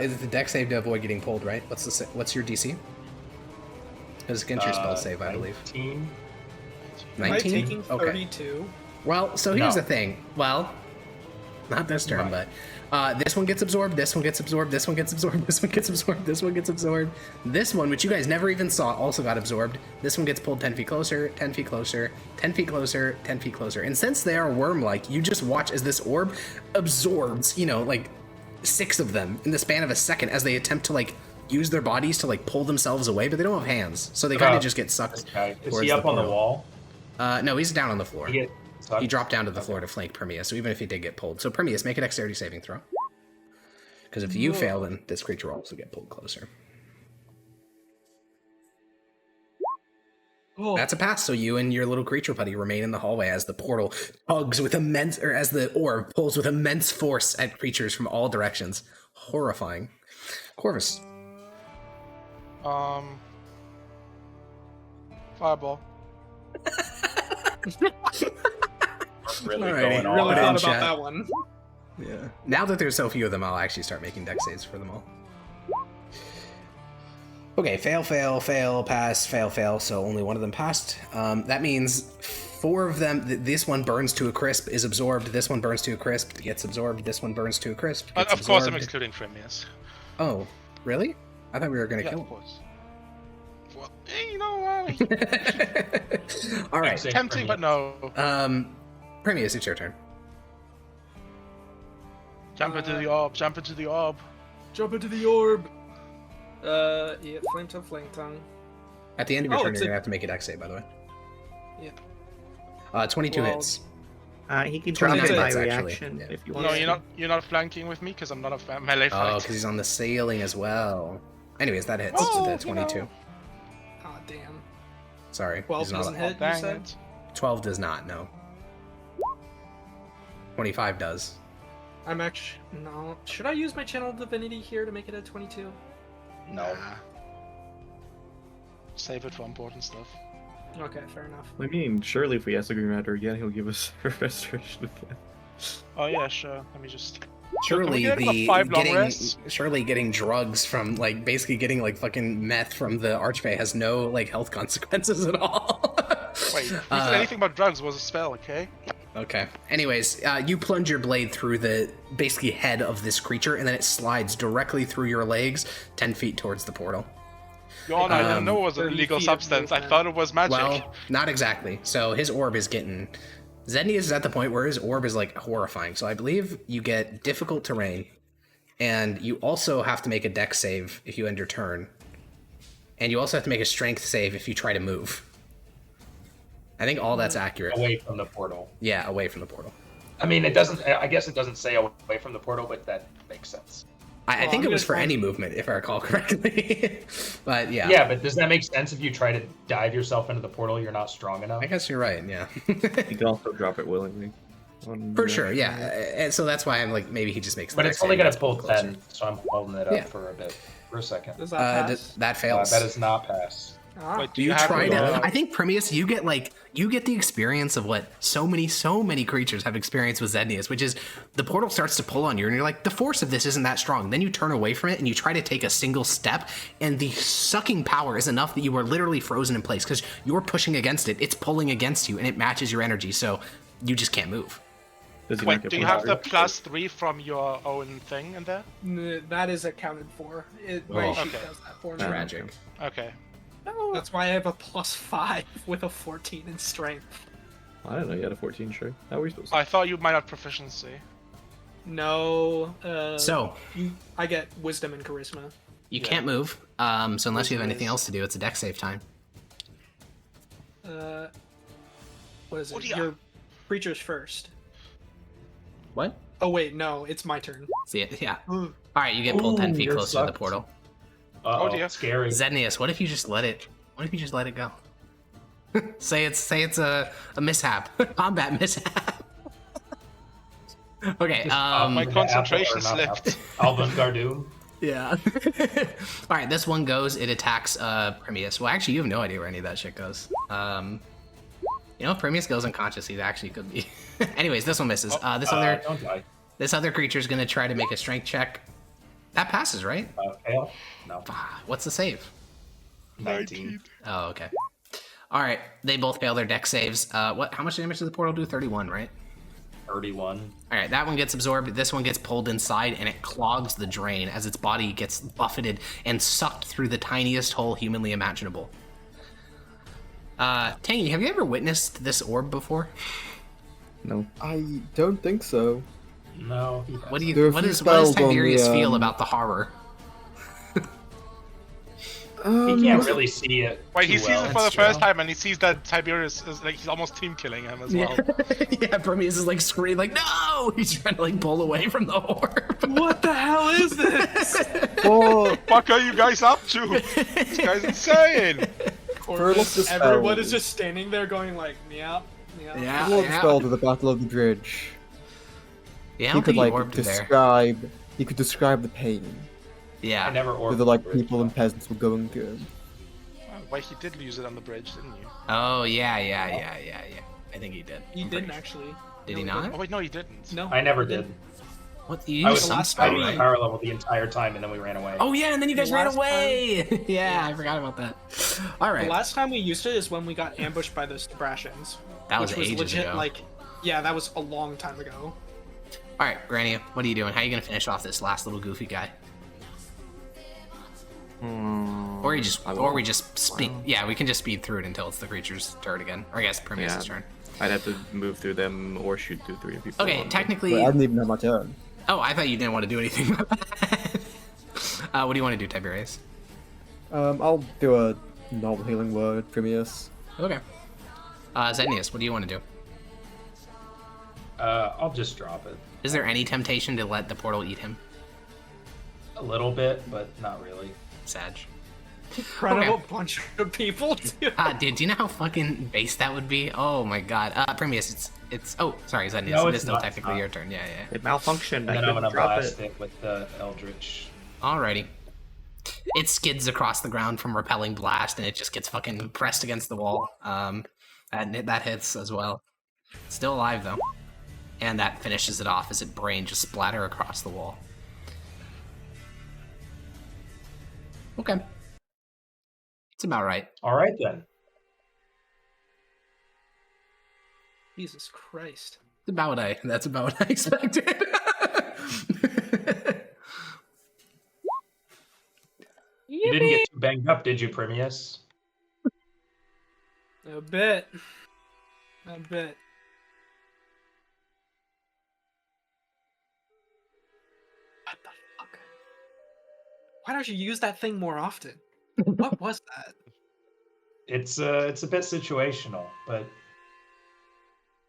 Is it the deck save to avoid getting pulled, right? What's your DC? It's against your spell save, I believe. 19. Am I 19? taking Okay. 32? Well, so here's No. the thing. Well, not this turn, Right. but this one gets absorbed, this one gets absorbed, this one gets absorbed, this one gets absorbed, this one gets absorbed. This one, which you guys never even saw, also got absorbed. This one gets pulled 10 feet closer, 10 feet closer, 10 feet closer, 10 feet closer. And since they are worm-like, you just watch as this orb absorbs, like 6 of them in the span of a second as they attempt to use their bodies to pull themselves away, but they don't have hands, so they kind of just get sucked. Okay. Is towards he up on the portal. wall? No, he's down on the floor. He get sucked? He dropped down to the floor to flank Permeus, so even if he did get pulled. So Permeus, make a dexterity saving throw. Because if you fail, then this creature will also get pulled closer. Oh, That's a pass, so you and your little creature buddy remain in the hallway as the portal tugs with as the orb pulls with immense force at creatures from all directions. Horrifying. Corvus. Fireball. Really Alrighty, going all really Put it in thought out. about chat. that one. Yeah. Now that there's so few of them, I'll actually start making dex saves for them all. Okay, fail, fail, fail, pass, fail, fail. So only one of them passed. That means 4 of them. This one burns to a crisp, is absorbed. This one burns to a crisp, gets absorbed. This one burns to a crisp, gets Of course, I'm absorbed. excluding premiers. Oh, really? I thought we were gonna Yeah, kill of him. course. Well, you know what? All right. Same Tempting, for but me. no. Premius, it's your turn. Jump into the orb. Jump into the orb. Jump into the orb. Yeah, flame tongue. At the end of your Oh, turn, it's you're a- gonna have to make a dex save, by the way. Yeah. 22 Well, hits. He can Turn drop on it his by hits, actually. reaction Yeah. if you Well, want. No, you're not flanking with me because I'm not a melee Oh, fight. because he's on the ceiling as well. Anyways, that hits Oh, with a 22. Ah, damn. Sorry. 12 he's not- doesn't hit, you Dang said? it. 12 does not, no. 25 does. I'm actually... No. Should I use my Channel Divinity here to make it a 22? No. Nah. Save it for important stuff. Okay, fair enough. I mean, surely if we ask the Green Matter again, he'll give us restoration again. Oh yeah, sure. Let me just. Surely Can we get about 5 long rests? surely getting drugs from basically getting fucking meth from the Archfey has no health consequences at all. Wait. Who said anything about drugs was a spell? Okay. Okay. Anyways, you plunge your blade through the basically head of this creature, and then it slides directly through your legs, 10 feet towards the portal. Your Honor, I didn't know it was a 30 legal feet of substance. I movement. thought it was magic. Well, not exactly. So his orb is getting... Zendius is at the point where his orb is horrifying. So I believe you get difficult terrain, and you also have to make a dex save if you end your turn. And you also have to make a strength save if you try to move. I think all that's accurate. Away from the portal. Yeah, away from the portal. I mean, it doesn't. I guess it doesn't say away from the portal, but that makes sense. I Well, think I'm it was gonna for try- any movement, if I recall correctly. But yeah. Yeah, but does that make sense if you try to dive yourself into the portal? You're not strong enough. I guess you're right, yeah. He can also drop it willingly. For sure, yeah. And so that's why I'm maybe he just makes the But dex it's only save gonna and pull closer. 10, so I'm holding it up Yeah. for a bit. for a second. Does that pass? That fails. That is not pass. Ah. Wait, do You you have try your, to. I think Primius, you get the experience of what so many creatures have experienced with Zednius, which is the portal starts to pull on you, and you're like, the force of this isn't that strong. Then you turn away from it, and you try to take a single step, and the sucking power is enough that you are literally frozen in place because you're pushing against it. It's pulling against you, and it matches your energy, so you just can't move. Does he not Wait, get do you have the plus +3 from your own thing in there? That is accounted for. My Oh. sheet Okay. does that for me. Tragic. Okay. That's why I have a +5 with a 14 in strength. I didn't know you had a 14 strength. How are we supposed to? I thought you might have proficiency. No. So I get wisdom and charisma. you Yeah. can't move. So unless you have anything Yes. else to do, it's a deck save time. What is it? What do you- Your creatures first. What? Oh wait, no, it's my turn. See it? Yeah. Ooh. All right, you get pulled 10 Ooh, feet you're closer to the sucked. portal. Uh-oh, dear. scary. Zednius, what if you just let it? What if you just let it go? say it's a mishap, combat mishap. Okay. My concentration slipped. Alvin Gardoom. Yeah. All right, this one goes. It attacks Primius. Well, actually, you have no idea where any of that shit goes. You know, if Primius goes unconscious, he actually could be. Anyways, this one misses. Don't die. This other creature's gonna try to make a strength check. That passes, right? Fail? No. What's the save? 19. Oh, okay. All right, they both fail their deck saves. What? How much damage does the portal do? 31, right? 31. All right, that one gets absorbed. This one gets pulled inside, and it clogs the drain as its body gets buffeted and sucked through the tiniest hole humanly imaginable. Tangy, have you ever witnessed this orb before? No. I don't think so. No. What do There are you? a What few does spells on the, Tiberius feel about the horror? He can't really see it. Wait, he too sees well. it for the That's first true. time, and he sees that Tiberius is like he's almost team killing him as well. Yeah, Prometheus is like screaming, like, no! He's trying to like pull away from the orb. What the hell is this? Or What are you guys up to? This guy's insane. for a lot of Everyone is spells- just standing there going like, meow, meow. Yeah, a lot of yeah. spells to the Battle of the Bridge. Yeah, I He don't could think he like orbed there. describe. He could describe the pain I Yeah. never that ordered the like the bridge. people and peasants were going through. Wait, he did use it on the bridge, didn't you? Oh, yeah. I think he did. He I'm didn't pretty actually. Did he No, not? Oh wait, no, he didn't. No, I never he did. What? You I used was some last spell, time fighting right? power level the entire time, and then we ran away. Oh, yeah, and then you guys ran Last away! Yeah, I forgot about that. All The right. last time we used it is when we got ambushed by the Sebastians. That was which was ages legit, ago. like, yeah, that was a long time ago. All right, Granny, what are you doing? How are you going to finish off this last little goofy guy? Or you just, or we just speed. Yeah, we can just speed through it until it's the creature's turn again. Or I guess Prometheus' turn. I'd have to move through them or shoot through 3 people. Okay, technically. Wait, I didn't even have my turn. Oh, I thought you didn't want to do anything. What do you want to do, Tiberius? I'll do a normal healing word, Primius. Okay. Zednius, what do you want to do? I'll just drop it. Is there any temptation to let the portal eat him? A little bit, but not really. Sag. Incredible Okay. bunch of people, dude. Dude, do you know how fucking base that would be? Oh my god. Prometheus, it's. Oh, sorry, Zednius. No, it it's is still not, technically it's your not. turn. Yeah. It malfunctioned. And I then I'm couldn't gonna drop blast it. it with the Eldritch. Alrighty. It skids across the ground from repelling blast, and it just gets fucking pressed against the wall. That hits as well. Still alive though, and that finishes it off as it brain just splatter across the wall. Okay, it's about right. All right then. Jesus Christ. That's about what I expected. You didn't get too banged up, did you, Primius? A bit. A bit. What the fuck? Why don't you use that thing more often? What was that? It's a bit situational, but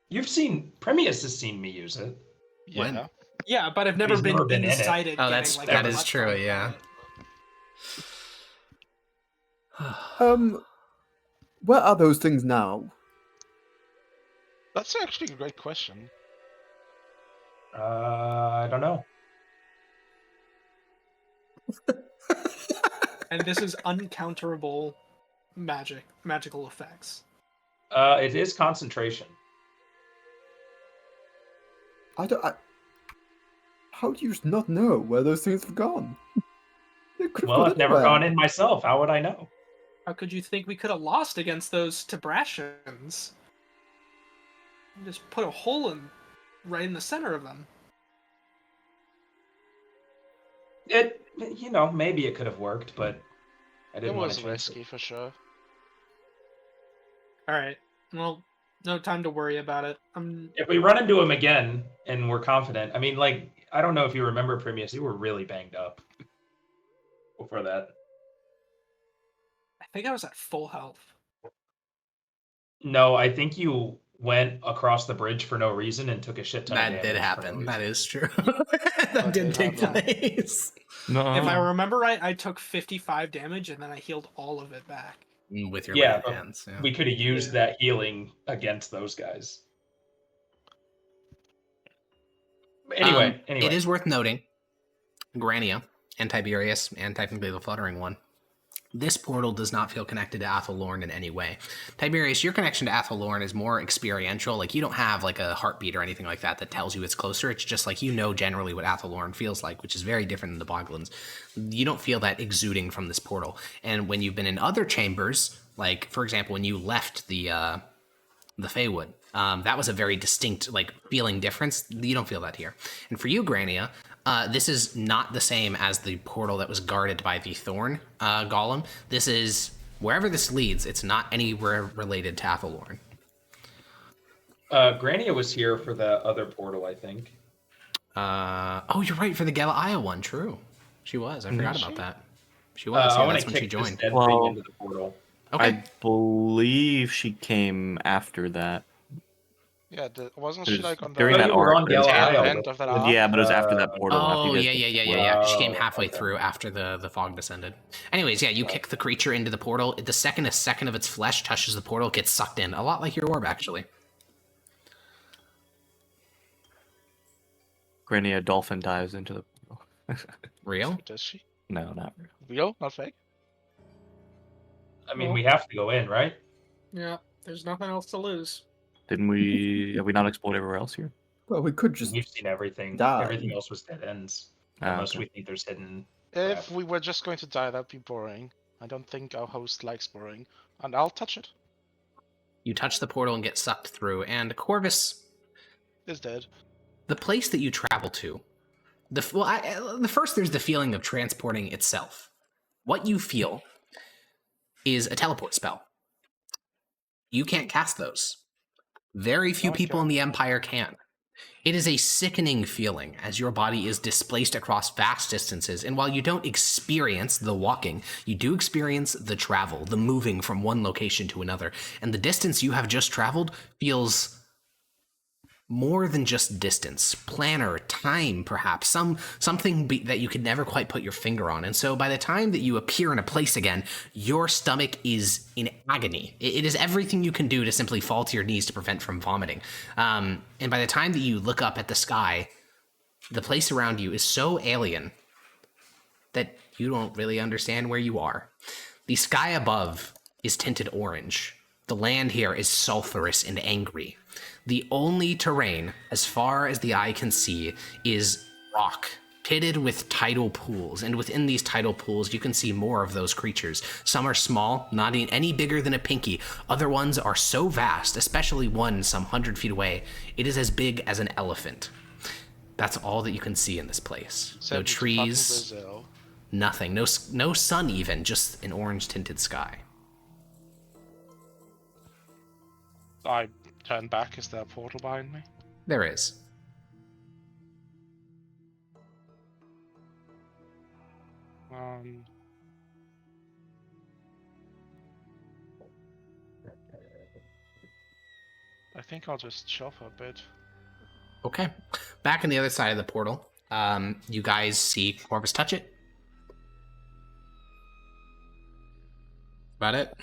you've seen Primius has seen me use it. When? Yeah. Yeah, but I've never He's been never been in it. inside it. Oh, getting, like, that a is butt true. fuck. Yeah. Where are those things now? That's actually a great question. I don't know. and this is uncounterable magical effects. It is concentration. How do you just not know where those things have gone? They could have Well, gone I've never anywhere. gone in myself. How would I know? How could you think we could have lost against those Tabrashans? Just put a hole right in the center of them. Maybe it could have worked, but I It didn't want was to chance risky for sure. Alright, well, no time to worry about it. If we run into him again and we're confident, I mean, like, I don't know if you remember, Primius, you were really banged up before that. I think I was at full health. No, I think you went across the bridge for no reason and took a shit ton of That damage. did for no happen. reason. That is true. That did did take happen. place. No. If I remember right, I took 55 damage and then I healed all of it back. With your Yeah, lay but hands. Yeah. We could have used Yeah. that healing against those guys. Anyway, It is worth noting, Grania and Tiberius, and technically the Fluttering One, this portal does not feel connected to Athelorn in any way. Tiberius, your connection to Athelorn is more experiential. Like, you don't have like a heartbeat or anything like that that tells you it's closer. It's just like, you know generally what Athelorn feels like, which is very different than the Boglins. You don't feel that exuding from this portal. And when you've been in other chambers, like, for example, when you left the Feywood, that was a very distinct, like, feeling difference. You don't feel that here. And for you, Grania, this is not the same as the portal that was guarded by the Thorn Golem. This is, wherever this leads, it's not anywhere related to Athelorn. Grania was here for the other portal, I think. Oh, you're right, for the Galaya one, true. She was, I forgot about that. She was, I yeah, want that's to when she kick this joined. dead Well, thing into the portal. Okay. I believe she came after that. Yeah, wasn't she There's- like on the during that you were arc, on there's- tail Galahad. end of that arc? Yeah, but it was after that portal. after Oh, you yeah, guys yeah, yeah, did yeah, the yeah. portal. She came halfway okay. through after the fog descended. Anyways, yeah, you kick the creature into the portal. The second a second of its flesh touches the portal, it gets sucked in. A lot like your orb, actually. Grania dolphin dives into the portal. Real? Does she? No, not real. Real? Not fake? I mean, Well- we have to go in, right? Yeah, there's nothing else to lose. Didn't we? Have we not explored everywhere else here? Well, we could just. We've seen everything. die. Everything else was dead ends. Ah, Unless okay. we think there's hidden. If crap. we were just going to die, that'd be boring. I don't think our host likes boring. And I'll touch it. You touch the portal and get sucked through, and Corvus, It's dead. the place that you travel to, the first there's the feeling of transporting itself. What you feel is a teleport spell. You can't cast those. Very few people in the Empire can. It is a sickening feeling as your body is displaced across vast distances, and while you don't experience the walking, you do experience the travel, the moving from one location to another, and the distance you have just traveled feels more than just distance, planar, time, perhaps, something that you could never quite put your finger on. And so by the time that you appear in a place again, your stomach is in agony. It is everything you can do to simply fall to your knees to prevent from vomiting. And by the time that you look up at the sky, the place around you is so alien that you don't really understand where you are. The sky above is tinted orange. The land here is sulfurous and angry. The only terrain, as far as the eye can see, is rock, pitted with tidal pools, and within these tidal pools you can see more of those creatures. Some are small, not any bigger than a pinky. Other ones are so vast, especially one some 100 feet away, it is as big as an elephant. That's all that you can see in this place. No Send me to fucking trees, Brazil. nothing, no sun even, just an orange-tinted sky. I turn back. Is there a portal behind me? There is. I think I'll just shove a bit. Okay. Back on the other side of the portal, you guys see Corvus touch it. About it?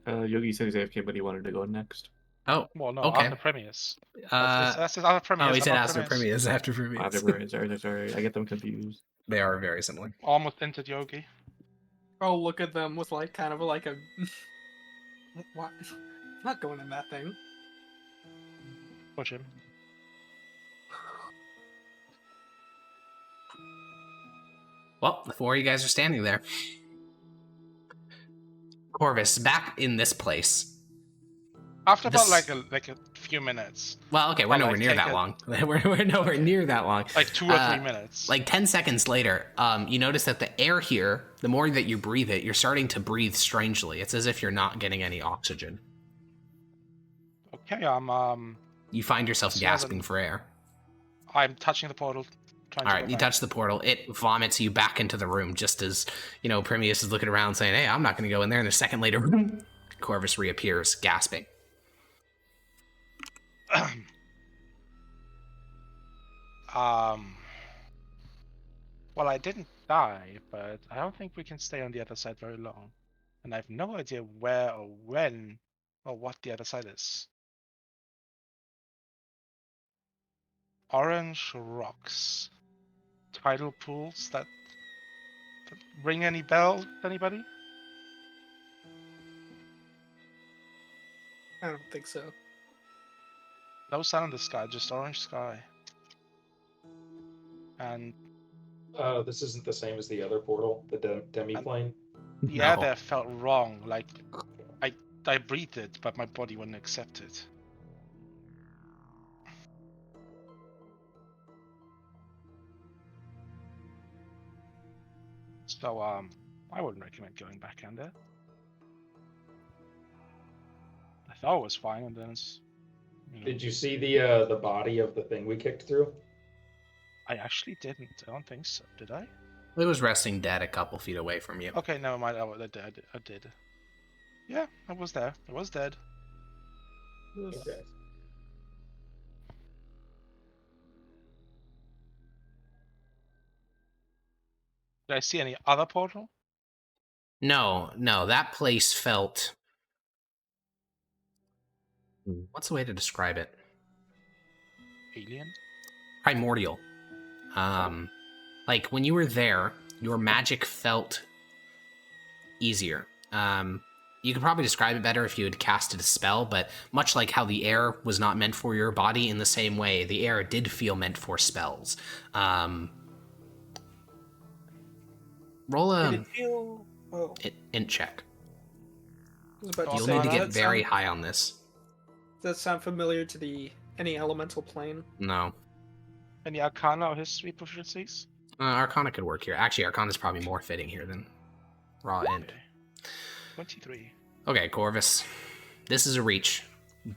Yogi said he's AFK, but he wanted to go next. Oh, Well, no, okay. after Premius. Uh, That's his other Premius. oh, he said not after Premius. Premius, after Premius. Sorry, I get them confused. They are very similar. Almost entered Yogi. I'll look at them with like kind of like a what? I'm not going in that thing. Push him. Well, the four of you guys are standing there. Corvus, back in this place. After about This- like a few minutes, Well, okay, we're I'll, nowhere like, near take that it- long. We're nowhere near that long. like 2 or 3 minutes. Like 10 seconds later, you notice that the air here, the more that you breathe it, you're starting to breathe strangely. It's as if you're not getting any oxygen. Okay, I'm You find yourself Seven. gasping for air. touching the portal. Trying All to right, go you back. touch the portal. It vomits you back into the room just as, Primius is looking around saying, hey, I'm not going to go in there. And a second later, Corvus reappears, gasping. Well, I didn't die, but I don't think we can stay on the other side very long. And I have no idea where or when or what the other side is. Orange rocks. Tidal pools that ring any bells, anybody? I don't think so. No sun in the sky, just orange sky. And This isn't the same as the other portal, the demi-plane. the air No. there felt wrong. Like I breathed it, but my body wouldn't accept it. So I wouldn't recommend going back in there. I thought it was fine, and then it's, Did you see the body of the thing we kicked through? I actually didn't. I don't think so. Did I? It was resting dead a couple feet away from you. Okay, never mind. I did. Yeah, I was there. I was dead. Okay. Did I see any other portal? No, that place felt... What's the way to describe it? Alien? Primordial. Like, when you were there, your magic felt easier. You could probably describe it better if you had casted a spell, but much like how the air was not meant for your body, in the same way, the air did feel meant for spells. Roll Did a it feel? Oh, int check. I was about to You'll say, need to does get that very sound- high on this. Does that sound familiar to any elemental plane? No. Any Arcana or History proficiencies? Arcana could work here. Actually, Arcana is probably more fitting here than raw int. Okay. 23. Okay, Corvus. This is a reach.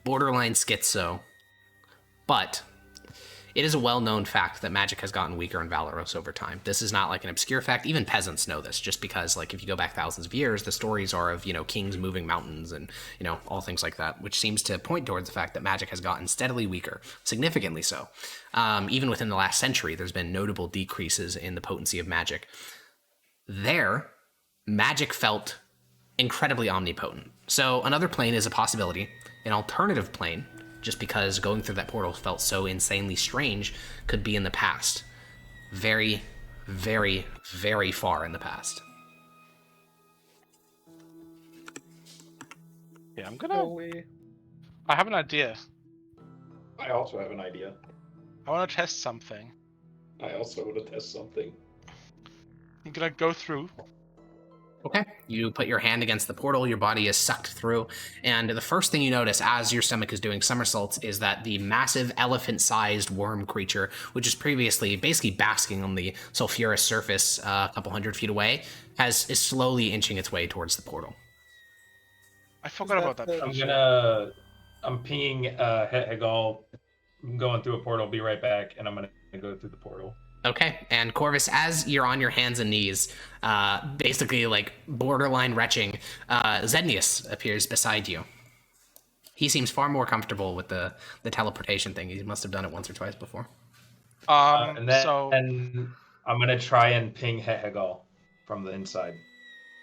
Borderline schizo. But it is a well-known fact that magic has gotten weaker in Valoros over time. This is not like an obscure fact. Even peasants know this, just because, like, if you go back thousands of years, the stories are of, kings moving mountains and, all things like that, which seems to point towards the fact that magic has gotten steadily weaker, significantly so. Even within the last century, there's been notable decreases in the potency of magic. There, magic felt incredibly omnipotent. So another plane is a possibility. An alternative plane, just because going through that portal felt so insanely strange, could be in the past. Very, very, very far in the past. Yeah, I'm gonna. Holy. I have an idea. I also have an idea. I want to test something. I also want to test something. I'm gonna go through. Okay. You put your hand against the portal, your body is sucked through, and the first thing you notice as your stomach is doing somersaults is that the massive elephant-sized worm creature, which is previously basically basking on the sulfurous surface a couple hundred feet away, is slowly inching its way towards the portal. I forgot about that that. the- I'm pinging Hegal. I'm going through a portal. Be right back, and I'm gonna go through the portal. Okay, and Corvus, as you're on your hands and knees, basically like borderline retching, Zednius appears beside you. He seems far more comfortable with the teleportation thing. He must have done it once or twice before. And then So I'm gonna try and ping Hegal from the inside.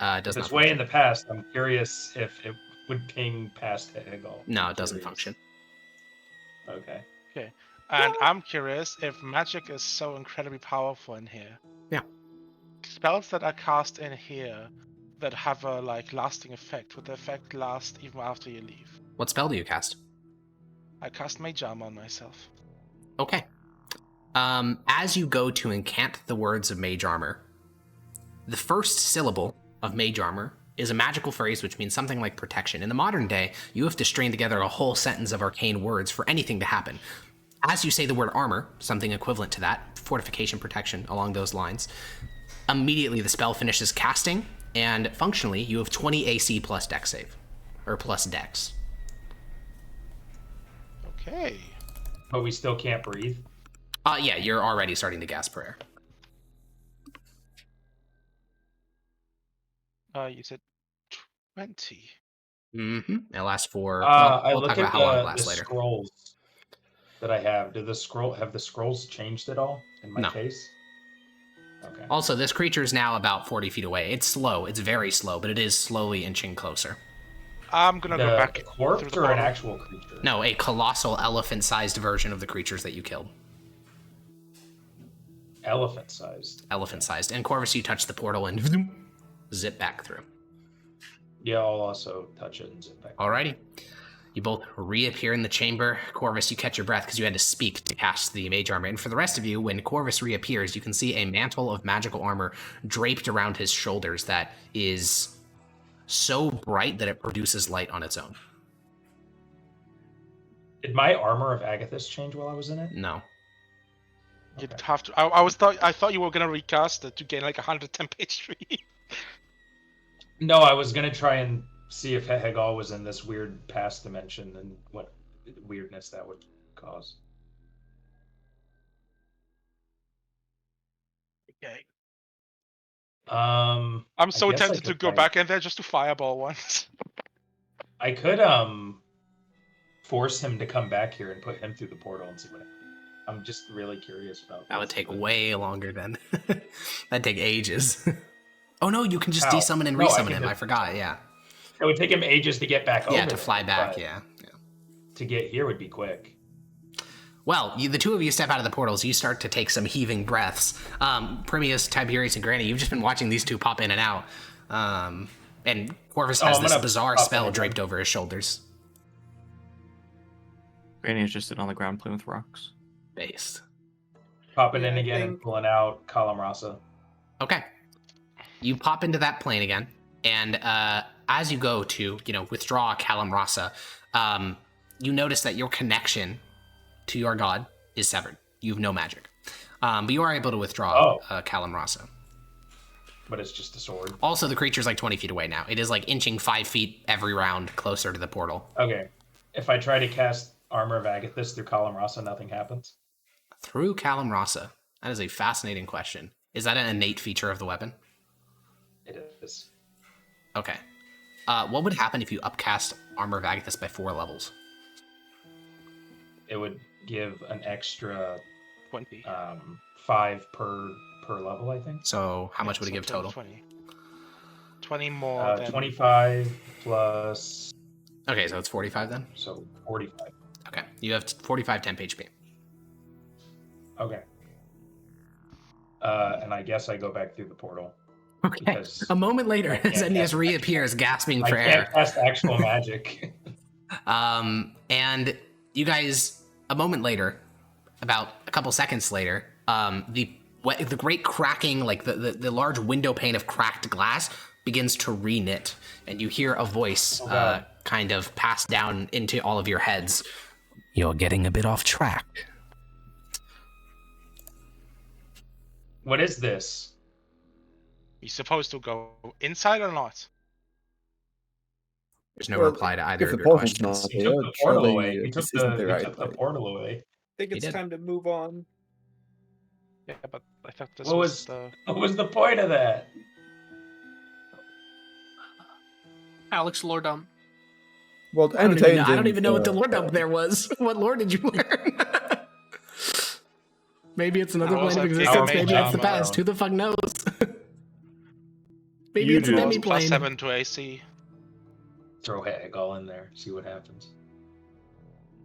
It does If not it's way in function. the past, I'm curious if it would ping past Hegal. No, it doesn't function. Okay. And I'm curious if magic is so incredibly powerful in here. Yeah. Spells that are cast in here that have a lasting effect, would the effect last even after you leave? What spell do you cast? I cast Mage Armor on myself. Okay. As you go to incant the words of Mage Armor, the first syllable of Mage Armor is a magical phrase which means something like protection. In the modern day, you have to string together a whole sentence of arcane words for anything to happen. As you say the word armor, something equivalent to that, fortification, protection, along those lines, immediately the spell finishes casting, and functionally you have 20 AC plus dex save, or plus dex. Okay. But we still can't breathe. Yeah, you're already starting to gasp for air. You said 20. Mm-hmm. It lasts for. I we'll look talk at about how long it the lasts later. scrolls that I have. Have the scrolls changed at all in my No. case? Okay. Also, this creature is now about 40 feet away. It's slow. It's very slow, but it is slowly inching closer. I'm gonna go back The corpse through the or an portal. actual creature? No, a colossal elephant-sized version of the creatures that you killed. Elephant-sized. Elephant-sized. And Corvus, you touch the portal and zip back through. Yeah, I'll also touch it and zip back. Alrighty. You both reappear in the chamber. Corvus, you catch your breath because you had to speak to cast the mage armor. And for the rest of you, when Corvus reappears, you can see a mantle of magical armor draped around his shoulders that is so bright that it produces light on its own. Did my armor of Agathis change while I was in it? No. You'd Okay. have to. I thought you were gonna recast it to gain like 110 page 3. No, I was gonna try and see if Hegal was in this weird past dimension and what weirdness that would cause. Okay. I'm so guess I tempted to could go try- back in there just to fireball once. I could force him to come back here and put him through the portal and see what. I'm just really curious about. That would this, take but- way longer than. That'd take ages. Oh no, you can just How? desummon and No, I resummon can him. just- I forgot, yeah. It would take him ages to get back over. Yeah, to fly there, back, but yeah. To get here would be quick. Well, the two of you step out of the portals. You start to take some heaving breaths. Primius, Tiberius, and Granny, you've just been watching these two pop in and out. And Corvus has I'm this gonna bizarre pop in spell again. draped over his shoulders. Granny is just sitting on the ground playing with rocks. Based. Popping Yeah, in I again and think- pulling out Column Rasa. Okay. You pop into that plane again, and as you go to, withdraw Kalam Rasa, you notice that your connection to your god is severed. You have no magic. But you are able to withdraw Kalam Rasa. But it's just a sword. Also, the creature's like 20 feet away now. It is like inching 5 feet every round closer to the portal. Okay. If I try to cast Armor of Agathis through Column Rasa, nothing happens. Through Kalam Rasa? That is a fascinating question. Is that an innate feature of the weapon? It is. Okay. What would happen if you upcast Armor of Agathis by 4 levels? It would give an extra 20. 5 per level, I think. So how much would it give total? 20. 20 more than 25 plus. Okay, so it's 45 then? So 45. Okay, you have 45 temp HP. Okay. And I guess I go back through the portal. Okay. Because A moment later, I can't Zennius cast reappears, gasping I for can't air. cast actual magic. And you guys, a moment later, about a couple seconds later, the great cracking, like the large window pane of cracked glass begins to re-knit, and you hear a voice kind of pass down into all of your heads. You're getting a bit off track. What is this? You're supposed to go inside or not? There's no Well, reply to either if of the your portal's questions. not He here, took the portal surely away. He took this isn't the the right portal away. I think He it's did. time to move on. Yeah, but I thought this What was was- the. What was the point of that? Alex Lordum. Well, I don't entertain even know what the lore dump there was. What lore did you learn? Maybe it's another I was plane of like, existence. yeah, Maybe it's the maybe. past. Who the fuck knows? Maybe You it's a do. demi Plus plane. 7 to AC. Throw Hegal in there. See what happens.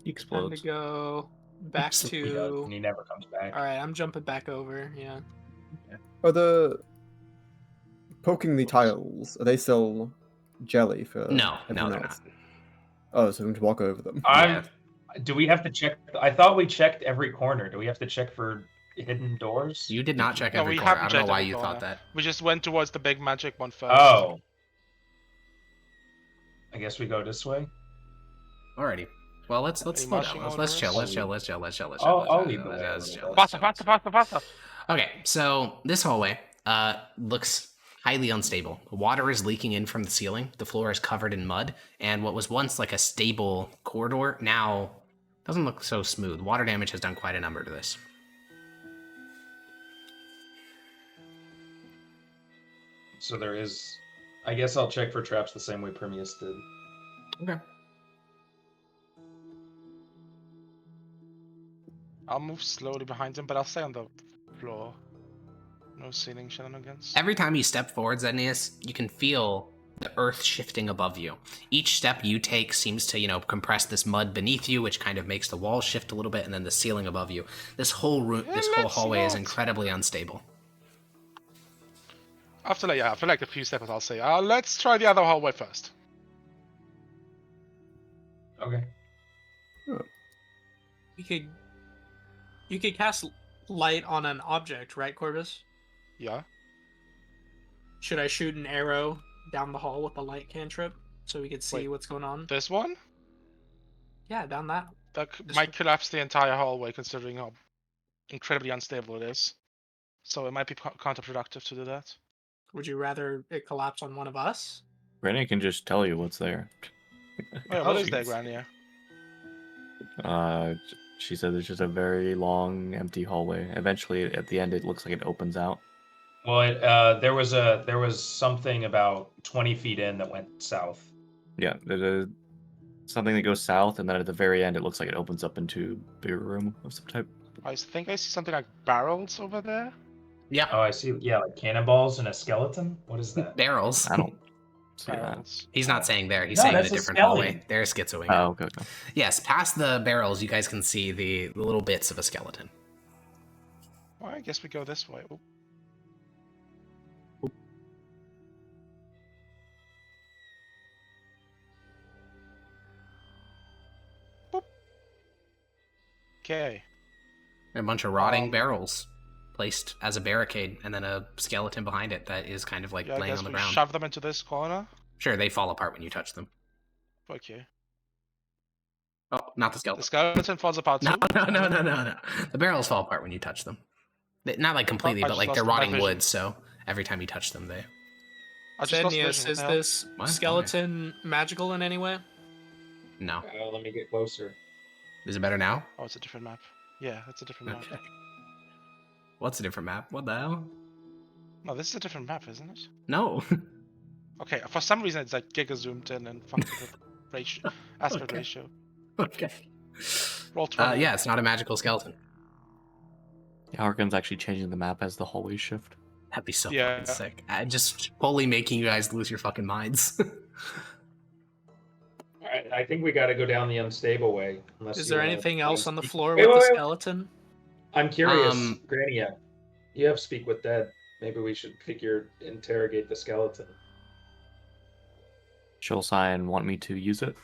He Time explodes. to go. back He does, and to. he never comes back. All right, I'm jumping back over. Yeah. Are the poking the tiles? Are they still jelly for No, everyone they're else? not. Oh, so we can walk over them. Yeah. Do we have to check? I thought we checked every corner. Do we have to check for hidden doors? You did not check No, every we corner. haven't I don't know checked why every you corner. thought that. We just went towards the big magic one first. Oh. I guess we go this way. Alrighty. Well, let's Any slow marching down. Let's chill. orders? Let's chill. I'll lead the way a Let's little chill. bit. Faster. Okay, so this hallway looks highly unstable. Water is leaking in from the ceiling. The floor is covered in mud, and what was once like a stable corridor now doesn't look so smooth. Water damage has done quite a number to this. So there is. I guess I'll check for traps the same way Permeus did. Okay. I'll move slowly behind him, but I'll stay on the floor. No ceiling shenanigans. Every time you step forward, Zenius, you can feel the earth shifting above you. Each step you take seems to, compress this mud beneath you, which kind of makes the walls shift a little bit, and then the ceiling above you. This whole room, this whole hallway is incredibly unstable. After like a few steps, I'll say, let's try the other hallway first. Okay. You could cast light on an object, right, Corvus? Yeah. Should I shoot an arrow down the hall with a light cantrip so we could see Wait. what's going on? This one? Yeah, down that. That This might one. collapse the entire hallway, considering how incredibly unstable it is. So it might be counterproductive to do that. Would you rather it collapse on one of us? Granny can just tell you what's there. Wait, what is there, Grania? She said it's just a very long, empty hallway. Eventually, at the end, it looks like it opens out. Well, there was something about 20 feet in that went south. Yeah, there's something that goes south, and then at the very end, it looks like it opens up into a bigger room of some type. I think I see something like barrels over there. Yeah, Oh, I see. Yeah, like cannonballs and a skeleton. What is that? barrels. I don't see that. Barrels. He's not saying there. He's No, saying in a that's a different skeleton. hallway. There's schizoing. Oh, okay. Yes, past the barrels, you guys can see the little bits of a skeleton. Well, I guess we go this way. Oop. Boop. Okay. A bunch of rotting barrels placed as a barricade, and then a skeleton behind it that is kind of like Yeah, I laying guess on the we ground. shove them into this corner. Sure, they fall apart when you touch them. Okay. Oh, not the The skeleton. skeleton falls apart No, too. no. The barrels fall apart when you touch them. Not like completely, I but just like lost they're my rotting vision. wood, so every time you touch them, they... I just lost Zenius, vision. is What the hell? this What? skeleton magical in any way? No. Let me get closer. Is it better now? Oh, it's a different map. Yeah, it's a different map. Okay. What's a different map? What the hell? No, this is a different map, isn't it? No. Okay, for some reason it's like giga zoomed in and fucked with the ratio, aspect Okay. ratio. Okay. Roll 20. Yeah, it's not a magical skeleton. Yeah, Harkon's actually changing the map as the hallways shift. That'd be so Yeah. fucking sick. Just fully making you guys lose your fucking minds. Alright, I think we got to go down the unstable way. Unless Is you there wanna- anything else on the floor Wait, with the wait, wait. skeleton? I'm curious, Um, Granny. You have speak with dead. Maybe we should interrogate the skeleton. She'll sign want me to use it.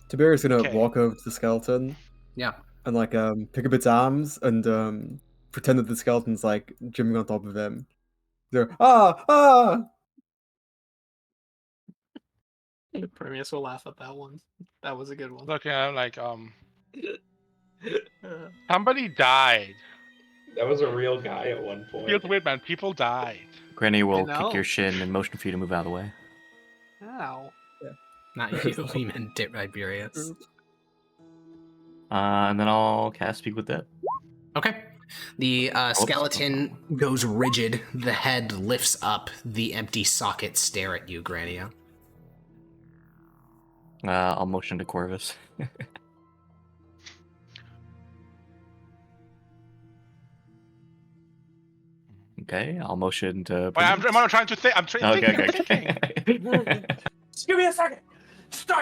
Tiberius gonna Okay. walk over to the skeleton Yeah. and like pick up its arms and pretend that the skeleton's like jumping on top of him. They're ah. Prometheus will laugh at that one. That was a good one. Look, I'm like, somebody died. That was a real guy at one point. Feels weird, man. People died. Granny will know. kick your shin and motion for you to move out of the way. Ow. Not you, we meant Tiberius. And then I'll cast Speak with Dead. Okay. The skeleton goes rigid. The head lifts up. The empty sockets stare at you, Grania. I'll motion to Corvus. Okay, I'll motion to. Wait, I'm trying to think. I'm trying to Okay, think. okay, okay. Just give me a second.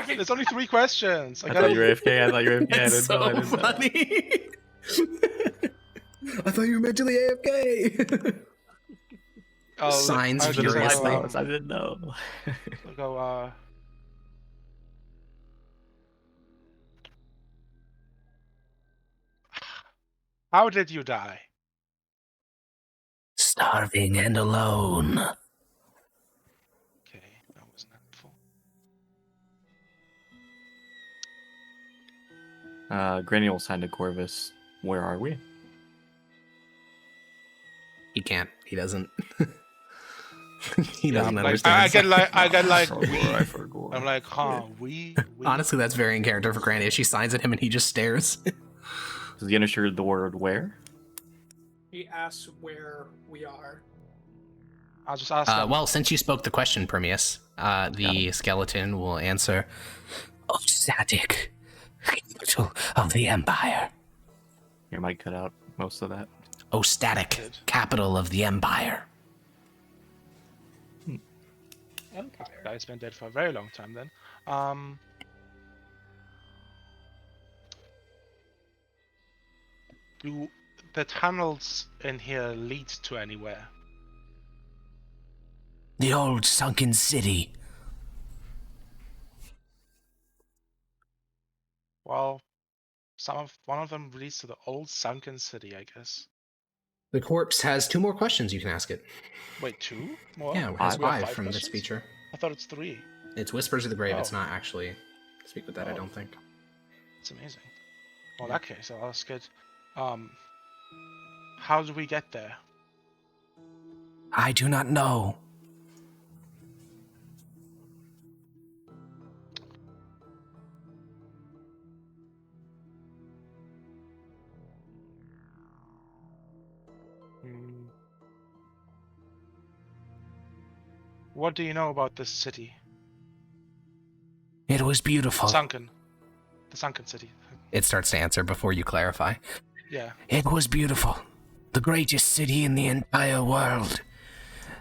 There's only 3 questions. I thought you were AFK. I thought you were AFK. I That's didn't so know. I didn't know. funny. I thought you were mentally AFK. Oh, Signs I was gonna say, furiously. I didn't know. I'll go, how did you die? Starving and alone. Okay, that wasn't helpful. Granules signed to Corvus. Where are we? He can't. He doesn't. He doesn't Like, understand. I get like, I forgot. I'm like, huh, we. Honestly, that's very in character for Granny. She signs at him and he just stares. Does he understand the word where? He asks where we are. I'll just ask them. Well, since you spoke the question, Permeus, the skeleton will answer. Oh, static. Capital of the Empire. Your mic cut out most of that. Oh, static. Capital of the Empire. Empire. Guy's been dead for a very long time then. Do the tunnels in here lead to anywhere? The old sunken city. Well, one of them leads to the old sunken city, I guess. The corpse has 2 more questions you can ask it. Wait, 2 more? Yeah, it has We have 5 from this questions? feature. I thought it's 3. It's Whispers of the Grave. It's Oh. not actually Speak with That, I Oh. don't think. It's amazing. Well, in that case, I'll ask it. How do we get there? I do not know. What do you know about this city? It was beautiful. Sunken. The sunken city. It starts to answer before you clarify. Yeah. It was beautiful. The greatest city in the entire world.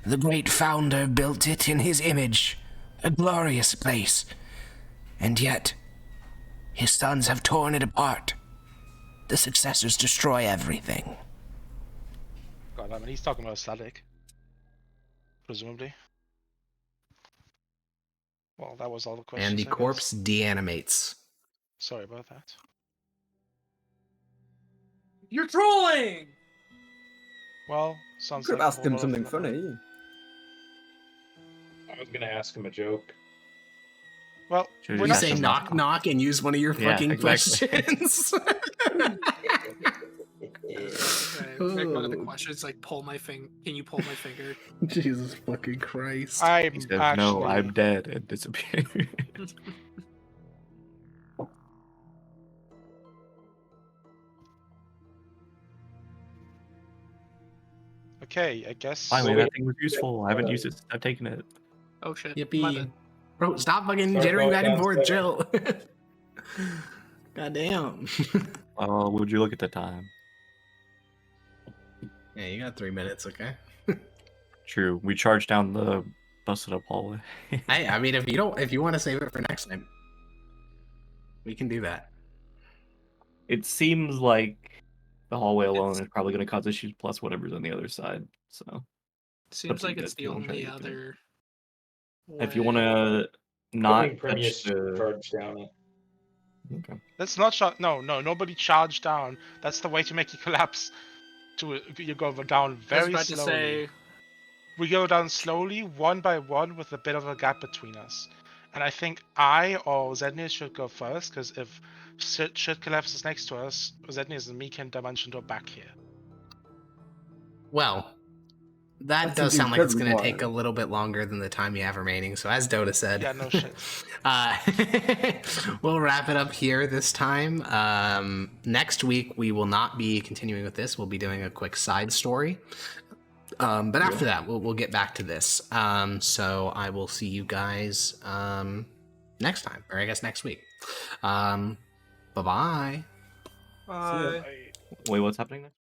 The great founder built it in his image. A glorious place. And yet, his sons have torn it apart. The successors destroy everything. God, I mean, he's talking about static. Presumably. Well, that was all the questions. And the I guess. corpse deanimates. Sorry about that. You're trolling! Well, sounds Could like have asked a whole him lot of something fun. funny. I was gonna ask him a joke. Well, Should we're you You not say That's knock just- knock and use one of your Yeah, fucking exactly. questions. Like one of the questions, like, pull my finger. Can you pull my finger? Jesus fucking Christ. I'm He says, actually. no, I'm dead, and disappears. Okay, I guess. Finally, wait. that thing was useful. I haven't used it since I've taken it. Oh shit. Yippee. My bad. Bro, stop fucking Start jittering going back and forth, downstairs. chill. God damn. Would you look at the time? Yeah, you got 3 minutes, okay? True. We charged down the busted up hallway. I mean, if you want to save it for next time, we can do that. It seems like the hallway alone is probably going to cause issues, plus whatever's on the other side. So Seems to you like it's guys if the you wanna try to only get there. other. if you way. want to not I think touch Permeus the... charged down it. Okay. Let's not shot. No, nobody charge down. That's the way to make you collapse. You go down I was very about slowly. to say. We go down slowly, one by one, with a bit of a gap between us. And I think I or Zednir should go first, because if shit collapses next to us, Zednir and me can dimension door back here. Well, that That does seems sound like it's going to incredibly take a little bit longer than the time you have remaining. So as Dota said, Yeah, no shit. we'll wrap it up here this time. Next week, we will not be continuing with this. We'll be doing a quick side story. But after that, we'll get back to this. So I will see you guys next time, or I guess next week. Bye-bye. Bye. Wait, what's happening next?